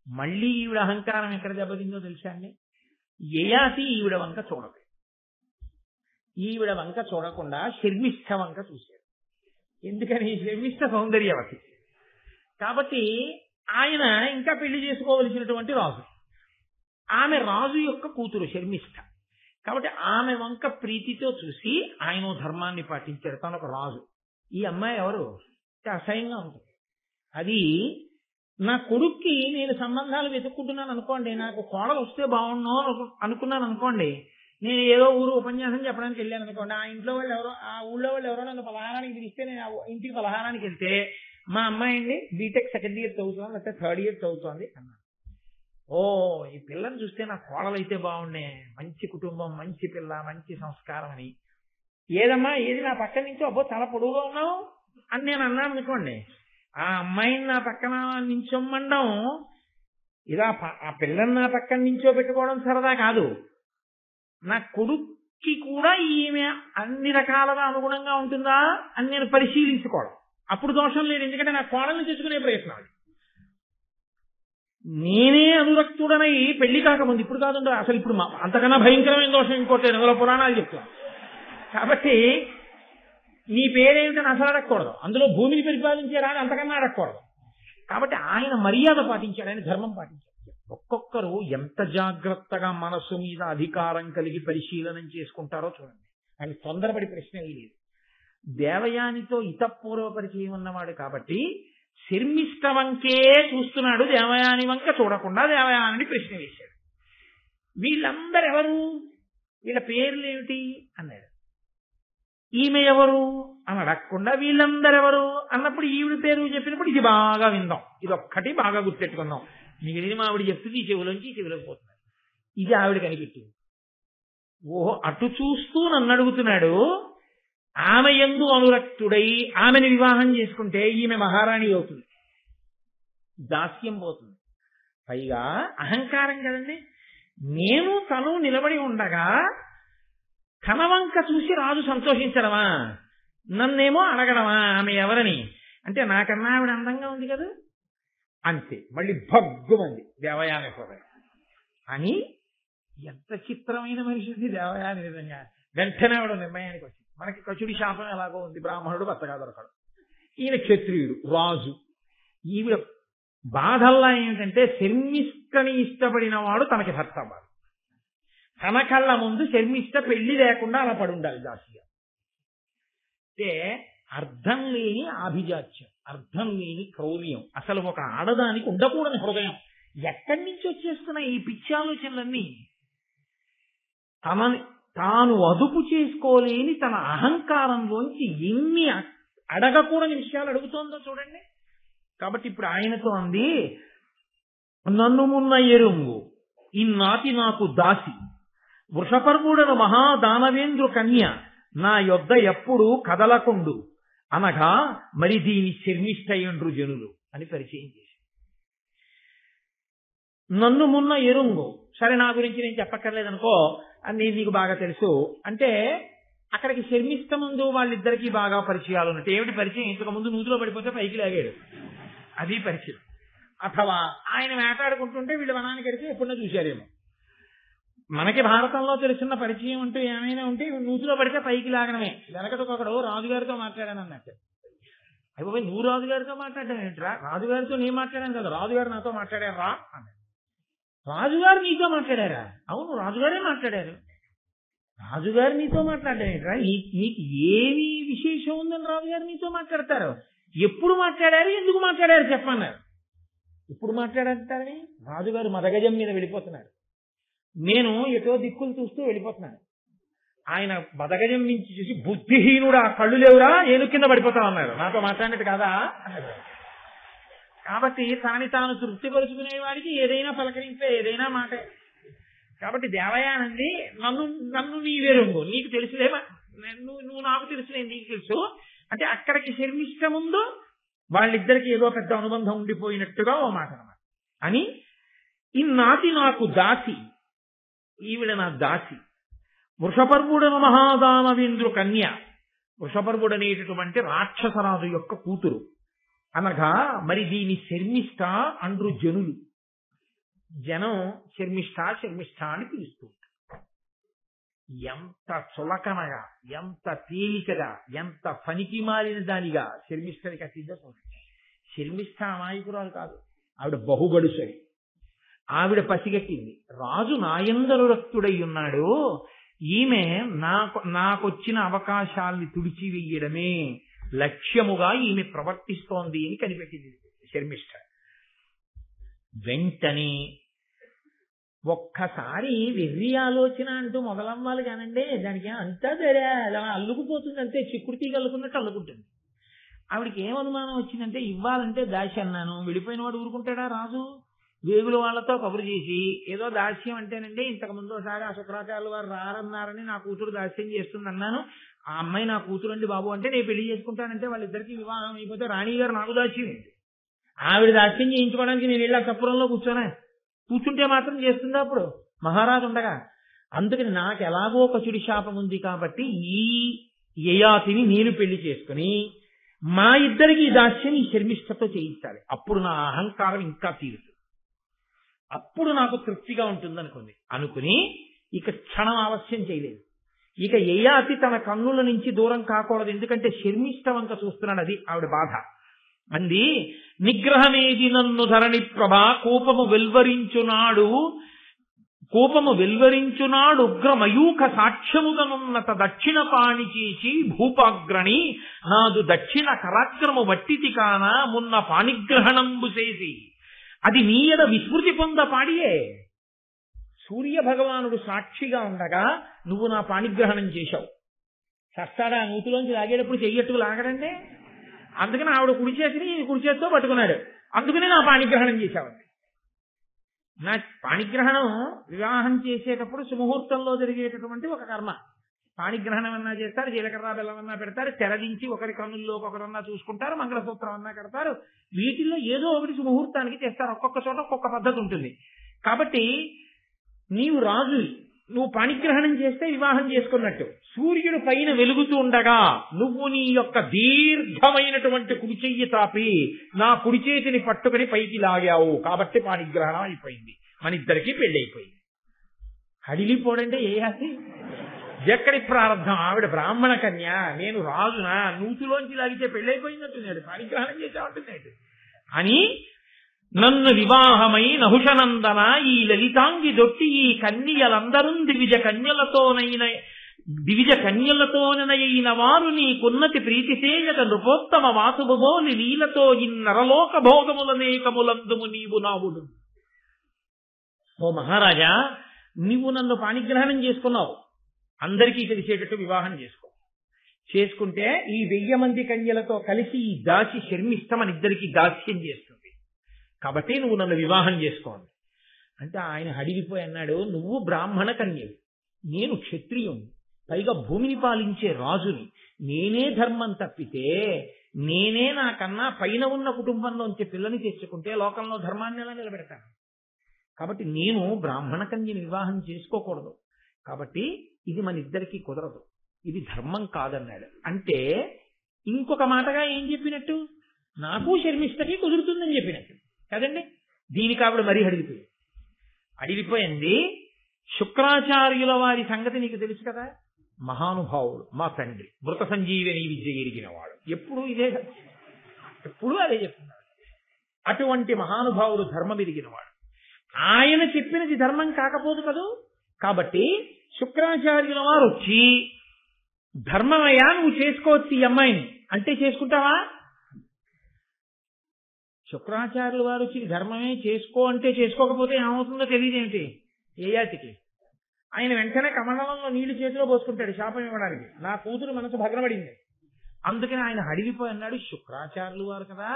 మళ్ళీ ఈవిడ అహంకారం ఎక్కడ దెబ్బతిందో తెలుసా అండి? యయాతి ఈవిడ వంక చూడదు. ఈవిడ వంక చూడకుండా శర్మిష్ఠ వంక చూశాడు. ఎందుకని? శర్మిష్ఠ సౌందర్యవతి కాబట్టి ఆయన ఇంకా పెళ్లి చేసుకోవలసినటువంటి రాజు. ఆమె రాజు యొక్క కూతురు శర్మిష్ఠ కాబట్టి ఆమె వంక ప్రీతితో చూసి ఆయన ధర్మాన్ని పాటించాడు. తను ఒక రాజు. ఈ అమ్మాయి ఎవరు? అసహ్యంగా ఉంటుంది. అది నా కొడుక్కి నేను సంబంధాలు వెతుక్కుంటున్నాను అనుకోండి, నాకు కోడలు వస్తే బాగుండు అనుకున్నాను అనుకోండి, నేను ఏదో ఊరు ఉపన్యాసం చెప్పడానికి వెళ్ళాను అనుకోండి, ఆ ఇంట్లో వాళ్ళు ఎవరో, ఆ ఊళ్ళో వాళ్ళు ఎవరో నన్ను పలహారానికి పిలిస్తే నేను ఆ ఇంటికి పలహారానికి వెళ్తే మా అమ్మాయి అండి బీటెక్ 2nd ఇయర్ చదువుతోంది, లేకపోతే 3rd ఇయర్ చదువుతోంది అన్నాను. ఓ, ఈ పిల్లని చూస్తే నా కోడలు అయితే బాగుండే, మంచి కుటుంబం, మంచి పిల్ల, మంచి సంస్కారం అని. ఏదమ్మా ఏది నా పక్క నుంచి, అబ్బో చాలా పొడుగుగా ఉన్నావు అని నేను అన్నాను అనుకోండి, ఆ అమ్మాయిని నా పక్కన నించోమ్మండం, ఇలా ఆ పిల్లని నా పక్కన నించో పెట్టుకోవడం సరదా కాదు. నా కొడుక్కి కూడా ఈమె అన్ని రకాలుగా అనుగుణంగా ఉంటుందా అని నేను పరిశీలించుకోవడం. అప్పుడు దోషం లేదు, ఎందుకంటే నా కోడల్ని తెచ్చుకునే ప్రయత్నం అది. నేనే అనురక్తుడనై పెళ్లి కాకముందు, ఇప్పుడు కాదు అసలు, ఇప్పుడు అంతకన్నా భయంకరమైన దోషం ఇంకోటి అందులో పురాణాలు చెప్తాను. కాబట్టి నీ పేరేమిటని అసలు అడగకూడదు, అందులో భూమిని పరిపాలించారా అని అంతకన్నా అడగకూడదు. కాబట్టి ఆయన మర్యాద పాటించాడు, ఆయన ధర్మం పాటించాడు. ఒక్కొక్కరు ఎంత జాగ్రత్తగా మనస్సు మీద అధికారం కలిగి పరిశీలనం చేసుకుంటారో చూడండి. ఆయన తొందరపడి ప్రశ్న లేదు. దేవయానితో ఇతపూర్వ పరిచయం ఉన్నవాడు కాబట్టి శర్మిష్ఠ వంకే చూస్తున్నాడు, దేవయాని వంక చూడకుండా దేవయానిని ప్రశ్న వేశాడు. వీళ్ళందరూ ఎవరు, వీళ్ళ పేర్లు ఏమిటి అన్నాడు. ఈమె ఎవరు అని అడగకుండా వీళ్ళందరూ ఎవరు అన్నప్పుడు ఈవిడ పేరు చెప్పినప్పుడు ఇది బాగా విందాం, ఇది ఒక్కటి బాగా గుర్తెట్టుకుందాం. మిగిలిన ఆవిడ చెప్తుంది ఈ చెవులోంచి ఈ చెవిలోకి పోతున్నాడు. ఇది ఆవిడ కనిపెట్టింది. ఓహో, అటు చూస్తూ నన్ను అడుగుతున్నాడు. ఆమె యందు అనురక్తుడై ఆమెను వివాహం చేసుకుంటే ఈమె మహారాణి అవుతుంది, దాస్యం పోతుంది. పైగా అహంకారం కదండి. నేను తను నిలబడి ఉండగా కనవంక చూసి రాజు సంతోషించడమా, నన్నేమో అడగడమా ఆమె ఎవరని. అంటే నాకన్నా ఆవిడ అందంగా ఉంది కదా, అంతే. మళ్ళీ భగ్గుమంది దేవయాని అని. ఎంత చిత్రమైన మనిషింది దేవయాని నిజంగా. వెంటనే ఆవిడ నిర్ణయానికి వచ్చింది. మనకి కచుడి శాపం ఎలాగో ఉంది, బ్రాహ్మణుడు భర్తగా దొరకడు, ఈయన క్షత్రియుడు రాజు. ఈవిడ బాధల్లా ఏమిటంటే శర్మిష్ఠని ఇష్టపడిన వాడు తనకి భర్త అవ్వాలి. తన కళ్ళ ముందు శర్మిష్ఠ పెళ్లి లేకుండా అలా పడి ఉండాలి దాసిగా. అంటే అర్థం లేని ఆభిజాత్యం, అర్థం లేని క్రౌర్యం, అసలు ఒక ఆడదానికి ఉండకూడని హృదయం. ఎక్కడి నుంచి వచ్చేస్తున్నాయి ఈ పిచ్చి ఆలోచనలన్నీ? తాను అదుపు చేసుకోలేని తన అహంకారంలోంచి ఎన్ని అడగకూడని విషయాలు అడుగుతోందో చూడండి. కాబట్టి ఇప్పుడు ఆయనతో అంది, నన్ను మున్న ఎరుంగు ఇన్నాటి నాకు దాసి, వృషపర్వుడను మహాదానవేంద్రు కన్య, నా యొద్ద ఎప్పుడు కదలకుండు అనగా మరి దీని శర్మిష్ఠయుండ్రు జనులు అని పరిచయం చేసి. నన్ను మున్న ఎరుంగు, సరే నా గురించి నేను చెప్పక్కర్లేదనుకో, అని నీకు బాగా తెలుసు అంటే అక్కడికి శర్మిష్ఠ ముందు వాళ్ళిద్దరికీ బాగా పరిచయాలు ఉన్నట్టు. ఏమిటి పరిచయం? ఇంతకు ముందు నూతిలో పడిపోతే పైకి లాగాడు, అది పరిచయం. అథవా ఆయన వేటాడుకుంటుంటే వీళ్ళు వనానికి అడిగితే ఎప్పుడన్నా చూశారేమో. మనకి భారతంలో తెలుసున్న పరిచయం అంటూ ఏమైనా ఉంటే నూతిలో పడితే పైకి లాగడమే. వెనకటొకడు రాజుగారితో మాట్లాడాను అన్నట్టు. అయిపోయి నువ్వు రాజుగారితో మాట్లాడడం ఏంట్రా? రాజుగారితో నేను మాట్లాడాను కదా, రాజుగారు నాతో మాట్లాడారు రా అన్నాడు. రాజుగారు నీతో మాట్లాడారా? అవును, రాజుగారే మాట్లాడారు. రాజుగారు నీతో మాట్లాడడం ఏంట్రా? నీకు ఏమి విశేషం ఉందని రాజుగారు నీతో మాట్లాడతారు? ఎప్పుడు మాట్లాడారు, ఎందుకు మాట్లాడారు చెప్పన్నారు. ఇప్పుడు మాట్లాడంటారని రాజుగారు మదగజం మీద వెళ్ళిపోతున్నారు, నేను ఎటో దిక్కులు చూస్తూ వెళ్ళిపోతున్నాను. ఆయన మదగజం నుంచి చూసి బుద్ధిహీనుడా, కళ్ళు లేవురా, ఏను కింద పడిపోతా ఉన్నారు, నాతో మాట్లాడినట్టు కాదా అన్నారు. కాబట్టి తనని తాను తృప్తిపరుచుకునే వాడికి ఏదైనా పలకరింపే, ఏదైనా మాటే. కాబట్టి దేవయానంది, నన్ను నీవేరుంగు, నీకు తెలుసులేమా, నువ్వు నాకు తెలుసులే, నీకు తెలుసు అంటే అక్కడికి శర్మిష్ఠ ముందు వాళ్ళిద్దరికి ఏదో పెద్ద అనుబంధం ఉండిపోయినట్టుగా ఓ మాట అన్నమాట. అని ఇన్నాటి నాకు దాసి, ఈవిడ నా దాసి, వృషపర్వుడను మహాదానవేంద్రు కన్య, వృషపర్వుడు అనేటటువంటి రాక్షసరాజు యొక్క కూతురు అనగా మరి దీని శర్మిష్ఠ అండ్రు జనులు. జనం శర్మిష్ఠ శర్మిష్ఠ అని పిలుస్తూ ఎంత చులకనగా, ఎంత తేలికగా, ఎంత పనికి మాలిన దానిగా శర్మిష్ఠని కట్టిందో చూడండి. శర్మిష్ఠ అమాయకురాలు కాదు, ఆవిడ బహుబడుసరి. ఆవిడ పసిగట్టింది, రాజు నాయందనురక్తుడై ఉన్నాడు, ఈమె నాకొచ్చిన అవకాశాల్ని తుడిచివేయడమే లక్ష్యముగా ఈమె ప్రవర్తిస్తోంది అని కనిపెట్టింది శర్మిష్ఠ. వెంటనే ఒక్కసారి వెర్రి ఆలోచన అంటూ మొదలవ్వాలి కానండి, దానికి అంతా సరే అలా అల్లుకుపోతుంది, అంతే చిక్కుడు తీగ అల్లుకున్నట్టు అల్లుకుంటుంది. ఆవిడికి ఏం అనుమానం వచ్చిందంటే, ఇవ్వాలంటే దాసి అన్నాను, వెళ్ళిపోయిన వాడు ఊరుకుంటాడా రాజు? వేగుల వాళ్లతో కబురు చేసి ఏదో దాస్యం అంటేనండి, ఇంతకు ముందు ఒకసారి ఆ శుక్రాచార్యులు వారు రారన్నారని నా కూతురు దాస్యం చేస్తుంది అన్నాను, ఆ అమ్మాయి నా కూతురు అండి బాబు అంటే నేను పెళ్లి చేసుకుంటానంటే వాళ్ళిద్దరికి వివాహం అయిపోతే రాణి గారు నాకు దాస్యం ఏంటి? ఆవిడ దాస్యం చేయించుకోవడానికి నేను ఇలా సపురంలో కూర్చుంటే మాత్రం చేస్తుందా? అప్పుడు మహారాజు ఉండగా అందుకని నాకు ఎలాగో కచుడి శాపం ఉంది కాబట్టి ఈ యయాతిని నేను పెళ్లి చేసుకుని మా ఇద్దరికి దాస్యం ఈ శర్మిష్ఠతో చేయించాలి. అప్పుడు నా అహంకారం ఇంకా తీరుతుంది, అప్పుడు నాకు తృప్తిగా ఉంటుంది అనుకుని ఇక క్షణం ఆలస్యం చేయలేదు. ఇక యయాతి తన కన్నుల నుంచి దూరం కాకూడదు, ఎందుకంటే శర్మిష్ఠ వంక చూస్తున్నాడు, అది ఆవిడ బాధ. అంది, నిగ్రహమేది నన్ను ధరణి ప్రభ కోపము వెల్వరించునాడు ఉగ్రమయూఖ సాక్ష్యముగనున్నత దక్షిణ పాణి చేసి భూపాగ్రణి నాదు దక్షిణ కరాగ్రము వట్టితి కాన మున్న పాణిగ్రహణంబు చేసి అది నీయడ విస్మృతి పొంద పాడియే. సూర్య భగవానుడు సాక్షిగా ఉండగా నువ్వు నా పాణిగ్రహణం చేశావు. చస్తాడా నూతిలోంచి లాగేటప్పుడు చెయ్యట్టుకు లాగడంటే, అందుకని ఆవిడ కుడి చేతిని కుడి చేతితో పట్టుకున్నాడు, అందుకని నా పాణిగ్రహణం చేశావండి. నా పాణిగ్రహణం వివాహం చేసేటప్పుడు సుముహూర్తంలో జరిగేటటువంటి ఒక కర్మ. పాణిగ్రహణం అన్నా చేస్తారు, జీలకర్ర బెల్లం అన్నా పెడతారు, తెరదించి ఒకరి కన్నుల్లో ఒకరన్నా చూసుకుంటారు, మంగళసూత్రం అన్నా కడతారు. వీటిల్లో ఏదో ఒకటి సుముహూర్తానికి చేస్తారు, ఒక్కొక్క చోట ఒక్కొక్క పద్ధతి ఉంటుంది. కాబట్టి నీవు రాజు, నువ్వు పాణిగ్రహణం చేస్తే వివాహం చేసుకున్నట్టు. సూర్యుడు పైన వెలుగుతూ ఉండగా నువ్వు నీ యొక్క దీర్ఘమైనటువంటి కుడి చెయ్యి తాపి నా కుడి చేతిని పట్టుకుని పైకి లాగావు, కాబట్టి పాణిగ్రహణం అయిపోయింది, మన ఇద్దరికి పెళ్లి అయిపోయింది. హడిలిపోడంటే ఏ ఆసి ఎక్కడి ప్రారంభం. ఆవిడ బ్రాహ్మణ కన్య, నేను రాజునా, నూతులోంచి లాగితే పెళ్ళైపోయిందంటున్నాడు, పాణిగ్రహణం చేసామంటున్నాడు అని. నన్ను వివాహమై నహుషనందన ఈ లలితాంగి దొట్టి ఈ కన్యలందరూ దివిజ కన్యలతోనైన వారు నీకున్నతి ప్రీతిసేయక నృపోత్తమ వాసుబోలి లీలతో ఇన్నరలోక భోగములనేకములందుము నీవు నావుడు. ఓ మహారాజా, నీవు నన్ను పాణిగ్రహణం చేసుకున్నావు, అందరికీ తెలిసేటట్టు వివాహం చేసుకుంటే ఈ 1000 మంది కన్యలతో కలిసి ఈ దాసి శర్మిష్ఠ మన ఇద్దరికి దాస్యం చేస్తుంది, కాబట్టి నువ్వు నన్ను వివాహం చేసుకోండి అంటే ఆయన అడిగిపోయి అన్నాడు, నువ్వు బ్రాహ్మణ కన్యవి, నేను క్షత్రియుని, పైగా భూమిని పాలించే రాజుని, నేనే ధర్మం తప్పితే నేనే నాకన్నా పైన ఉన్న కుటుంబంలోంచి పిల్లని తెచ్చుకుంటే లోకంలో ధర్మాన్ని ఎలా నిలబెడతాను? కాబట్టి నేను బ్రాహ్మణ కన్యని వివాహం చేసుకోకూడదు, కాబట్టి ఇది మన ఇద్దరికీ కుదరదు, ఇది ధర్మం కాదన్నాడు. అంటే ఇంకొక మాటగా ఏం చెప్పినట్టు, నాకు శర్మిష్ఠకి కుదురుతుందని చెప్పినట్టు కదండి. దీనికి ఆవిడ మరీ అడిగిపోయింది. శుక్రాచార్యుల వారి సంగతి నీకు తెలుసు కదా, మహానుభావుడు, మా తండ్రి మృత సంజీవని విద్య ఎరిగిన వాడు, ఎప్పుడూ అదే చెప్తున్నాడు. అటువంటి మహానుభావుడు, ధర్మం ఎరిగినవాడు, ఆయన చెప్పినది ధర్మం కాకపోదు కదూ. కాబట్టి శుక్రాచార్యుల వారు వచ్చి ధర్మమయ్యా నువ్వు చేసుకోవచ్చు ఈ అమ్మాయిని అంటే చేసుకుంటావా? శుక్రాచార్యుల వారు వచ్చి ధర్మమే చేసుకో అంటే చేసుకోకపోతే ఏమవుతుందో తెలియదేమిటి యయాతికి. ఆయన వెంటనే కమండలంలో నీళ్లు చేతిలో పోసుకుంటాడు శాపం ఇవ్వడానికి, నా కూతురు మనసు భగ్నపడింది. అందుకని ఆయన అడిగిపోయి అన్నాడు, శుక్రాచార్యులు వారు కదా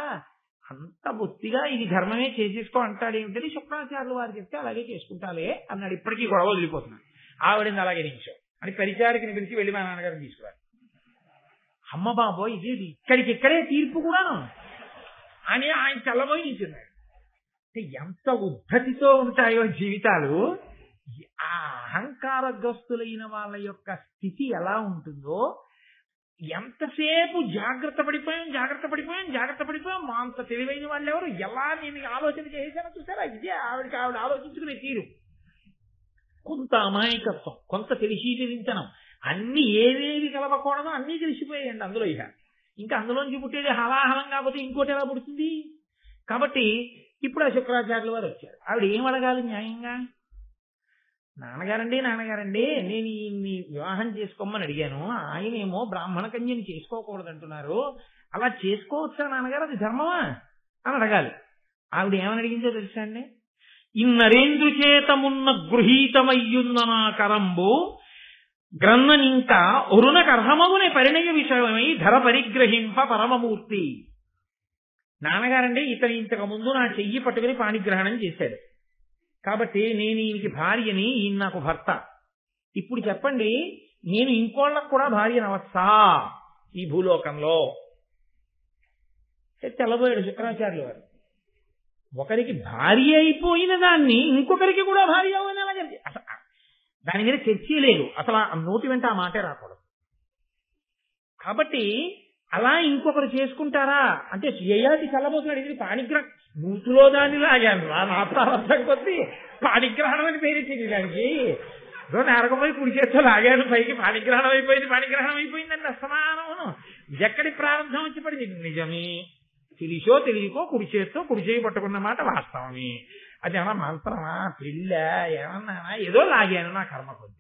అంత బొత్తిగా ఇది ధర్మమే చేసేసుకో అంటాడేమిటని శుక్రాచార్యులు వారు చెప్తే అలాగే చేసుకుంటాలే అన్నాడు. ఇప్పటికీ గొడవ వదిలిపోతున్నాడు. ఆవిడని అలాగే నిమిషం అని పరిచారికని పిలిచి వెళ్ళి మా నాన్నగారిని తీసుకురాలి. అమ్మ బాబోయ్ ఇది ఇక్కడికిక్కడే తీర్పు కూడాను అని ఆయన చల్లబోయి నిల్చున్నాడు. అంటే ఎంత ఉద్ధతితో ఉంటాయో జీవితాలు. ఆ అహంకారగ్రస్తులైన వాళ్ళ యొక్క స్థితి ఎలా ఉంటుందో, ఎంతసేపు జాగ్రత్త పడిపోయాం మా అంత తెలివైన వాళ్ళు ఎవరు, ఎలా నేను ఆలోచన చేశానో చూసారా, ఇదే ఆవిడ ఆలోచించుకునే తీరు. కొంత అమాయకత్వం, కొంత తెలిసించనం, అన్ని ఏవేవి కలవకూడదో అన్నీ తెలిసిపోయాయండి అందులో. ఇంకా అందులోంచి పుట్టేది హలాహలం కాకపోతే ఇంకోటి ఎలా పుడుతుంది? కాబట్టి ఇప్పుడు ఆ శుక్రాచార్యుల వారు వచ్చారు. ఆవిడ ఏం అడగాలి న్యాయంగా? నాన్నగారండి నేను ఈ వివాహం చేసుకోమని అడిగాను, ఆయనేమో బ్రాహ్మణ కన్యని చేసుకోకూడదంటున్నారు, అలా చేసుకోవచ్చా నాన్నగారు, అది ధర్మమా అని అడగాలి. ఆవిడ ఏమని అడిగిందో తెలుసా అండి, ఇన్నరేంద్రు చేతమున్న గృహీతమయ్యున్న నా కరంబు గ్రన్ననింక ఒరునకర్హమగునే పరిణయ విషయమై ధర పరిగ్రహింప పరమమూర్తి. నాన్నగారండి ఇతను ఇంతకు ముందు నా చెయ్యి పట్టుకుని పాణిగ్రహణం చేశాడు, కాబట్టి నేను ఈయనకి భార్యని, ఈయన నాకు భర్త. ఇప్పుడు చెప్పండి, నేను ఇంకోళ్ళకు కూడా భార్యనవచ్చా ఈ భూలోకంలో? తెల్లబోయాడు శుక్రాచార్యుల వారు. ఒకరికి భార్య అయిపోయిన దాన్ని ఇంకొకరికి కూడా భార్య అవ్వని అలాగే దాని మీద చర్చే లేదు, అసలు ఆ నోటి వెంట ఆ మాటే రాకూడదు. కాబట్టి అలా ఇంకొకరు చేసుకుంటారా అంటే యయాతి చల్లబోతున్నాడు, ఇది పాణిగ్రహం నూతులో దాన్ని లాగాను నా ప్రారంభం కొద్దీ పాణిగ్రహణం అని పేరెట్టింది దానికి. నేరకపోయి కుడి చేత్తో లాగాను పైకి, పాణిగ్రహణం అయిపోయిందండి అసమానమును. ఎక్కడి ప్రారంభం వచ్చి పడింది? నిజమే, తెలిసో తెలియకో కుడి చేయి పట్టుకున్న మాట వాస్తవమే. అది ఏమన్నా మంత్రమా, పిల్ల ఏమన్నా, ఏదో లాగాను నా కర్మ కొద్ది.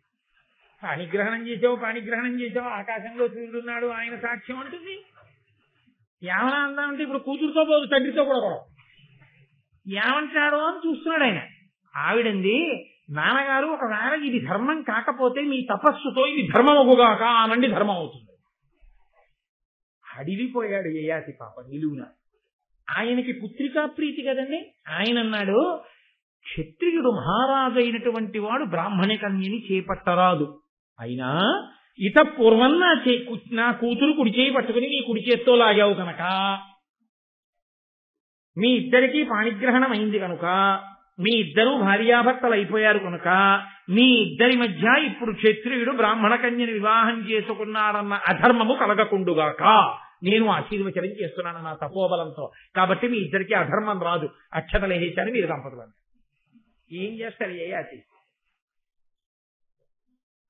పాణిగ్రహణం చేసావు, ఆకాశంలో సూర్యుడున్నాడు ఆయన సాక్ష్యం అంటుంది. ఏమన్నా అందామంటే ఇప్పుడు కూతురుతో పోదు, తండ్రితో కూడా గొడవ. ఏమంటాడో అని చూస్తున్నాడు ఆయన. ఆవిడంది, నాన్నగారు ఒకవేళ ఇది ధర్మం కాకపోతే మీ తపస్సుతో ఇది ధర్మమగుగాక అనండి ధర్మం అవుతుంది. అడిగిపోయాడు యయాతి పాప నిలువున. ఆయనకి పుత్రికా ప్రీతి కదండి. ఆయన అన్నాడు, క్షత్రియుడు మహారాజు అయినటువంటి వాడు బ్రాహ్మణ కన్యని చేపట్టరాదు. అయినా ఇత పూర్వం నా కూతురు కుడి చేయి పట్టుకుని నీ కుడి చేత్తో లాగావు కనుక, మీ ఇద్దరికీ పాణిగ్రహణం అయింది కనుక, మీ ఇద్దరూ భార్యాభర్తలు అయిపోయారు కనుక, మీ ఇద్దరి మధ్య ఇప్పుడు క్షత్రియుడు బ్రాహ్మణ కన్యని వివాహం చేసుకున్నాడన్న అధర్మము కలగకుండుగాక నేను ఆశీర్వచనం చేస్తున్నాను నా తపోబలంతో. కాబట్టి మీ ఇద్దరికి అధర్మం రాదు, అక్షతలు వేసేశారు మీరు దంపతులు. ఏం చేస్తారు యయాతి?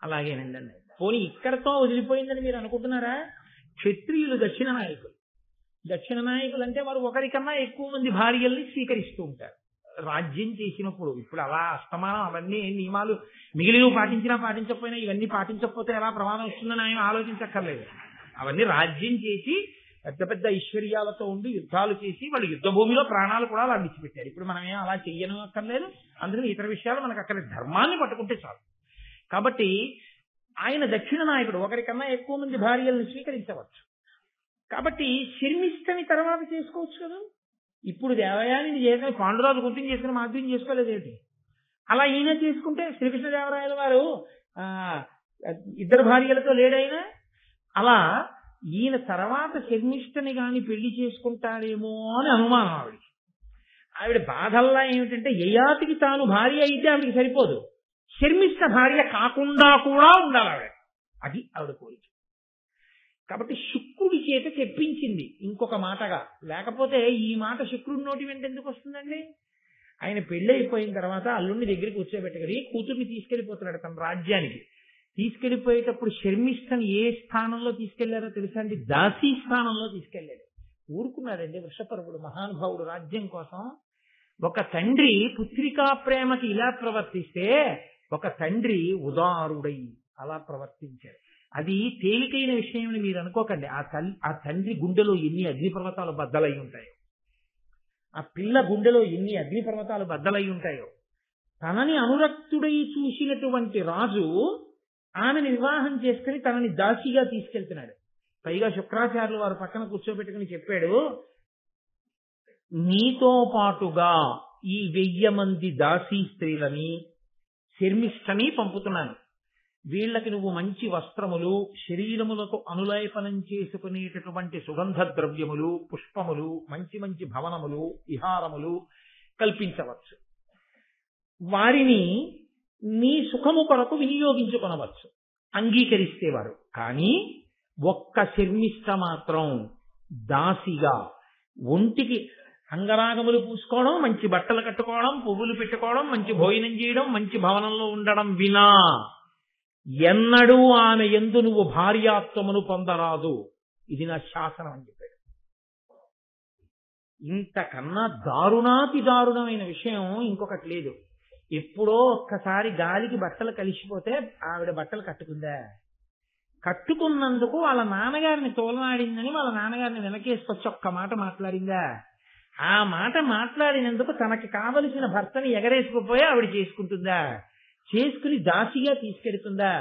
అలాగేనండి. పోనీ ఇక్కడతో వదిలిపోయిందని మీరు అనుకుంటున్నారా? క్షత్రియులు దక్షిణ నాయకులు అంటే వారు ఒకరికన్నా ఎక్కువ మంది భార్యల్ని స్వీకరిస్తూ ఉంటారు రాజ్యం చేసినప్పుడు. ఇప్పుడు అలా అస్తమానం అవన్నీ నియమాలు మిగిలినవి పాటించినా పాటించకపోయినా ఇవన్నీ పాటించకపోతే ఎలా ప్రమాదం వస్తుందని ఆయన ఆలోచించక్కర్లేదు. అవన్నీ రాజ్యం చేసి పెద్ద పెద్ద ఐశ్వర్యాలతో ఉండి యుద్ధాలు చేసి వాళ్ళు యుద్ధ భూమిలో ప్రాణాలు కూడా అలా విడిచిపెట్టారు. ఇప్పుడు మనమేం అలా చెయ్యను అక్కర్లేదు, అందుకని ఇతర విషయాలు మనకు అక్కడ ధర్మాన్ని పట్టుకుంటే చాలు. కాబట్టి ఆయన దక్షిణ నాయకుడు, ఒకరికన్నా ఎక్కువ మంది భార్యలను స్వీకరించవచ్చు. కాబట్టి శర్మిష్టని తర్వాత చేసుకోవచ్చు కదా. ఇప్పుడు దేవయాని చేసుకుని పాండురాజు గుర్తించి చేసుకుని మాధ్యం చేసుకోలేదు ఏంటి? అలా ఈయన చేసుకుంటే శ్రీకృష్ణదేవరాయల వారు ఇద్దరు భార్యలతో లేడైనా, అలా ఈయన తర్వాత శర్మిష్టని గాని పెళ్లి చేసుకుంటాడేమో అని అనుమానం ఆవిడ బాధల్లా ఏమిటంటే, యయాతికి తాను భార్య అయితే ఆవిడికి సరిపోదు, శర్మిష్ట భార్య కాకుండా కూడా ఉండాలి ఆవిడ. అది ఆవిడ కోరిక. కాబట్టి శుక్రుడి చేత చెప్పించింది ఇంకొక మాటగా. లేకపోతే ఈ మాట శుక్రుడి నోటి వెంట ఎందుకు వస్తుందండి? ఆయన పెళ్లి అయిపోయిన తర్వాత అల్లుడిని దగ్గరికి కూర్చోబెట్టగలి కూతుర్ని తీసుకెళ్లిపోతున్నాడు తన రాజ్యానికి. తీసుకెళ్లిపోయేటప్పుడు శర్మిష్టని ఏ స్థానంలో తీసుకెళ్లారో తెలుసా అండి? దాసీ స్థానంలో తీసుకెళ్లాడు. ఊరుకున్నాడండి వృషపర్వుడు మహానుభావుడు రాజ్యం కోసం. ఒక తండ్రి పుత్రికా ప్రేమకి ఇలా ప్రవర్తిస్తే ఒక తండ్రి ఉదారుడై అలా ప్రవర్తించాడు. అది తేలికైన విషయం అని మీరు అనుకోకండి. ఆ తండ్రి గుండెలో ఎన్ని అగ్నిపర్వతాలు బద్దలై ఉంటాయో, ఆ పిల్ల గుండెలో ఎన్ని అగ్నిపర్వతాలు బద్దలై ఉంటాయో. తనని అనురక్తుడై చూసినటువంటి రాజు ఆమెని వివాహం చేసుకుని తనని దాసిగా తీసుకెళ్తున్నాడు. పైగా శుక్రాచార్యులు వారు పక్కన కూర్చోబెట్టుకుని చెప్పాడు, నీతో పాటుగా ఈ 1000 మంది దాసీ స్త్రీలని శర్మిష్టని పంపుతున్నాను. వీళ్ళకి నువ్వు మంచి వస్త్రములు, శరీరములకు అనులేపనం చేసుకునేటటువంటి సుగంధ ద్రవ్యములు, పుష్పములు, మంచి మంచి భవనములు, విహారములు కల్పించవచ్చు. వారిని నీ సుఖము కొరకు వినియోగించుకొనవచ్చు అంగీకరిస్తేవారు. కానీ ఒక్క శర్మిష్ట మాత్రం దాసిగా ఒంటికి అంగరాగములు పూసుకోవడం, మంచి బట్టలు కట్టుకోవడం, పువ్వులు పెట్టుకోవడం, మంచి భోజనం చేయడం, మంచి భవనంలో ఉండడం వినా ఎన్నడూ ఆమె యందు నువ్వు భార్యాత్వమును పొందరాదు. ఇది నా శాసనం అని చెప్పాడు. ఇంతకన్నా దారుణాతి దారుణమైన విషయం ఇంకొకటి లేదు. ఎప్పుడో ఒక్కసారి గాలికి బట్టలు కలిసిపోతే ఆవిడ బట్టలు కట్టుకుందా? కట్టుకున్నందుకు వాళ్ళ నాన్నగారిని తోలనాడిందని వాళ్ళ నాన్నగారిని వెనకేసుకొచ్చి ఒక్క మాట మాట్లాడిందా? ఆ మాట మాట్లాడినందుకు తనకి కావలసిన భర్తని ఎగరేసుకుపోయి ఆవిడ చేసుకుంటుందా? చేసుకుని దాసిగా తీసుకెడుతుందా?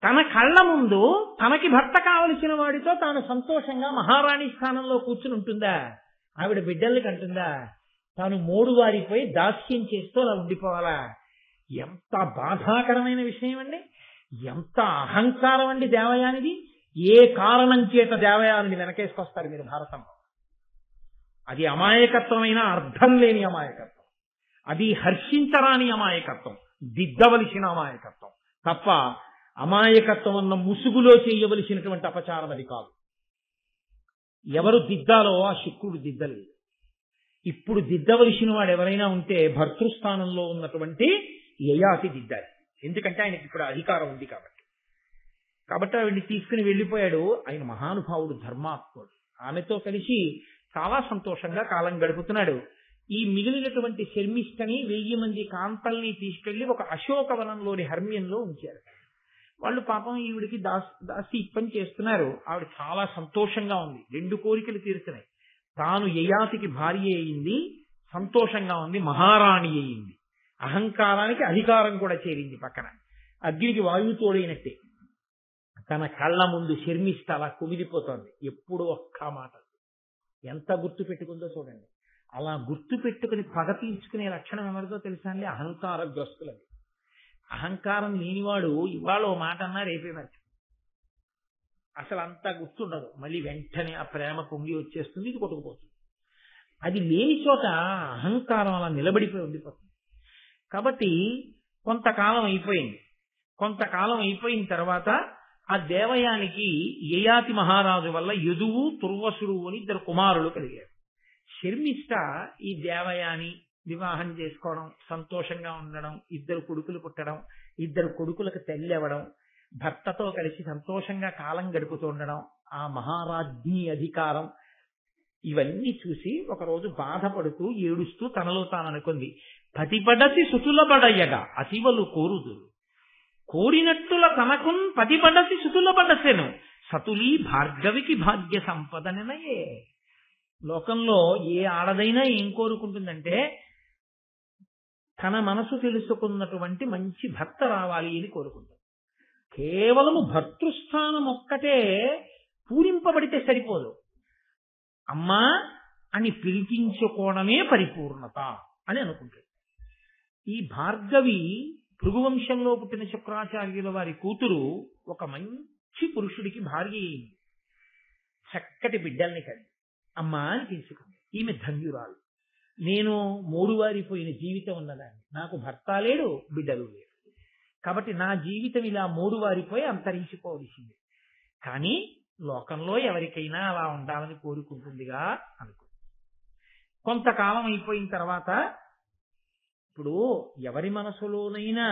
తన కళ్ళ ముందు తనకి భర్త కావలసిన వాడితో తాను సంతోషంగా మహారాణి స్థానంలో కూర్చుని ఉంటుందా? ఆవిడ బిడ్డల్ని కంటుందా? తాను మోడువారిపోయి దాస్యం చేస్తూ అలా ఉండిపోవాలా? ఎంత బాధాకరమైన విషయం అండి! ఎంత అహంకారం అండి దేవయానిది! ఏ కారణం చేత దేవయానిని వెనకేసుకొస్తారు మీరు భారతంలో? అది అమాయకత్వమైన అర్థం లేని అమాయకత్వం. అది హర్షించరాని అమాయకత్వం, దిద్దవలసిన అమాయకత్వం. తప్ప అమాయకత్వం అన్న ముసుగులో చేయవలసినటువంటి అపచారం అది కాదు. ఎవరు దిద్దాలో ఆ శుక్రుడు దిద్దలేదు. ఇప్పుడు దిద్దవలసిన వాడు ఎవరైనా ఉంటే భర్తృస్థానంలో ఉన్నటువంటి యయాతి దిద్దాలి. ఎందుకంటే ఆయనకి ఇప్పుడు అధికారం ఉంది కాబట్టి ఆవిడ్ని తీసుకుని వెళ్ళిపోయాడు. ఆయన మహానుభావుడు, ధర్మాత్ముడు. ఆమెతో కలిసి చాలా సంతోషంగా కాలం గడుపుతున్నాడు. ఈ మిగిలినటువంటి శర్మిష్టని 1000 మంది కాంతల్ని తీసుకెళ్లి ఒక అశోకవనంలోని హర్మ్యంలో ఉంచారు. వాళ్ళు పాపం ఈవిడికి దాసి ఇప్పని చేస్తున్నారు. ఆవిడ చాలా సంతోషంగా ఉంది. 2 కోరికలు తీరుతున్నాయి. తాను యయాతికి భార్య అయింది, సంతోషంగా ఉంది, మహారాణి అయింది. అహంకారానికి అధికారం కూడా చేరింది. పక్కన అగ్నికి వాయువు తోడైనట్టే తన కళ్ళ ముందు శర్మిష్ట అలా కుమిలిపోతోంది. ఎప్పుడు ఒక్క మాట ఎంత గుర్తు పెట్టుకుందో చూడండి. అలా గుర్తు పెట్టుకుని పగ తీర్చుకునే లక్షణం ఎవరిదో తెలుసా అండి? అహంకారగ్రస్తులది. అహంకారం లేనివాడు ఇవాళ ఓ మాట అన్నా రేపే మర్చి అసలు అంతా గుర్తుండదు. మళ్ళీ వెంటనే ఆ ప్రేమ పొంగి వచ్చేస్తుంది, ఇది కొట్టుకుపోతుంది. అది లేని చోట అహంకారం అలా నిలబడిపోయి ఉండిపోతుంది. కాబట్టి కొంతకాలం అయిపోయిన తర్వాత ఆ దేవయానికి యయాతి మహారాజు వల్ల యదువు తుర్వసుడు అని 2 కుమారులు కలిగారు. శర్మిష్ట ఈ దేవయాని వివాహం చేసుకోవడం, సంతోషంగా ఉండడం, 2 కొడుకులు పుట్టడం, 2 కొడుకులకు తల్లి అవ్వడం, భర్తతో కలిసి సంతోషంగా కాలం గడుపుతూ ఉండడం, ఆ మహారాజ్ఞి అధికారం, ఇవన్నీ చూసి ఒకరోజు బాధపడుతూ ఏడుస్తూ తనలో తాను అనుకుంది, పతిపడసి సుతులబడయ్యగా అతివలు కోరుదురు, కోరినట్టుల తనకున్ పతిపడసి సుతులబడసెను, సతులీ భార్గవికి భాగ్య సంపదనయే. లోకంలో ఏ ఆడదైనా ఏం కోరుకుంటుందంటే తన మనసు తెలుసుకున్నటువంటి మంచి భర్త రావాలి అని కోరుకుంటుంది. కేవలము భర్తృస్థానం ఒక్కటే పూరింపబడితే సరిపోదు. అమ్మా అని పిలిపించుకోవడమే పరిపూర్ణత అని అనుకుంటుంది. ఈ భార్గవి భృగువంశంలో పుట్టిన శుక్రాచార్యుల వారి కూతురు ఒక మంచి పురుషుడికి భార్య అయింది. చక్కటి బిడ్డల్ని కలిగి అమ్మా అని తీసుకుంది. ఈమె ధన్యురాలు. నేను మోడువారిపోయిన జీవితం ఉన్నదాన్ని, నాకు భర్త లేడు, బిడ్డలు లేడు, కాబట్టి నా జీవితం ఇలా మోడువారిపోయి అంతరించిపోవలసింది. కానీ లోకంలో ఎవరికైనా అలా ఉండాలని కోరుకుంటుందిగా అనుకో. కొంతకాలం అయిపోయిన తర్వాత ఇప్పుడు ఎవరి మనసులోనైనా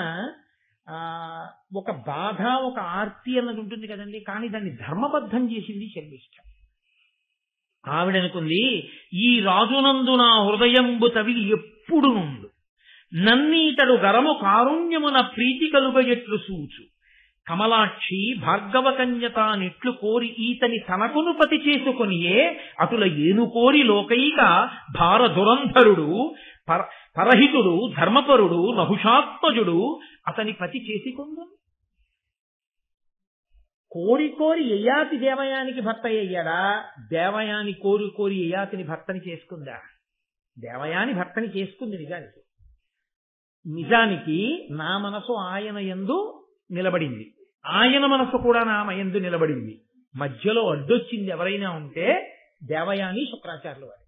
ఒక బాధ, ఒక ఆర్తి అన్నది ఉంటుంది కదండి. కానీ దాన్ని ధర్మబద్ధం చేసింది శర్మిష్ఠ. ఆవిడనుకుంది, ఈ రాజునందు నా హృదయంబు తవిలి ఎప్పుడు నుండు నన్నీతడు గరము కారుణ్యమున ప్రీతి కలుగయట్లు సూచు, కమలాక్షి భార్గవ కన్యత నెట్లు కోరి ఈతని తనకును పతి చేసుకొనియే అటుల ఏను కోరి లోకైక భార దురంధరుడు పరహితుడు ధర్మపరుడు నహుషాత్మజుడు అతని పతి చేసుకుందు. కోరి యయాతి దేవయానికి భర్త అయ్యాడా? దేవయాని కోరి యయాతిని భర్తని చేసుకుందా? దేవయాని భర్తని చేసుకుంది. నిజానికి నా మనసు ఆయన యందు నిలబడింది, ఆయన మనసు కూడా నా యందు నిలబడింది. మధ్యలో అడ్డొచ్చింది ఎవరైనా ఉంటే దేవయాని శుక్రాచార్యుల వారు.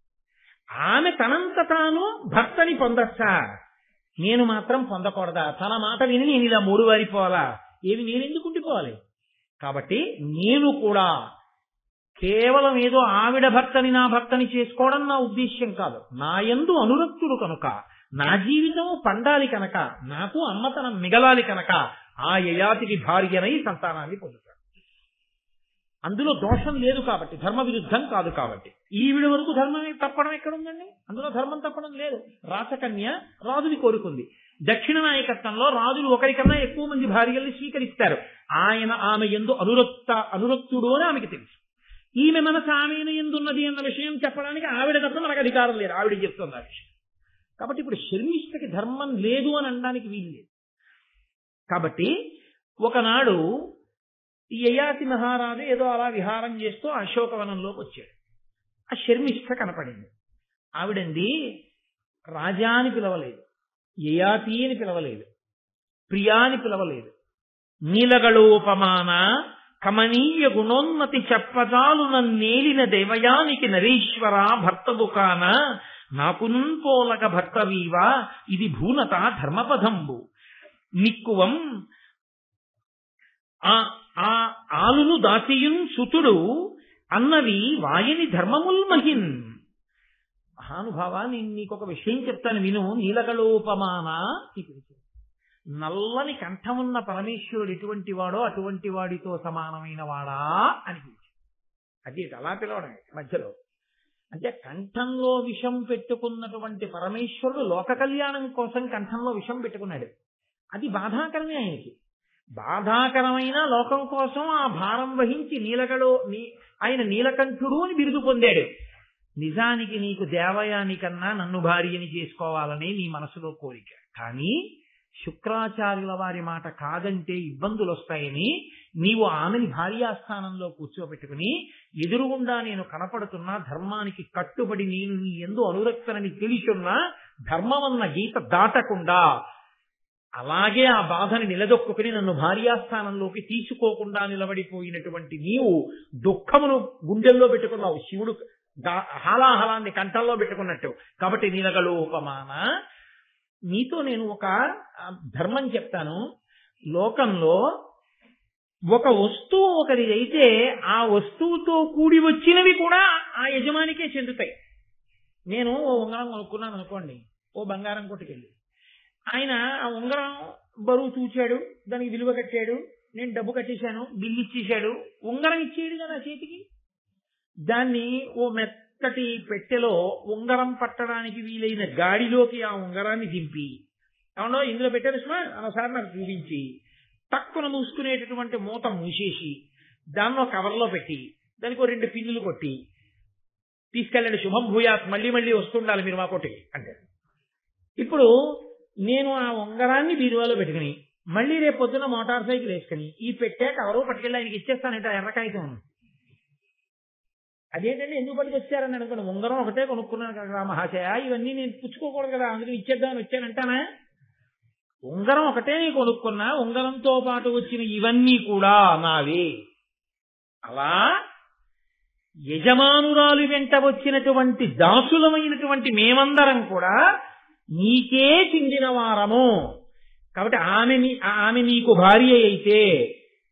ఆమె తనంత తాను భర్తని పొందచ్చా, నేను మాత్రం పొందకూడదా? తన మాట విని నేను ఇలా మూడువారిపోవాలా? ఏది నేనెందుకు ఉండిపోవాలి? కాబట్టి నేను కూడా కేవలం ఏదో ఆవిడ భర్తని నా భర్తని చేసుకోవడం నా ఉద్దేశ్యం కాదు. నా యందు అనురక్తుడు కనుక, నా జీవితం పండాలి కనుక, నాకు అమ్మతనం మిగలాలి కనుక ఆ యయాతికి భార్యనై సంతానాన్ని పొందుతాడు. అందులో దోషం లేదు కాబట్టి, ధర్మ విరుద్ధం కాదు కాబట్టి. ఈవిడ వరకు ధర్మం తప్పడం ఎక్కడుందండి? అందులో ధర్మం తప్పడం లేదు. రాసకన్య రాజుని కోరుకుంది. దక్షిణ నాయకత్వంలో రాజులు ఒకరికన్నా ఎక్కువ మంది భార్యల్ని స్వీకరిస్తారు. ఆమె యందు అనురక్తుడు అని ఆమెకి తెలుసు. ఈమె మనసు ఆమె ఎందున్నది అన్న విషయం చెప్పడానికి ఆవిడ తప్ప మనకు అధికారం లేదు. ఆవిడ చెప్తుంది ఆ విషయం. కాబట్టి ఇప్పుడు శర్మిష్ఠకి ధర్మం లేదు అని అనడానికి వీలు లేదు. కాబట్టి ఒకనాడు ఈ యయాతి మహారాజు ఏదో అలా విహారం చేస్తూ అశోకవనంలోకి వచ్చాడు. ఆ శర్మిష్ఠ కనపడింది. ఆవిడంది, రాజా అని పిలవలేదు, యయాతి అని పిలవలేదు, ప్రియా అని పిలవలేదు. నీలగళోపమాన కమనీయ గుణోన్నతి చెప్పజాలు నన్నేలిన దేవయానికి నరేశ్వర భర్తవు కాన, నాకున్పోలక భర్తవీవా ఇది భూనత ధర్మపదంబు, నిక్కువం ఆ ఆ ఆలును దాసియున్ సుతుడు అన్నవి వాయని ధర్మముల్ మహిన్. మహానుభావా, నేను నీకొక విషయం చెప్తాను విను. నీలగలోపమాన, నల్లని కంఠమున్న పరమేశ్వరుడు ఎటువంటి వాడో అటువంటి వాడితో సమానమైన వాడా అనిపించింది. అది అలా పిలవడమే మధ్యలో. అంటే కంఠంలో విషం పెట్టుకున్నటువంటి పరమేశ్వరుడు లోక కళ్యాణం కోసం కంఠంలో విషం పెట్టుకున్నాడు. అది బాధాకరమే ఆయనకి. బాధాకరమైన లోకం కోసం ఆ భారం వహించి ఆయన నీలకంఠుడు అని బిరుదు పొందాడు. నిజానికి నీకు దేవయానికన్నా నన్ను భార్యని చేసుకోవాలనే నీ మనసులో కోరిక. కానీ శుక్రాచార్యుల వారి మాట కాదంటే ఇబ్బందులు వస్తాయని నీవు ఆమెని భార్యాస్థానంలో కూర్చోబెట్టుకుని ఎదురుగుండా నేను కనపడుతున్నా ధర్మానికి కట్టుబడి నేను నీ యందు అనురక్తనని తెలిసున్నా ధర్మమన్న గీత దాటకుండా అలాగే ఆ బాధని నిలదొక్కుని నన్ను భార్యాస్థానంలోకి తీసుకోకుండా నిలబడిపోయినటువంటి నీవు దుఃఖమును గుండెల్లో పెట్టుకున్నావు, శివుడు హాలాహలాన్ని కంఠంలో పెట్టుకున్నట్టు. కాబట్టి నీలగలోపమాన, నీతో నేను ఒక ధర్మం చెప్తాను. లోకంలో ఒక వస్తువు ఒకరి అయితే ఆ వస్తువుతో కూడి వచ్చినవి కూడా ఆ యజమానికే చెందుతాయి. నేను ఓ ఉంగరం కొనుక్కున్నాను అనుకోండి, ఓ బంగారం కొట్టుకెళ్ళి ఆయన ఆ ఉంగరం బరువు చూచాడు, దానికి విలువ కట్టాడు, నేను డబ్బు కట్టేశాను, బిల్లు ఇచ్చేశాడు, ఉంగరం ఇచ్చేయడు కదా చేతికి. దాన్ని ఓ మెత్తటి పెట్టెలో ఉంగరం పట్టడానికి వీలైన గాడిలోకి ఆ ఉంగరాన్ని దింపి, అవునో ఇందులో పెట్టారు సుమా అనసారి నాకు చూపించి తక్కువ మూసుకునేటటువంటి మూత మూసేసి దాన్ని కవర్లో పెట్టి దానికి 2 పిన్నులు కొట్టి తీసుకెళ్ళండి, శుభం భూయాత్, మళ్ళీ మళ్ళీ వస్తుండాలి మీరు మా కొట్టుకి అంటే. ఇప్పుడు నేను ఆ ఉంగరాన్ని బీరువాలో పెట్టుకుని మళ్ళీ రేపు పొద్దున మోటార్ సైకిల్ వేసుకుని ఈ పెట్టే కవరు పట్టుకెళ్ళి ఆయనకి ఇచ్చేస్తానంటే ఎర్రకాయతం. అదేంటంటే ఎందుకు పట్టుకొచ్చారని అనుకోండి, ఉంగరం ఒకటే కొనుక్కున్నాను కదా మహాశయ, ఇవన్నీ నేను పుచ్చుకోకూడదు కదా, అందులో ఇచ్చేద్దామని వచ్చానంటానా? ఉంగరం ఒకటే నేను కొనుక్కున్నా, ఉంగరంతో పాటు వచ్చిన ఇవన్నీ కూడా నావే. అలా యజమానురాలు వెంట వచ్చినటువంటి దాసులమైనటువంటి మేమందరం కూడా నీకే చెందిన వారము. కాబట్టి ఆమె నీకు భార్య అయితే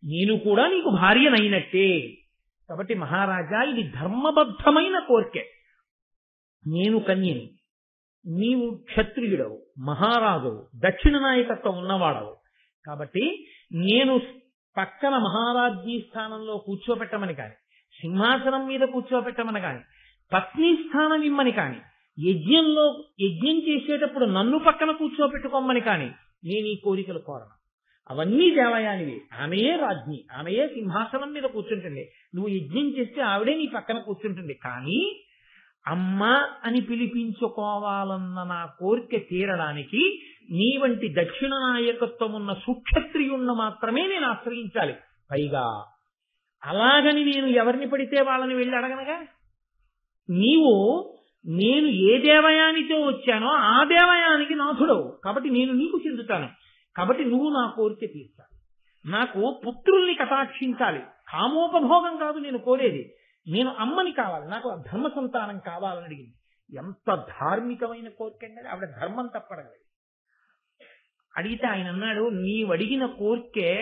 నేను కూడా నీకు భార్యనైనట్టే. కాబట్టి మహారాజా, ఇది ధర్మబద్ధమైన కోరికే. నేను కన్యని, నీవు క్షత్రియుడవు, మహారాజువు, దక్షిణ నాయకత్వం ఉన్నవాడవు. కాబట్టి నేను పక్కన మహారాజ్ఞీ స్థానంలో కూర్చోబెట్టమని కాని, సింహాసనం మీద కూర్చోబెట్టమని కాని, పత్ని స్థానం ఇమ్మని కాని, యజ్ఞం చేసేటప్పుడు నన్ను పక్కన కూర్చోబెట్టుకోమని కాని నేను ఈ కోరికలు కోరను. అవన్నీ దేవయానివి. ఆమెయే రాజ్ఞి, ఆమెయే సింహాసనం మీద కూర్చుంటుంది. నువ్వు యజ్ఞం చేస్తే ఆవిడే నీ పక్కన కూర్చుంటుంది. కానీ అమ్మ అని పిలిపించుకోవాలన్న నా కోరిక తీరడానికి నీ వంటి దక్షిణ నాయకత్వం ఉన్న సుక్షత్రియుణ్ణి మాత్రమే నేను ఆశ్రయించాలి. పైగా అలాగని నేను ఎవరిని పడితే వాళ్ళని వెళ్ళి అడగనగా, నేను ఏ దేవయానితో వచ్చానో ఆ దేవయానికి నాథుడవు. కాబట్టి నేను నీకు చెందుతాను. కాబట్టి నువ్వు నా కోరిక తీర్చాలి. నాకు పుత్రుల్ని కటాక్షించాలి. కామోపభోగం కాదు నేను కోరేది, నేను అమ్మని కావాలి, నాకు ధర్మ సంతానం కావాలని అడిగింది. ఎంత ధార్మికమైన కోరిక అంటే ఆవిడ ధర్మం తప్పడగలదు. అడిగితే ఆయన అన్నాడు, నీవడిగిన కోరికే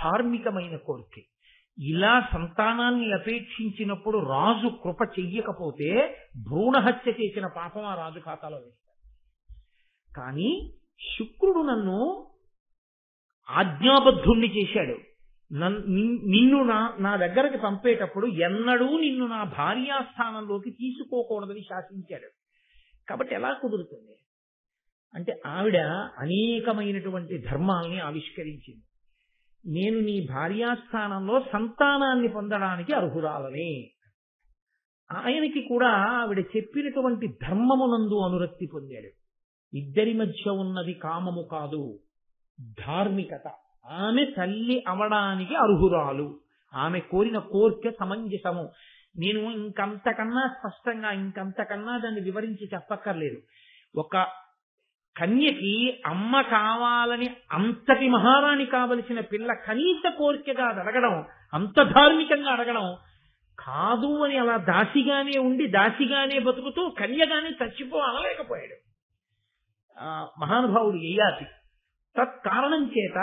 ధార్మికమైన కోరికే. ఇలా సంతానాన్ని అపేక్షించినప్పుడు రాజు కృప చెయ్యకపోతే భ్రూణహత్య చేసిన పాపం ఆ రాజు ఖాతాలో వేస్తాడు. కానీ శుక్రుడు నన్ను ఆజ్ఞాబద్ధుణ్ణి చేశాడు. నిన్ను నా దగ్గరకు పంపేటప్పుడు ఎన్నడూ నిన్ను నా భార్యాస్థానంలోకి తీసుకోకూడదని శాసించాడు. కాబట్టి ఎలా కుదురుతుంది అంటే ఆవిడ అనేకమైనటువంటి ధర్మాల్ని ఆవిష్కరించింది. నేను నీ భార్యాస్థానంలో సంతానాన్ని పొందడానికి అర్హురాలని. ఆయనకి కూడా ఆవిడ చెప్పినటువంటి ధర్మమునందు అనురక్తి పొందాడు. ఇద్దరి మధ్య ఉన్నది కామము కాదు, ధార్మికత. ఆమె తల్లి అవడానికి అర్హురాలు. ఆమె కోరిన కోరిక సమంజసము. నేను ఇంకంతకన్నా స్పష్టంగా ఇంకంతకన్నా దాన్ని వివరించి చెప్పక్కర్లేదు. ఒక కన్యకి అమ్మ కావాలని అంతటి మహారాణి కావలసిన పిల్ల కనీస కోరికగా అడగడం, అంత ధార్మికంగా అడగడం కాదు అని అలా దాసిగానే ఉండి దాసిగానే బతుకుతూ కన్యగానే చచ్చిపోనలేకపోయాడు మహానుభావుడు యయాతి. తత్కారణం చేత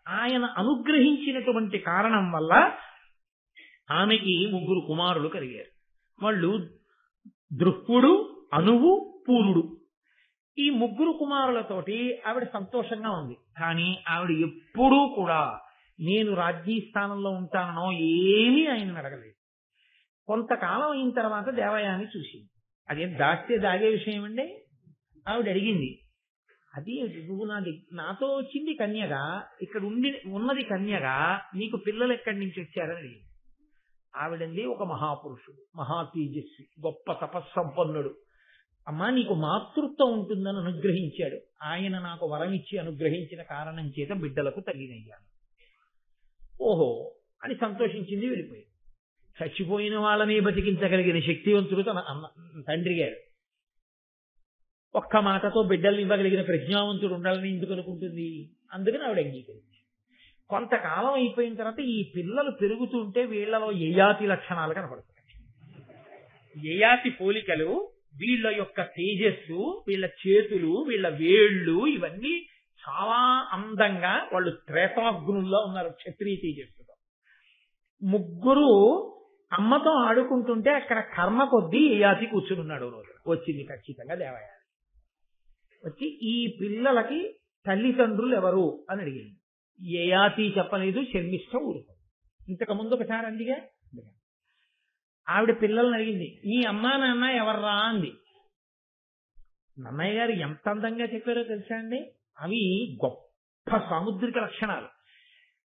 ఆయన అనుగ్రహించినటువంటి కారణం వల్ల ఆమెకి 3 కుమారులు కలిగారు. వాళ్ళు దృక్కుడు, అనువు, పూరుడు. ఈ 3 కుమారులతోటి ఆవిడ సంతోషంగా ఉంది. కానీ ఆవిడ ఎప్పుడూ కూడా నేను రాజ్యీ స్థానంలో ఉంటానో ఏమీ ఆయన అడగలేదు. కొంతకాలం అయిన తర్వాత దేవయాని చూసింది. అదేం దాస్తే దాగే విషయం అండి. ఆవిడ అడిగింది, అది నువ్వు నాతో వచ్చింది కన్యగా, ఇక్కడ ఉన్నది కన్యగా, నీకు పిల్లలు ఎక్కడి నుంచి వచ్చారని అడిగింది. ఆవిడంది ఒక మహాపురుషుడు, మహా తేజస్వి, గొప్ప తపస్సంపన్నుడు. అమ్మా నీకు మాతృత్వం ఉంటుందని అనుగ్రహించాడు. ఆయన నాకు వరం ఇచ్చి అనుగ్రహించిన కారణం చేత బిడ్డలకు తల్లినయ్యాను. ఓహో అని సంతోషించింది, వెళ్ళిపోయింది. చచ్చిపోయిన వాళ్ళని బతికించగలిగిన శక్తివంతుడు తన తండ్రి గారు. ఒక్క మాటతో బిడ్డల్ని ఇవ్వగలిగిన ప్రజ్ఞావంతుడు ఉండాలని ఎందుకు అనుకుంటుంది? అందుకని ఆవిడ అంగీకరించింది. కొంతకాలం అయిపోయిన తర్వాత ఈ పిల్లలు పెరుగుతుంటే వీళ్లలో యయాతి లక్షణాలు కనపడుతున్నాయి. యయాతి పోలికలు, వీళ్ళ యొక్క తేజస్సు, వీళ్ళ చేతులు, వీళ్ళ వేళ్ళు, ఇవన్నీ చాలా అందంగా వాళ్ళు త్రేతాగ్నుల్లో ఉన్నారు క్షత్రియ తేజస్సుతో. 3 అమ్మతో ఆడుకుంటుంటే అక్కడ కర్మ కొద్దీ యయాతి కూర్చున్నాడు. రోజు వచ్చింది ఖచ్చితంగా దేవయాని. వచ్చి ఈ పిల్లలకి తల్లిదండ్రులు ఎవరు అని అడిగింది. యయాతి చెప్పలేదు, శర్మిష్ఠ ఊరుకుంది. ఇంతకుముందు ఒకసారి అందిగా. ఆవిడ పిల్లల్ని అడిగింది, ఈ అమ్మా నాన్న ఎవర్రా అంది. నన్నయ్య గారు ఎంత అందంగా చెప్పారో తెలుసా అండి. అవి గొప్ప సాముద్రిక లక్షణాలు.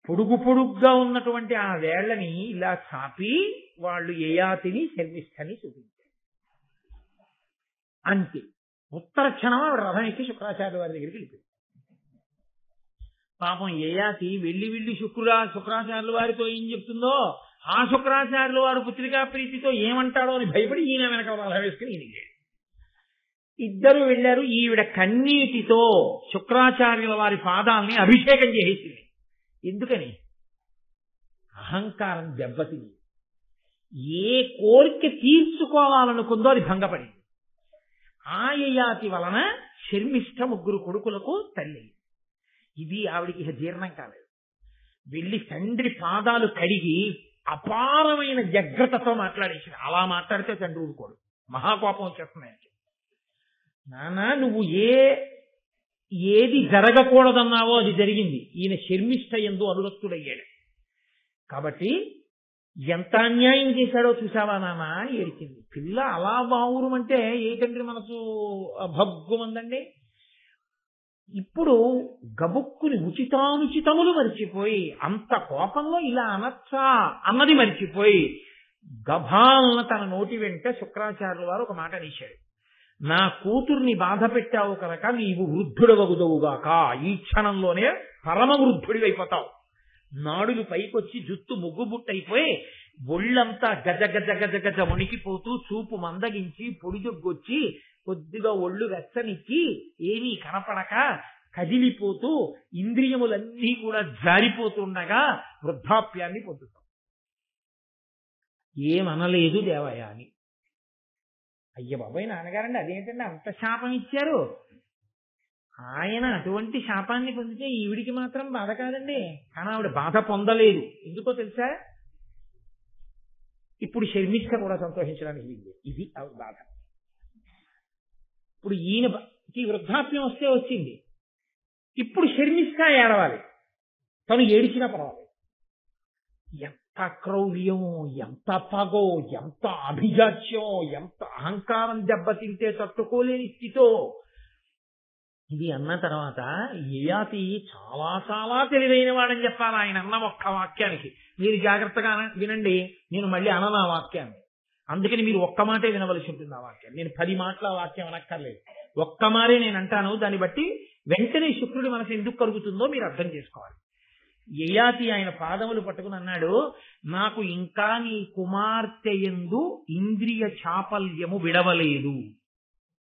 పొడుగ్గా ఉన్నటువంటి ఆ వేళ్లని ఇలా చాపి వాళ్ళు యయాతిని శర్మిష్ఠని చూపించారు. అంతే. ఉత్తర క్షణం ఆవిడ రథం ఎక్కి శుక్రాచార్య వారి దగ్గరికి వెళ్ళిపోయింది. పాపం యయాతి వెళ్ళి శుక్రాచార్యుల వారితో ఏం చెప్తుందో, ఆ శుక్రాచార్యుల వారు పుత్రికా ప్రీతితో ఏమంటాడో అని భయపడి ఈయన వెనక రథం వేసుకుని ఈయన వెళ్ళాడు. ఇద్దరు వెళ్ళారు. ఈవిడ కన్నీటితో శుక్రాచార్యుల వారి పాదాలని అభిషేకం చేసేసింది. ఎందుకని? అహంకారం దెబ్బతింది. ఏ కోరిక తీర్చుకోవాలనుకుందో అది భంగపడింది. ఆ యయాతి వలన శర్మిష్ఠ 3 కొడుకులకు తల్లి. ఇది ఆవిడికి జీర్ణం కాలేదు. వెళ్ళి తండ్రి పాదాలు కడిగి అపారమైన వ్యగ్రతతో మాట్లాడేసింది. అలా మాట్లాడితే తండ్రి ఊరుకోడు, మహాకోపం వచ్చేస్తున్నాయి. నాన్న నువ్వు ఏది జరగకూడదన్నావో అది జరిగింది. ఈయన శర్మిష్ఠ యందు అనురక్తుడయ్యాడు. కాబట్టి ఎంత అన్యాయం చేశాడో చూసావా నాన్న అని ఏడిచింది. పిల్ల అలా బావురుమంటే ఏ తండ్రి మనసు భగ్గుమందండి. ఇప్పుడు గబుక్కుని ఉచితానుచితములు మరిచిపోయి, అంత కోపంలో ఇలా అనొచ్చా అన్నది మరిచిపోయి, గభాలన తన నోటి వెంట శుక్రాచార్యుల వారు ఒక మాట అనేశాడు. నా కూతుర్ని బాధ పెట్టావు కనుక నీవు వృద్ధుడవగుదవుగాక. ఈ క్షణంలోనే పరమ వృద్ధుడివైపోతావు. నాడులు పైకొచ్చి జుత్తు ముగ్గుబుట్టయిపోయి ఒళ్ళంతా గజ గజ గజ గజ వణికిపోతూ, చూపు మందగించి, పొడిజొగ్గొచ్చి, కొద్దిగా ఒళ్ళు వెచ్చనిచ్చి, ఏమీ కనపడక కదిలిపోతూ, ఇంద్రియములన్నీ కూడా జారిపోతుండగా వృద్ధాప్యాన్ని పొందుతాం. ఏమనలేదు దేవయాని. అయ్య బాబాయ్ నాన్నగారండి అదేంటండి అంత శాపం ఇచ్చారు. ఆయన అటువంటి శాపాన్ని పొందితే ఈవిడికి మాత్రం బాధ కాదండి. కానీ ఆవిడ బాధ పొందలేదు. ఎందుకో తెలుసా? ఇప్పుడు శర్మిష్ఠ కూడా సంతోషించడానికి వీలు. ఇది ఆవిడ బాధ. ఇప్పుడు ఈయనకి వృద్ధాప్యం వస్తే వచ్చింది. ఇప్పుడు శర్మిష్ఠ ఏడవాలి. తను ఏడిచినా పర్వాలేదు. ఎంత క్రౌర్యమో, ఎంత పగో, ఎంత అభిజాత్యం, ఎంత అహంకారం దెబ్బతింటే తట్టుకోలేని స్థితో. ఇది అన్న తర్వాత యయాతి చాలా చాలా తెలివైన వాడని చెప్పాలి ఆయన అన్న ఒక్క వాక్యానికి. మీరు జాగ్రత్తగా వినండి, నేను మళ్ళీ అనను ఆ వాక్యాన్ని. అందుకని మీరు ఒక్క మాటే వినవలసి ఉంటుంది ఆ వాక్యాన్ని. నేను 10 మాటల వాక్యం అనక్కర్లేదు, ఒక్క మారే నేను అంటాను. దాన్ని బట్టి వెంటనే శుక్రుడి మనసు ఎందుకు కలుగుతుందో మీరు అర్థం చేసుకోవాలి. యయాతి ఆయన పాదములు పట్టుకుని అన్నాడు, నాకు ఇంకా నీ కుమార్తె యందు ఇంద్రియ చాపల్యము విడవలేదు,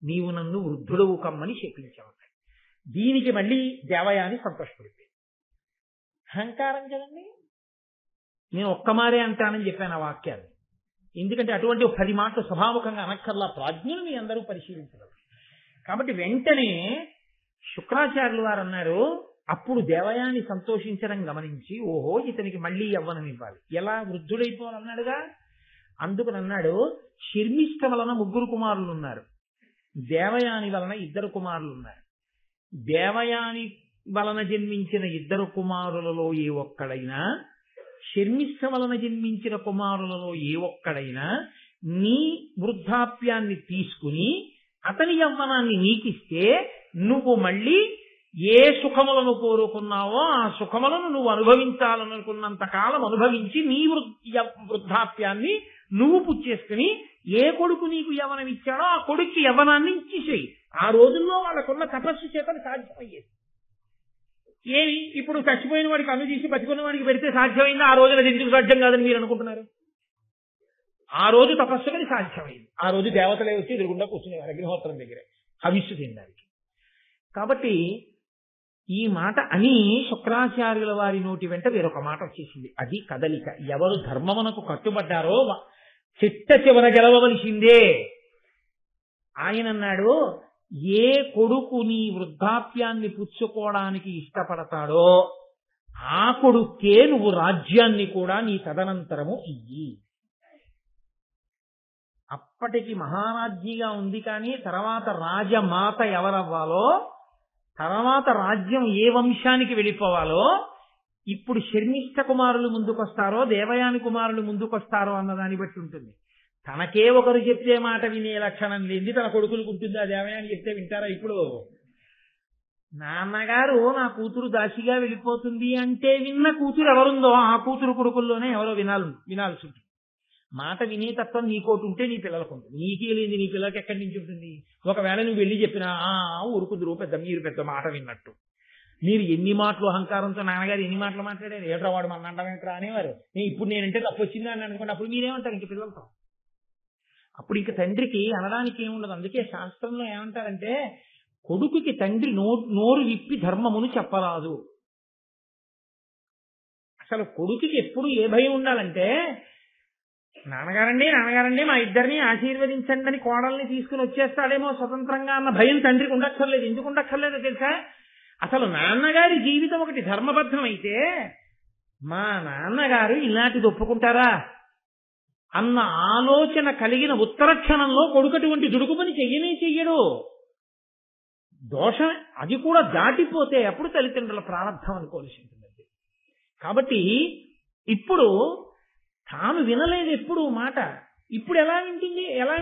నీవు నన్ను వృద్ధుడవు కమ్మని శపించావు. దీనికి మళ్ళీ దేవయాని సంతోషపడిపోయింది. అహంకారం కదండి. నేను ఒక్క మారే అంటానని చెప్పాను ఆ వాక్యాన్ని. ఎందుకంటే అటువంటి 10 మాటలు స్వభావకంగా అనక్కర్లా. ప్రాజ్ఞను మీ అందరూ పరిశీలించగలరు. కాబట్టి వెంటనే శుక్రాచార్యులు వారు అన్నారు, అప్పుడు దేవయాని సంతోషించడం గమనించి ఓహో ఇతనికి మళ్ళీ యవ్వనం ఇవ్వాలి, ఎలా వృద్ధుడైపోవాలన్నాడుగా, అందుకనన్నాడు శర్మిష్ఠ వలన 3 కుమారులు ఉన్నారు, దేవయాని వలన 2 కుమారులు ఉన్నారు. దేవయాని వలన జన్మించిన 2 కుమారులలో ఏ ఒక్కడైనా, శర్మిష్ఠ వలన జన్మించిన కుమారులలో ఏ ఒక్కడైనా నీ వృద్ధాప్యాన్ని తీసుకుని అతని యవ్వనాన్ని నీకిస్తే నువ్వు మళ్ళీ ఏ సుఖములను కోరుకున్నావో ఆ సుఖములను నువ్వు అనుభవించాలనుకున్నంత కాలం అనుభవించి నీ వృద్ధాప్యాన్ని నువ్వు పుచ్చేసుకుని ఏ కొడుకు నీకు యవ్వనం ఇచ్చాడో ఆ కొడుక్కి యవ్వనాన్ని ఇచ్చేసేయి. ఆ రోజుల్లో వాళ్ళకున్న తపస్సు చేత సాధ్యమయ్యేది. ఏమి ఇప్పుడు చచ్చిపోయిన వాడికి అన్ను తీసి బతికున్న వాడికి పెడితే సాధ్యమైందా? ఆ రోజున ఎందుకు సాధ్యం కాదని మీరు అనుకుంటున్నారు? ఆ రోజు తపస్సుకని సాధ్యమైంది. ఆ రోజు దేవతలే వచ్చి ఎదురుగుండా కూర్చునేవారు అగ్నిహోత్రం దగ్గర హవిస్సు తినడానికి. కాబట్టి ఈ మాట అని శుక్రాచార్యుల వారి నోటి వెంట వేరొక మాట వచ్చేసింది. అది కదలిక. ఎవరు ధర్మమునకు కట్టుబడ్డారో చిట్ట చివర గెలవవలసిందే. ఆయన అన్నాడు, ఏ కొడుకు నీ వృద్ధాప్యాన్ని పుచ్చుకోవడానికి ఇష్టపడతాడో ఆ కొడుకే నువ్వు రాజ్యాన్ని కూడా నీ తదనంతరము ఇయ్యి. అప్పటికి మహారాజ్ఞిగా ఉంది, కానీ తర్వాత రాజమాత ఎవరవ్వాలో, తర్వాత రాజ్యం ఏ వంశానికి వెళ్ళిపోవాలో, ఇప్పుడు శర్మిష్ఠ కుమారులు ముందుకొస్తారో దేవయాని కుమారులు ముందుకొస్తారో అన్నదాన్ని బట్టి ఉంటుంది. తనకే ఒకరు చెప్తే మాట వినే లక్షణం లేని తన కొడుకులకు ఉంటుందా? దేవయాని చెప్తే వింటారా? ఇప్పుడు నాన్నగారు నా కూతురు దాసిగా వెళ్ళిపోతుంది అంటే విన్న కూతురు ఎవరుందో ఆ కూతురు కొడుకుల్లోనే ఎవరో వినాల్సి ఉంటుంది. మాట వినే తత్వం నీకోటి ఉంటే నీ పిల్లలకు ఉంటుంది, నీకే లేని నీ పిల్లలకి ఎక్కడి నుంచి ఉంటుంది? ఒకవేళ నువ్వు వెళ్ళి చెప్పినా ఊరుకుందరు మీరు పెద్ద మాట విన్నట్టు. మీరు ఎన్ని మాటలు అహంకారంతో నాన్నగారు ఎన్ని మాటలు మాట్లాడారు, ఏట్రా వాడు మన అంటారా అనేవారు. ఇప్పుడు నేనంటే తప్పు వచ్చిందా అని అనుకోండి, అప్పుడు మీరేమంటారు ఇంక పిల్లలతో? అప్పుడు ఇంక తండ్రికి అనడానికి ఏముండదు. అందుకే శాస్త్రంలో ఏమంటారంటే కొడుకుకి తండ్రి నోరు విప్పి ధర్మమును చెప్పరాదు. అసలు కొడుకుకి ఎప్పుడు ఏ భయం ఉండాలంటే, నాన్నగారండి మా ఇద్దరిని ఆశీర్వదించండి అని కోడల్ని తీసుకుని వచ్చేస్తాడేమో స్వతంత్రంగా అన్న భయం తండ్రికి ఉండక్కర్లేదు. ఎందుకు ఉండక్కర్లేదో తెలుసా? అసలు నాన్నగారి జీవితం ఒకటి ధర్మబద్ధం అయితే మా నాన్నగారు ఇలాంటిది ఒప్పుకుంటారా అన్న ఆలోచన కలిగిన ఉత్తర క్షణంలో కొడుకటువంటి దుడుకు పని చెయ్యడు. దోషం అది కూడా దాటిపోతే అప్పుడు తల్లిదండ్రుల ప్రారంభం అనుకోవాల్సి ఉంటుంది. కాబట్టి ఇప్పుడు తాను వినలేదు ఎప్పుడు మాట, ఇప్పుడు ఎలా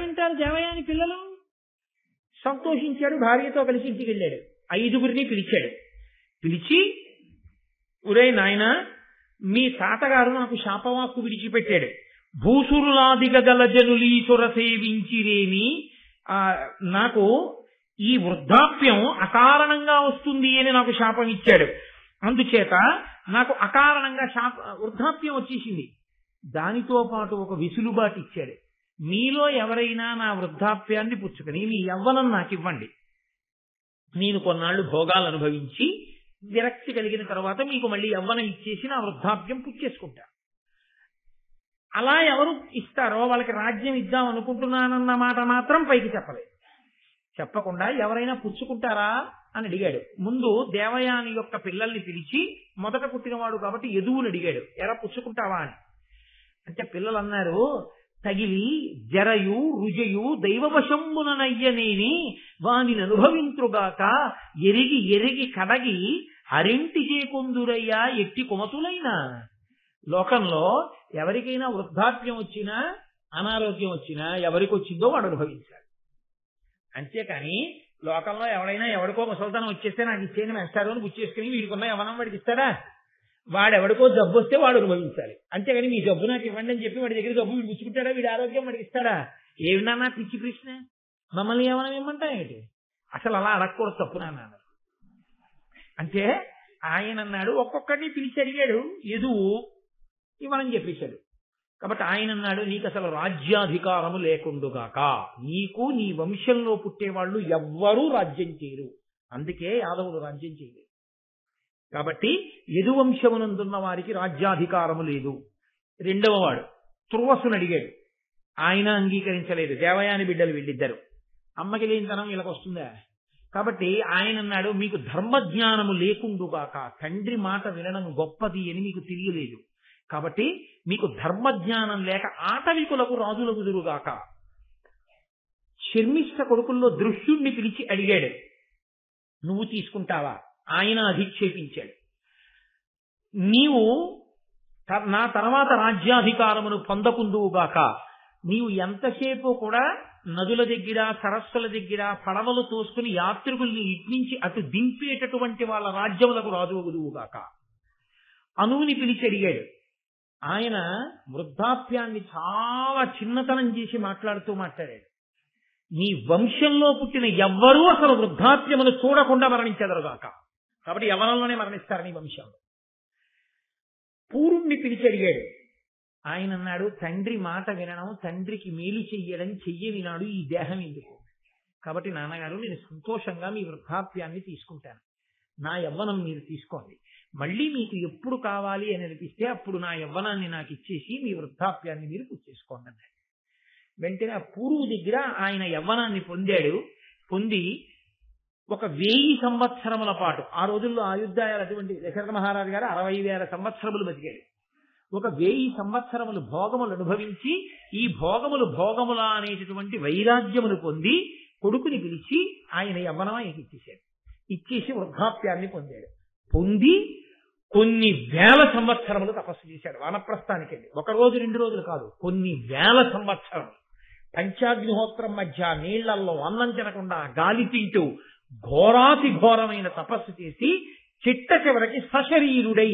వింటారు దేవయాని పిల్లలు? సంతోషించాడు, భార్యతో కలిసి ఇంటికి వెళ్ళాడు, 5గురిని పిలిచాడు. పిలిచి, ఒరే నాయనా, మీ తాతగారు నాకు శాపవాక్కు విడిచిపెట్టాడు, భూసురులాదిగ గల జనులీసుర సేవించిరేమి, నాకు ఈ వృద్ధాప్యం అకారణంగా వస్తుంది అని నాకు శాపం ఇచ్చాడు. అందుచేత నాకు అకారణంగా వృద్ధాప్యం వచ్చేసింది. దానితో పాటు ఒక విసులుబాటు ఇచ్చాడు. మీలో ఎవరైనా నా వృద్ధాప్యాన్ని పుచ్చుకొని మీ యవ్వనం నాకు ఇవ్వండి, నేను కొన్నాళ్లు భోగాలు అనుభవించి విరక్తి కలిగిన తర్వాత మీకు మళ్ళీ యవ్వనం ఇచ్చేసి నా వృద్ధాప్యం పుచ్చేసుకుంటా. అలా ఎవరు ఇస్తారో వాళ్ళకి రాజ్యం ఇద్దాం అనుకుంటున్నానన్న మాట మాత్రం పైకి చెప్పలేదు. చెప్పకుండా ఎవరైనా పుచ్చుకుంటారా అని అడిగాడు. ముందు దేవయాని యొక్క పిల్లల్ని పిలిచి, మొదట పుట్టినవాడు కాబట్టి యదువుని అడిగాడు, ఎరా పుచ్చుకుంటావా అని. అంటే పిల్లలు అన్నారు, తగిలి జరయు రుజయు దైవవశంబుననయ్యనేని వాని అనుభవింతుగాక ఎరిగి ఎరిగి కడగి హరింటి చేకొందురయ్యా ఎట్టి కుమతులైనా. లోకంలో ఎవరికైనా వృద్ధాప్యం వచ్చినా అనారోగ్యం వచ్చినా ఎవరికి వచ్చిందో వాడు అనుభవించాలి. అంతేకాని లోకంలో ఎవరికో ముసల్తనం వచ్చేస్తే నాకు ఇచ్చేయని వేస్తారు అని గుర్చేసుకుని వీడికున్న యవనం వాడికి ఇస్తాడా? వాడెవడికో జబ్బు వస్తే వాడు అనుభవించాలి. అంతేగాని మీ జబ్బు నాకు ఇవ్వండి అని చెప్పి వాడి దగ్గర జబ్బు వీడు పుచ్చుకుంటాడా? వీడి ఆరోగ్యం వాడికి ఇస్తాడా? ఏమిన్నా పిచ్చి ప్రశ్న, మమ్మల్ని ఏమన్నా ఇమ్మంటా ఏంటి? అసలు అలా అడగకూడదు, తప్పు నాన్న. అంటే ఆయన అన్నాడు, ఒక్కొక్కడిని పిలిచి అడిగాడు, ఎదువు ఇవ్వనని చెప్పేశాడు. కాబట్టి ఆయన అన్నాడు, నీకు అసలు రాజ్యాధికారము లేకుండుగాక, నీకు నీ వంశంలో పుట్టేవాళ్ళు ఎవ్వరూ రాజ్యం చేయరు. అందుకే యాదవులు రాజ్యం చేయలేదు. కాబట్టి యదువంశమునందున్న వారికి రాజ్యాధికారము లేదు. రెండవ వాడు తుర్వసుని అడిగాడు, ఆయన అంగీకరించలేదు. దేవయాని బిడ్డలు వీళ్ళిద్దరు. అమ్మకి లేని తనం వీళ్ళకి వస్తుందా? కాబట్టి ఆయన అన్నాడు, మీకు ధర్మజ్ఞానము లేకుండుగాక, తండ్రి మాట వినడం గొప్పది అని మీకు తెలియలేదు, కాబట్టి మీకు ధర్మజ్ఞానం లేక ఆటవికులకు రాజులగుదురుగాక. శర్మిష్ఠ కొడుకుల్లో దృశ్యుణ్ణి పిలిచి అడిగాడు, నువ్వు తీసుకుంటావా? ఆయన అధిక్షేపించాడు, నీవు నా తర్వాత రాజ్యాధికారమును పొందకుందువుగాక. నీవు ఎంతసేపు కూడా నదుల దగ్గర సరస్సుల దగ్గర పడవలు తోసుకుని యాత్రికుల్ని ఇట్నుంచి అటు దింపేటటువంటి వాళ్ళ రాజ్యములకు రాజువుగాక. అనువుని పిలిచి అడిగాడు. ఆయన వృద్ధాప్యాన్ని చాలా చిన్నతనం చేసి మాట్లాడాడు. నీ వంశంలో పుట్టిన ఎవ్వరూ అసలు వృద్ధాప్యమును చూడకుండా మరణించెదరుగాక, కాబట్టి యవ్వనంలోనే మరణిస్తారు నీ వంశంలో. పూర్వుణ్ణి పిలిచి అడిగాడు. ఆయన అన్నాడు, తండ్రి మాట వినడం, తండ్రికి మేలు చెయ్యడం చెయ్యనినాడు ఈ దేహం ఎందుకు? కాబట్టి నాన్నగారు, నేను సంతోషంగా మీ వృద్ధాప్యాన్ని తీసుకుంటాను, నా యవ్వనం మీరు తీసుకోండి, మళ్ళీ మీకు ఎప్పుడు కావాలి అని అనిపిస్తే అప్పుడు నా యవ్వనాన్ని నాకు ఇచ్చేసి మీ వృద్ధాప్యాన్ని మీరు పుచ్చేసుకోండి అన్నాడు. వెంటనే ఆ పూర్వు దగ్గర ఆయన యవ్వనాన్ని పొంది ఒక 1000 సంవత్సరముల పాటు, ఆ రోజుల్లో ఆయుద్ధాయాలు అటువంటి దశరథ మహారాజు గారు 60,000 సంవత్సరములు బతికాడు. ఒక 1000 సంవత్సరములు భోగములు అనుభవించి ఈ భోగములా అనేటటువంటి వైరాగ్యమును పొంది కొడుకుని పిలిచి ఆయన యవ్వనం ఆయనకి ఇచ్చేశాడు. ఇచ్చేసి వృద్ధాప్యాన్ని పొంది కొన్ని 1000 సంవత్సరములు తపస్సు చేశాడు. వానప్రస్థానికి వెళ్ళి 1 రోజు 2 రోజులు కాదు, కొన్ని 1000 సంవత్సరములు పంచాగ్నిహోత్రం మధ్య నీళ్లల్లో అన్నం తినకుండా గాలి తింటూ ఘోరాతి ఘోరమైన తపస్సు చేసి చిట్ట చివరికి సశరీరుడై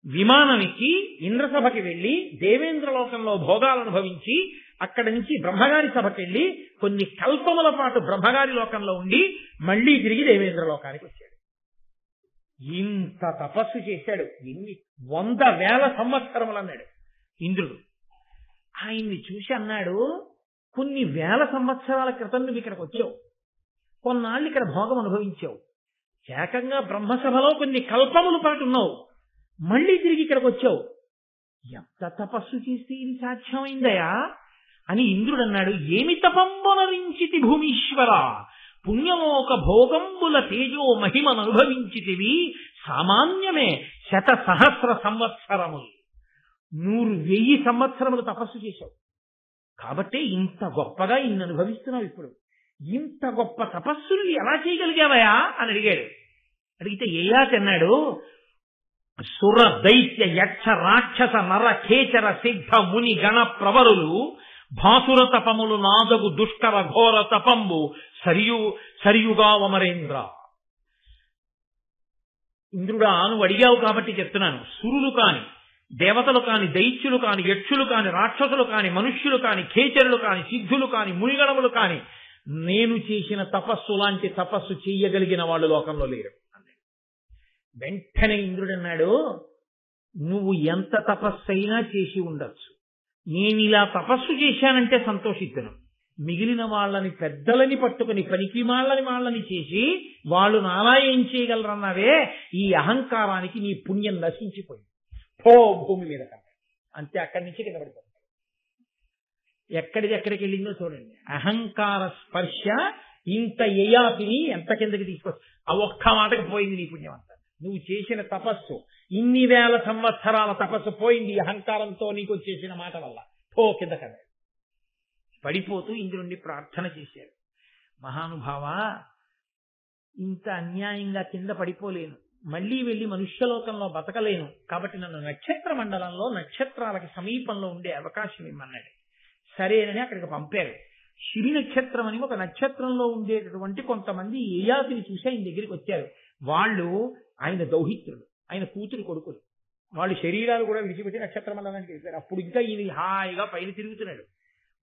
విమానం ఎక్కి ఇంద్రసభకి వెళ్లి దేవేంద్రలోకంలో భోగాలు అనుభవించి అక్కడి నుంచి బ్రహ్మగారి సభకి వెళ్లి కొన్ని కల్పముల పాటు బ్రహ్మగారి లోకంలో ఉండి మళ్లీ తిరిగి దేవేంద్రలోకానికి వచ్చాడు. ఇంత తపస్సు చేశాడు. ఎన్ని 100,000 సంవత్సరములు అన్నాడు ఇంద్రుడు. ఆయన్ని చూసి అన్నాడు, కొన్ని 1000 సంవత్సరాల క్రితం నువ్వు ఇక్కడికి వచ్చావు, కొన్నాళ్ళు ఇక్కడ భోగం అనుభవించావు, ఏకంగా బ్రహ్మసభలో కొన్ని కల్పముల పాటు ఉన్నావు, మళ్లీ తిరిగి ఇక్కడికి వచ్చావు, ఎంత తపస్సు చేస్తే ఇది సాధ్యమైందయా అని ఇంద్రుడు అన్నాడు. ఏమి తపంబొనరించితి భూమీశ్వర, పుణ్యమోక భోగంబుల తేజో మహిమను అనుభవించితివి, సామాన్యమే 100,000 సంవత్సరములు, 100,000 సంవత్సరములు తపస్సు చేశావు, కాబట్టి ఇంత గొప్పగా ఇన్ని అనుభవిస్తున్నావు. ఇప్పుడు ఇంత గొప్ప తపస్సును ఎలా చేయగలిగావయా అని అడిగాడు. అడిగితే ఏయాతి అన్నాడు, సుర దైత్య యక్ష రాక్షస నర ఖేచర సిద్ధ ముని గణ ప్రవరులు భాసుర తపములు నాదగు దుష్కర ఘోర తపంబు సరియుగా వమరేంద్ర. ఇంద్రుడా, నువ్వు అడిగావు కాబట్టి చెప్తున్నాను. సురులు కాని, దేవతలు కాని, దైత్యులు కాని, యక్షులు కాని, రాక్షసులు కాని, మనుష్యులు కాని, ఖేచరులు కాని, సిద్ధులు కాని, మునిగణములు కాని నేను చేసిన తపస్సు లాంటి తపస్సు చెయ్యగలిగిన వాళ్ళు లోకంలో లేరు. వెంటనే ఇంద్రుడు అన్నాడు, నువ్వు ఎంత తపస్సైనా చేసి ఉండొచ్చు, నేను ఇలా తపస్సు చేశానంటే సంతోషిద్దును, మిగిలిన వాళ్ళని పెద్దలని పట్టుకుని పనికి వాళ్ళని చేసి వాళ్ళు నాలా ఏం చేయగలరన్నావే, ఈ అహంకారానికి నీ పుణ్యం నశించిపోయింది, పో భూమి మీద అంతే. అక్కడి నుంచి కింద పడిపోతుంది. ఎక్కడికి వెళ్ళిందో చూడండి. అహంకార స్పర్శ ఇంత యయాతిని ఎంత కిందకి తీసుకొచ్చు. ఆ ఒక్క మాటకు పోయింది నీ పుణ్యం అంతా. నువ్వు చేసిన తపస్సు, ఇన్ని 1000 సంవత్సరాల తపస్సు పోయింది అహంకారంతో నీకు చేసిన మాట వల్ల. పో కింద కదా. పడిపోతూ ఇంద్రుణ్ణి ప్రార్థన చేశారు. మహానుభావ, ఇంత అన్యాయంగా కింద పడిపోలేను, మళ్లీ వెళ్లి మనుష్యలోకంలో బతకలేను, కాబట్టి నన్ను నక్షత్ర మండలంలో నక్షత్రాలకి సమీపంలో ఉండే అవకాశం ఇమ్మన్నాడు. సరేనని అక్కడికి పంపారు. శిరి నక్షత్రం అని ఒక నక్షత్రంలో ఉండేటటువంటి కొంతమంది యయాతిని చూసి ఆయన దగ్గరికి వచ్చారు. వాళ్ళు ఆయన దౌహిత్రులు, ఆయన కూతురు కొడుకులు. వాళ్ళు శరీరాలు కూడా విడిచిపెట్టి నక్షత్ర మండలానికి వెళ్ళారు. అప్పుడు ఇంకా ఈయన హాయిగా పైన తిరుగుతున్నాడు.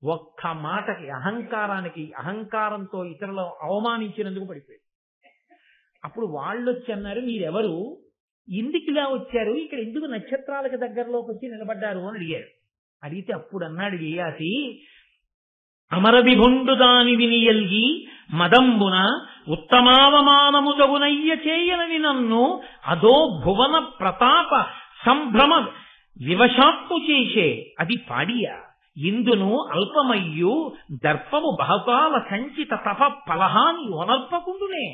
ఒక్క మాటకి అహంకారంతో ఇతరులు అవమానించినందుకు పడిపోయాడు. అప్పుడు వాళ్ళు వచ్చి అన్నారు, మీరెవరు, ఎందుకు ఇలా వచ్చారు, ఇక్కడ ఎందుకు నక్షత్రాలకు దగ్గరలోకి వచ్చి నిలబడ్డారు అని అడిగారు. అడిగితే అప్పుడు అన్నాడు యయాతి, అమరవిభుండు దాని వినియల్గి మదంబున ఉత్తమావమానము జగునయ్య చేయనని నన్ను అదో భువన ప్రతాప సంభ్రమ వివశాత్తు చేసే అది పాడియా. ఇందును అల్పమయ్యు దర్పము బహుకాల సంచిత తప ఫలహాని ఒనర్పకుండునే.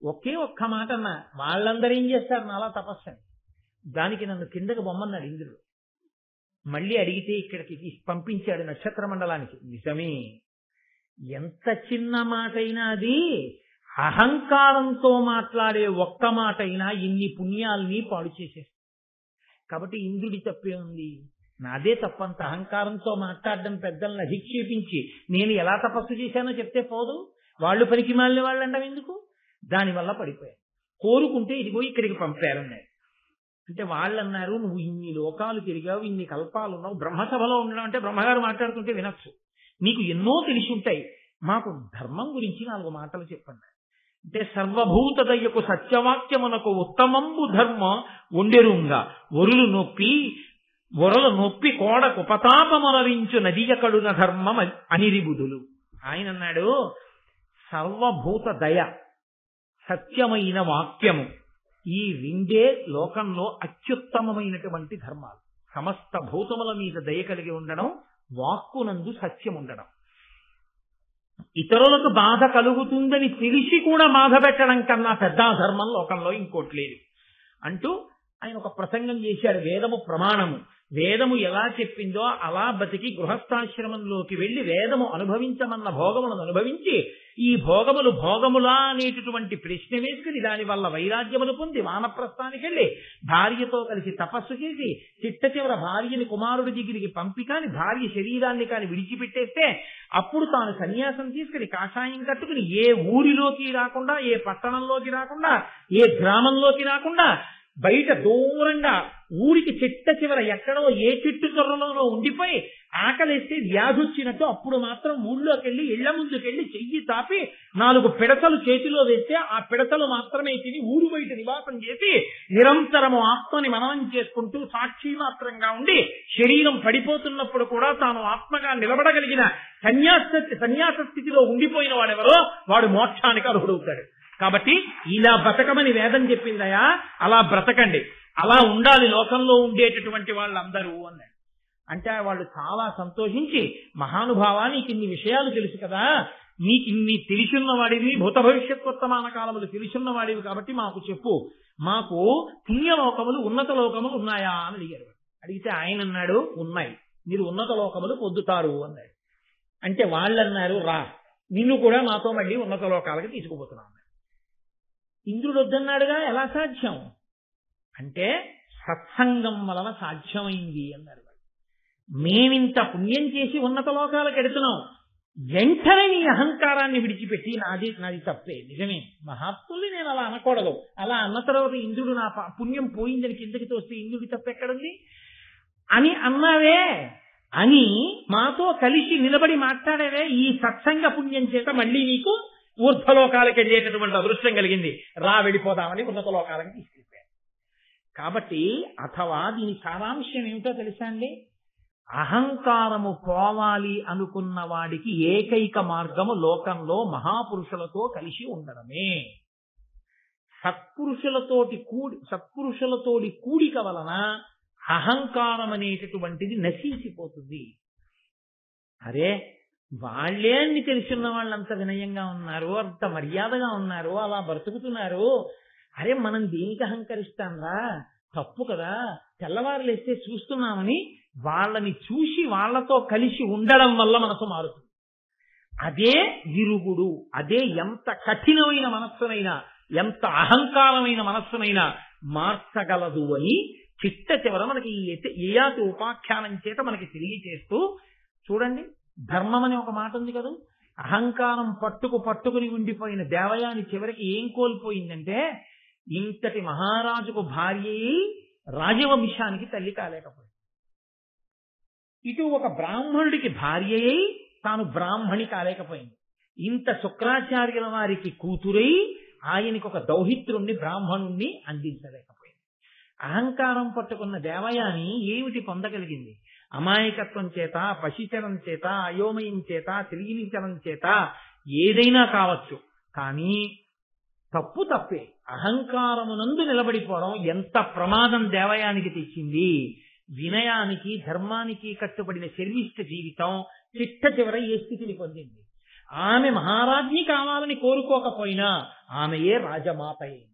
ఒకే ఒక్క మాట అన్నా, వాళ్ళందరూ ఏం చేస్తారు నాలా తపస్సని. దానికి నన్ను కిందకు బొమ్మన్నాడు ఇంద్రుడు. మళ్ళీ అడిగితే ఇక్కడికి పంపించాడు నక్షత్ర మండలానికి. నిజమే, ఎంత చిన్న మాట అయినా అది అహంకారంతో మాట్లాడే ఒక్క మాట అయినా ఇన్ని పుణ్యాల్ని పాడు చేసేస్తుంది. కాబట్టి ఇంద్రుడి తప్పే ఉంది, నాదే తప్పంత. అహంకారంతో మాట్లాడడం, పెద్దల్ని అధిక్షేపించి నేను ఎలా తపస్సు చేశానో చెప్తే పోదు, వాళ్ళు పనికి మాలిన వాళ్ళు అంటాం ఎందుకు? దానివల్ల పడిపోయారు. కోరుకుంటే ఇదిగో ఇక్కడికి పంపారన్నారు. అంటే వాళ్ళు అన్నారు, నువ్వు ఇన్ని లోకాలు తిరిగావు, ఇన్ని కల్పాలు ఉన్నావు, బ్రహ్మసభలో ఉండడం అంటే బ్రహ్మగారు మాట్లాడుతుంటే వినొచ్చు, నీకు ఎన్నో తెలిసి ఉంటాయి, మాకు ధర్మం గురించి 4 మాటలు చెప్పండి. అంటే సర్వభూత దయ్యకు సత్యవాక్యమునకు ఉత్తమంబు ధర్మ ఉండెరుంగా ఒరలు నొప్పి కోడకు పతాపమనరించు నదియ కడున ధర్మం అనిరిబుధులు. ఆయన అన్నాడు, సర్వభూత దయ, సత్యమైన వాక్యము, ఈ 2 లోకంలో అత్యుత్తమమైనటువంటి ధర్మాలు. సమస్త భూతముల మీద దయ కలిగి ఉండడం, వాక్కునందు సత్యం ఉండడం, ఇతరులకు బాధ కలుగుతుందని తెలిసి కూడా బాధ పెట్టడం కన్నా పెద్ద ధర్మం లోకంలో ఇంకోటి లేదు అంటూ ఆయన ఒక ప్రసంగం చేశాడు. వేదము ప్రమాణము, వేదము ఎలా చెప్పిందో అలా బతికి గృహస్థాశ్రమంలోకి వెళ్లి వేదము అనుభవించమన్న భోగములను అనుభవించి, ఈ భోగములు భోగములా అనేటటువంటి ప్రశ్న వేసుకుని దానివల్ల వైరాగ్యములు పొంది వానప్రస్థానికి వెళ్ళి భార్యతో కలిసి తపస్సు చేసి చిట్ట చివర భార్యని కుమారుడి దగ్గరికి పంపి కాని భార్య శరీరాన్ని కాని విడిచిపెట్టేస్తే అప్పుడు తాను సన్యాసం తీసుకుని కాషాయం కట్టుకుని ఏ ఊరిలోకి రాకుండా, ఏ పట్టణంలోకి రాకుండా, ఏ గ్రామంలోకి రాకుండా బయట దూరంగా ఊరికి చిట్ట చివర ఎక్కడో ఏ చెట్టు తొర్రలోనో ఉండిపోయి ఆకలేస్తే వ్యాధి వచ్చినట్టు అప్పుడు మాత్రం ఊళ్ళోకి వెళ్ళి ఇళ్ల ముందుకెళ్ళి చెయ్యి తాపి 4 పిడతలు చేతిలో వేస్తే ఆ పిడతలు మాత్రమే తిని ఊరు బయట నివాసం చేసి నిరంతరము ఆత్మని మననం చేసుకుంటూ సాక్షి మాత్రంగా ఉండి శరీరం పడిపోతున్నప్పుడు కూడా తాను ఆత్మగా నిలబడగలిగిన సన్యాస స్థితిలో ఉండిపోయిన వాడెవరో వాడు మోక్షానికి అర్హుడవుతాడు. కాబట్టి ఇలా బ్రతకమని వేదం చెప్పిందయా, అలా బ్రతకండి, అలా ఉండాలి లోకంలో ఉండేటటువంటి వాళ్ళందరూ అన్నాడు. అంటే వాళ్ళు చాలా సంతోషించి, మహానుభావా నీకు ఇన్ని విషయాలు తెలుసు కదా, నీకు ఇన్ని తెలిసున్నవాడివి, భూత భవిష్యత్ వర్తమాన కాలములు తెలిసున్నవాడివి కాబట్టి మాకు చెప్పు, మాకు పుణ్యలోకములు ఉన్నత లోకములు ఉన్నాయా అని అడిగారు. అడిగితే ఆయన అన్నాడు, ఉన్నాయి, మీరు ఉన్నత లోకములు పొందుతారు అన్నాడు. అంటే వాళ్ళన్నారు, రా నిన్ను కూడా మాతో మళ్ళీ ఉన్నత లోకాలకి తీసుకుపోతున్నాం. ఇంద్రుడు వద్దన్నాడుగా, ఎలా సాధ్యం అంటే సత్సంగం వలన సాధ్యమైంది అన్నారు. మేమింత పుణ్యం చేసి ఉన్నత లోకాలకు ఎడుతున్నాం, వెంటనే నీ అహంకారాన్ని విడిచిపెట్టి నాది తప్పే, నిజమే, మహాత్ముల్ని నేను అలా అనకూడదు, అలా అన్న తర్వాత ఇంద్రుడు నా పుణ్యం పోయిందని కిందకి తోస్తే ఇంద్రుడి తప్పెక్కడుంది అని అన్నావే అని మాతో కలిసి నిలబడి మాట్లాడేవే, ఈ సత్సంగ పుణ్యం చేత మళ్ళీ నీకు ఊర్ధ్వలోకాలకు వెళ్ళేటటువంటి అదృష్టం కలిగింది, రా వెళ్ళిపోదామని ఉన్నత లోకాలకు తీసుకెళ్ళిపోయారు. కాబట్టి అథవా దీని సారాంశం ఏమిటో తెలుసా అండి? అహంకారము పోవాలి అనుకున్న వాడికి ఏకైక మార్గము లోకంలో మహాపురుషులతో కలిసి ఉండడమే. సత్పురుషులతోటి కూడిక వలన అహంకారం అనేటటువంటిది నశించిపోతుంది. అరే వాళ్ళే అన్ని తెలుసున్న వాళ్ళంత వినయంగా ఉన్నారు, అంత మర్యాదగా ఉన్నారు, అలా బ్రతుకుతున్నారు, అరే మనం దేనికి అహంకరిస్తాంరా, తప్పు కదా, తెల్లవారులేస్తే చూస్తున్నామని వాళ్ళని చూసి వాళ్లతో కలిసి ఉండడం వల్ల మనసు మారుతుంది. అదే విరుగుడు, అదే ఎంత కఠినమైన మనస్సునైనా, ఎంత అహంకారమైన మనస్సునైనా మార్చగలదు అని చిట్ట చివర మనకి యయాతి ఉపాఖ్యానం చేత మనకి తెలియచేస్తూ, చూడండి ధర్మం అని ఒక మాట ఉంది కదా, అహంకారం పట్టుకుని ఉండిపోయిన దేవయాని చివరికి ఏం కోల్పోయిందంటే, ఇంతటి మహారాజుకు భార్య రాజవంశానికి తల్లి కాలేకపోయింది. ఇటు ఒక బ్రాహ్మణుడికి భార్య అయి తాను బ్రాహ్మణి కాలేకపోయింది. ఇంత శుక్రాచార్యుల వారికి కూతురై ఆయనకి ఒక దౌహిత్రుణ్ణి బ్రాహ్మణుణ్ణి అందించలేకపోయింది. అహంకారం పట్టుకున్న దేవయాని ఏమిటి పొందగలిగింది? అమాయకత్వం చేత, పశిచరం చేత, అయోమయం చేత, తెలియనిచనం చేత ఏదైనా కావచ్చు, కానీ తప్పు తప్పే. అహంకారమునందు నిలబడిపోవడం ఎంత ప్రమాదం దేవయానికి తెచ్చింది. వినయానికి ధర్మానికి కట్టుబడిన శర్మిష్ఠ జీవితం చిట్ట చివర ఏ స్థితిని పొందింది. ఆమె మహారాజ్ఞి కావాలని కోరుకోకపోయినా ఆమెయే రాజమాత అయింది.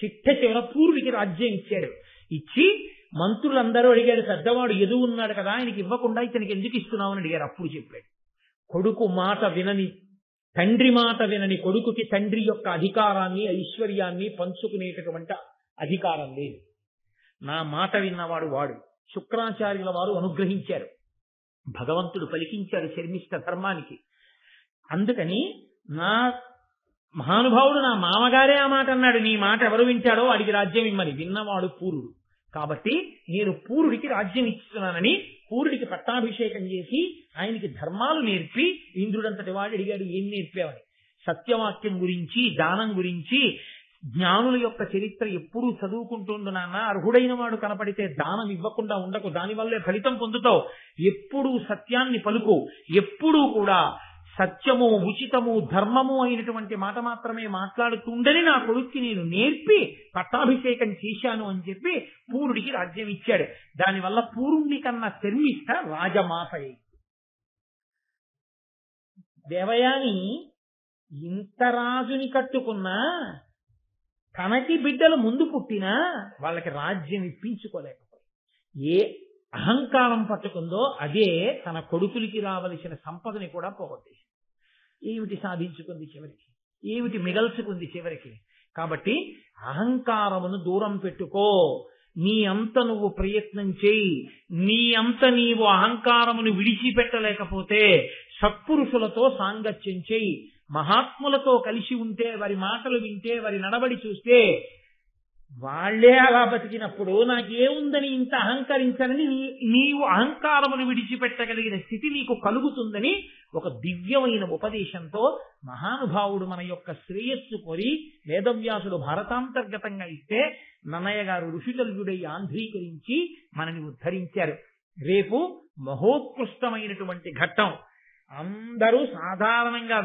చిట్ట చివర పూర్వుడికి రాజ్యం ఇచ్చాడు. ఇచ్చి మంత్రులందరూ అడిగాడు, పెద్దవాడు ఎదువు ఉన్నాడు కదా, ఆయనకి ఇవ్వకుండా ఇతనికి ఎందుకు ఇస్తున్నావు అని అడిగారు. అప్పుడు చెప్పాడు, కొడుకు మాట వినని, తండ్రి మాట వినని కొడుకుకి తండ్రి యొక్క అధికారాన్ని ఐశ్వర్యాన్ని పంచుకునేటటువంటి అధికారం లేదు. నా మాట విన్నవాడు వాడు. శుక్రాచార్యుల వారు అనుగ్రహించారు, భగవంతుడు పలికించాడు శర్మిష్ఠ ధర్మానికి. అందుకని నా మహానుభావుడు నా మామగారే ఆ మాట అన్నాడు, నీ మాట ఎవరు వింటాడో వాడికి రాజ్యం ఇమ్మని. విన్నవాడు పూరుడు. కాబట్టి నేను పూరుడికి రాజ్యం ఇస్తున్నానని పూరుడికి పట్టాభిషేకం చేసి ఆయనకి ధర్మాలు నేర్పి, ఇంద్రుడంతటి వాడు అడిగాడు, ఏం నేర్పావని. సత్యవాక్యం గురించి, దానం గురించి, జ్ఞానుల యొక్క చరిత్ర ఎప్పుడూ చదువుకుంటుండు నాన్న. అర్హుడైన వాడు కనపడితే దానం ఇవ్వకుండా ఉండకు, దానివల్లే ఫలితం పొందుతావు. ఎప్పుడూ సత్యాన్ని పలుకు, ఎప్పుడూ కూడా సత్యము, ఉచితము, ధర్మము అయినటువంటి మాట మాత్రమే మాట్లాడుతుండని నా కొడుక్కి నేను నేర్పి పట్టాభిషేకం చేశాను అని చెప్పి పూరుడికి రాజ్యం ఇచ్చాడు. దానివల్ల పూరుణ్ణి కన్నా శర్మిష్ఠ రాజమాత అయింది. దేవయాని ఇంత రాజుని కట్టుకున్నా తనకి బిడ్డలు ముందు పుట్టినా వాళ్ళకి రాజ్యం ఇప్పించుకోలేకపోయి ఏ అహంకారం పట్టుకుందో అదే తన కొడుకులకి రావలసిన సంపదని కూడా పోగొట్టేసింది. ఏమిటి సాధించుకుంది చివరికి? ఏమిటి మిగల్చుకుంది చివరికి? కాబట్టి అహంకారమును దూరం పెట్టుకో. నీ అంత నువ్వు ప్రయత్నం చేయి. నీ అంత నీవు అహంకారమును విడిచిపెట్టలేకపోతే సత్పురుషులతో సాంగత్యం చేయి. మహాత్ములతో కలిసి ఉంటే, వారి మాటలు వింటే, వారి నడవడి చూస్తే, వాళ్లే అలా బతికినప్పుడు నాకేముందని ఇంత అహంకరించాలని నీవు అహంకారమును విడిచిపెట్టగలిగిన స్థితి నీకు కలుగుతుందని ఒక దివ్యమైన ఉపదేశంతో మహానుభావుడు మన యొక్క శ్రేయస్సు కోరి వేదవ్యాసుడు భారతాంతర్గతంగా ఇస్తే నన్నయ్య గారు ఋషితల్యుడై ఆంధ్రీకరించి మనని ఉద్ధరించారు. రేపు మహోత్కృష్టమైనటువంటి ఘట్టం. అందరూ సాధారణంగా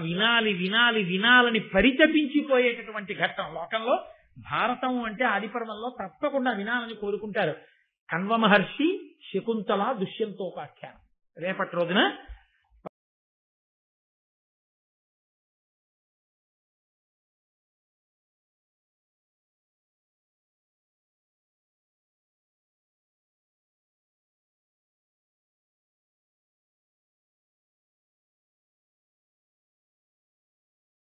వినాలని పరితపించిపోయేటటువంటి ఘట్టం. లోకంలో భారతం అంటే ఆదిపర్వంలో తప్పకుండా వినాలని కోరుకుంటారు. కణ్వ మహర్షి శకుంతల దుష్యంతోపాఖ్యానం రేపటి రోజున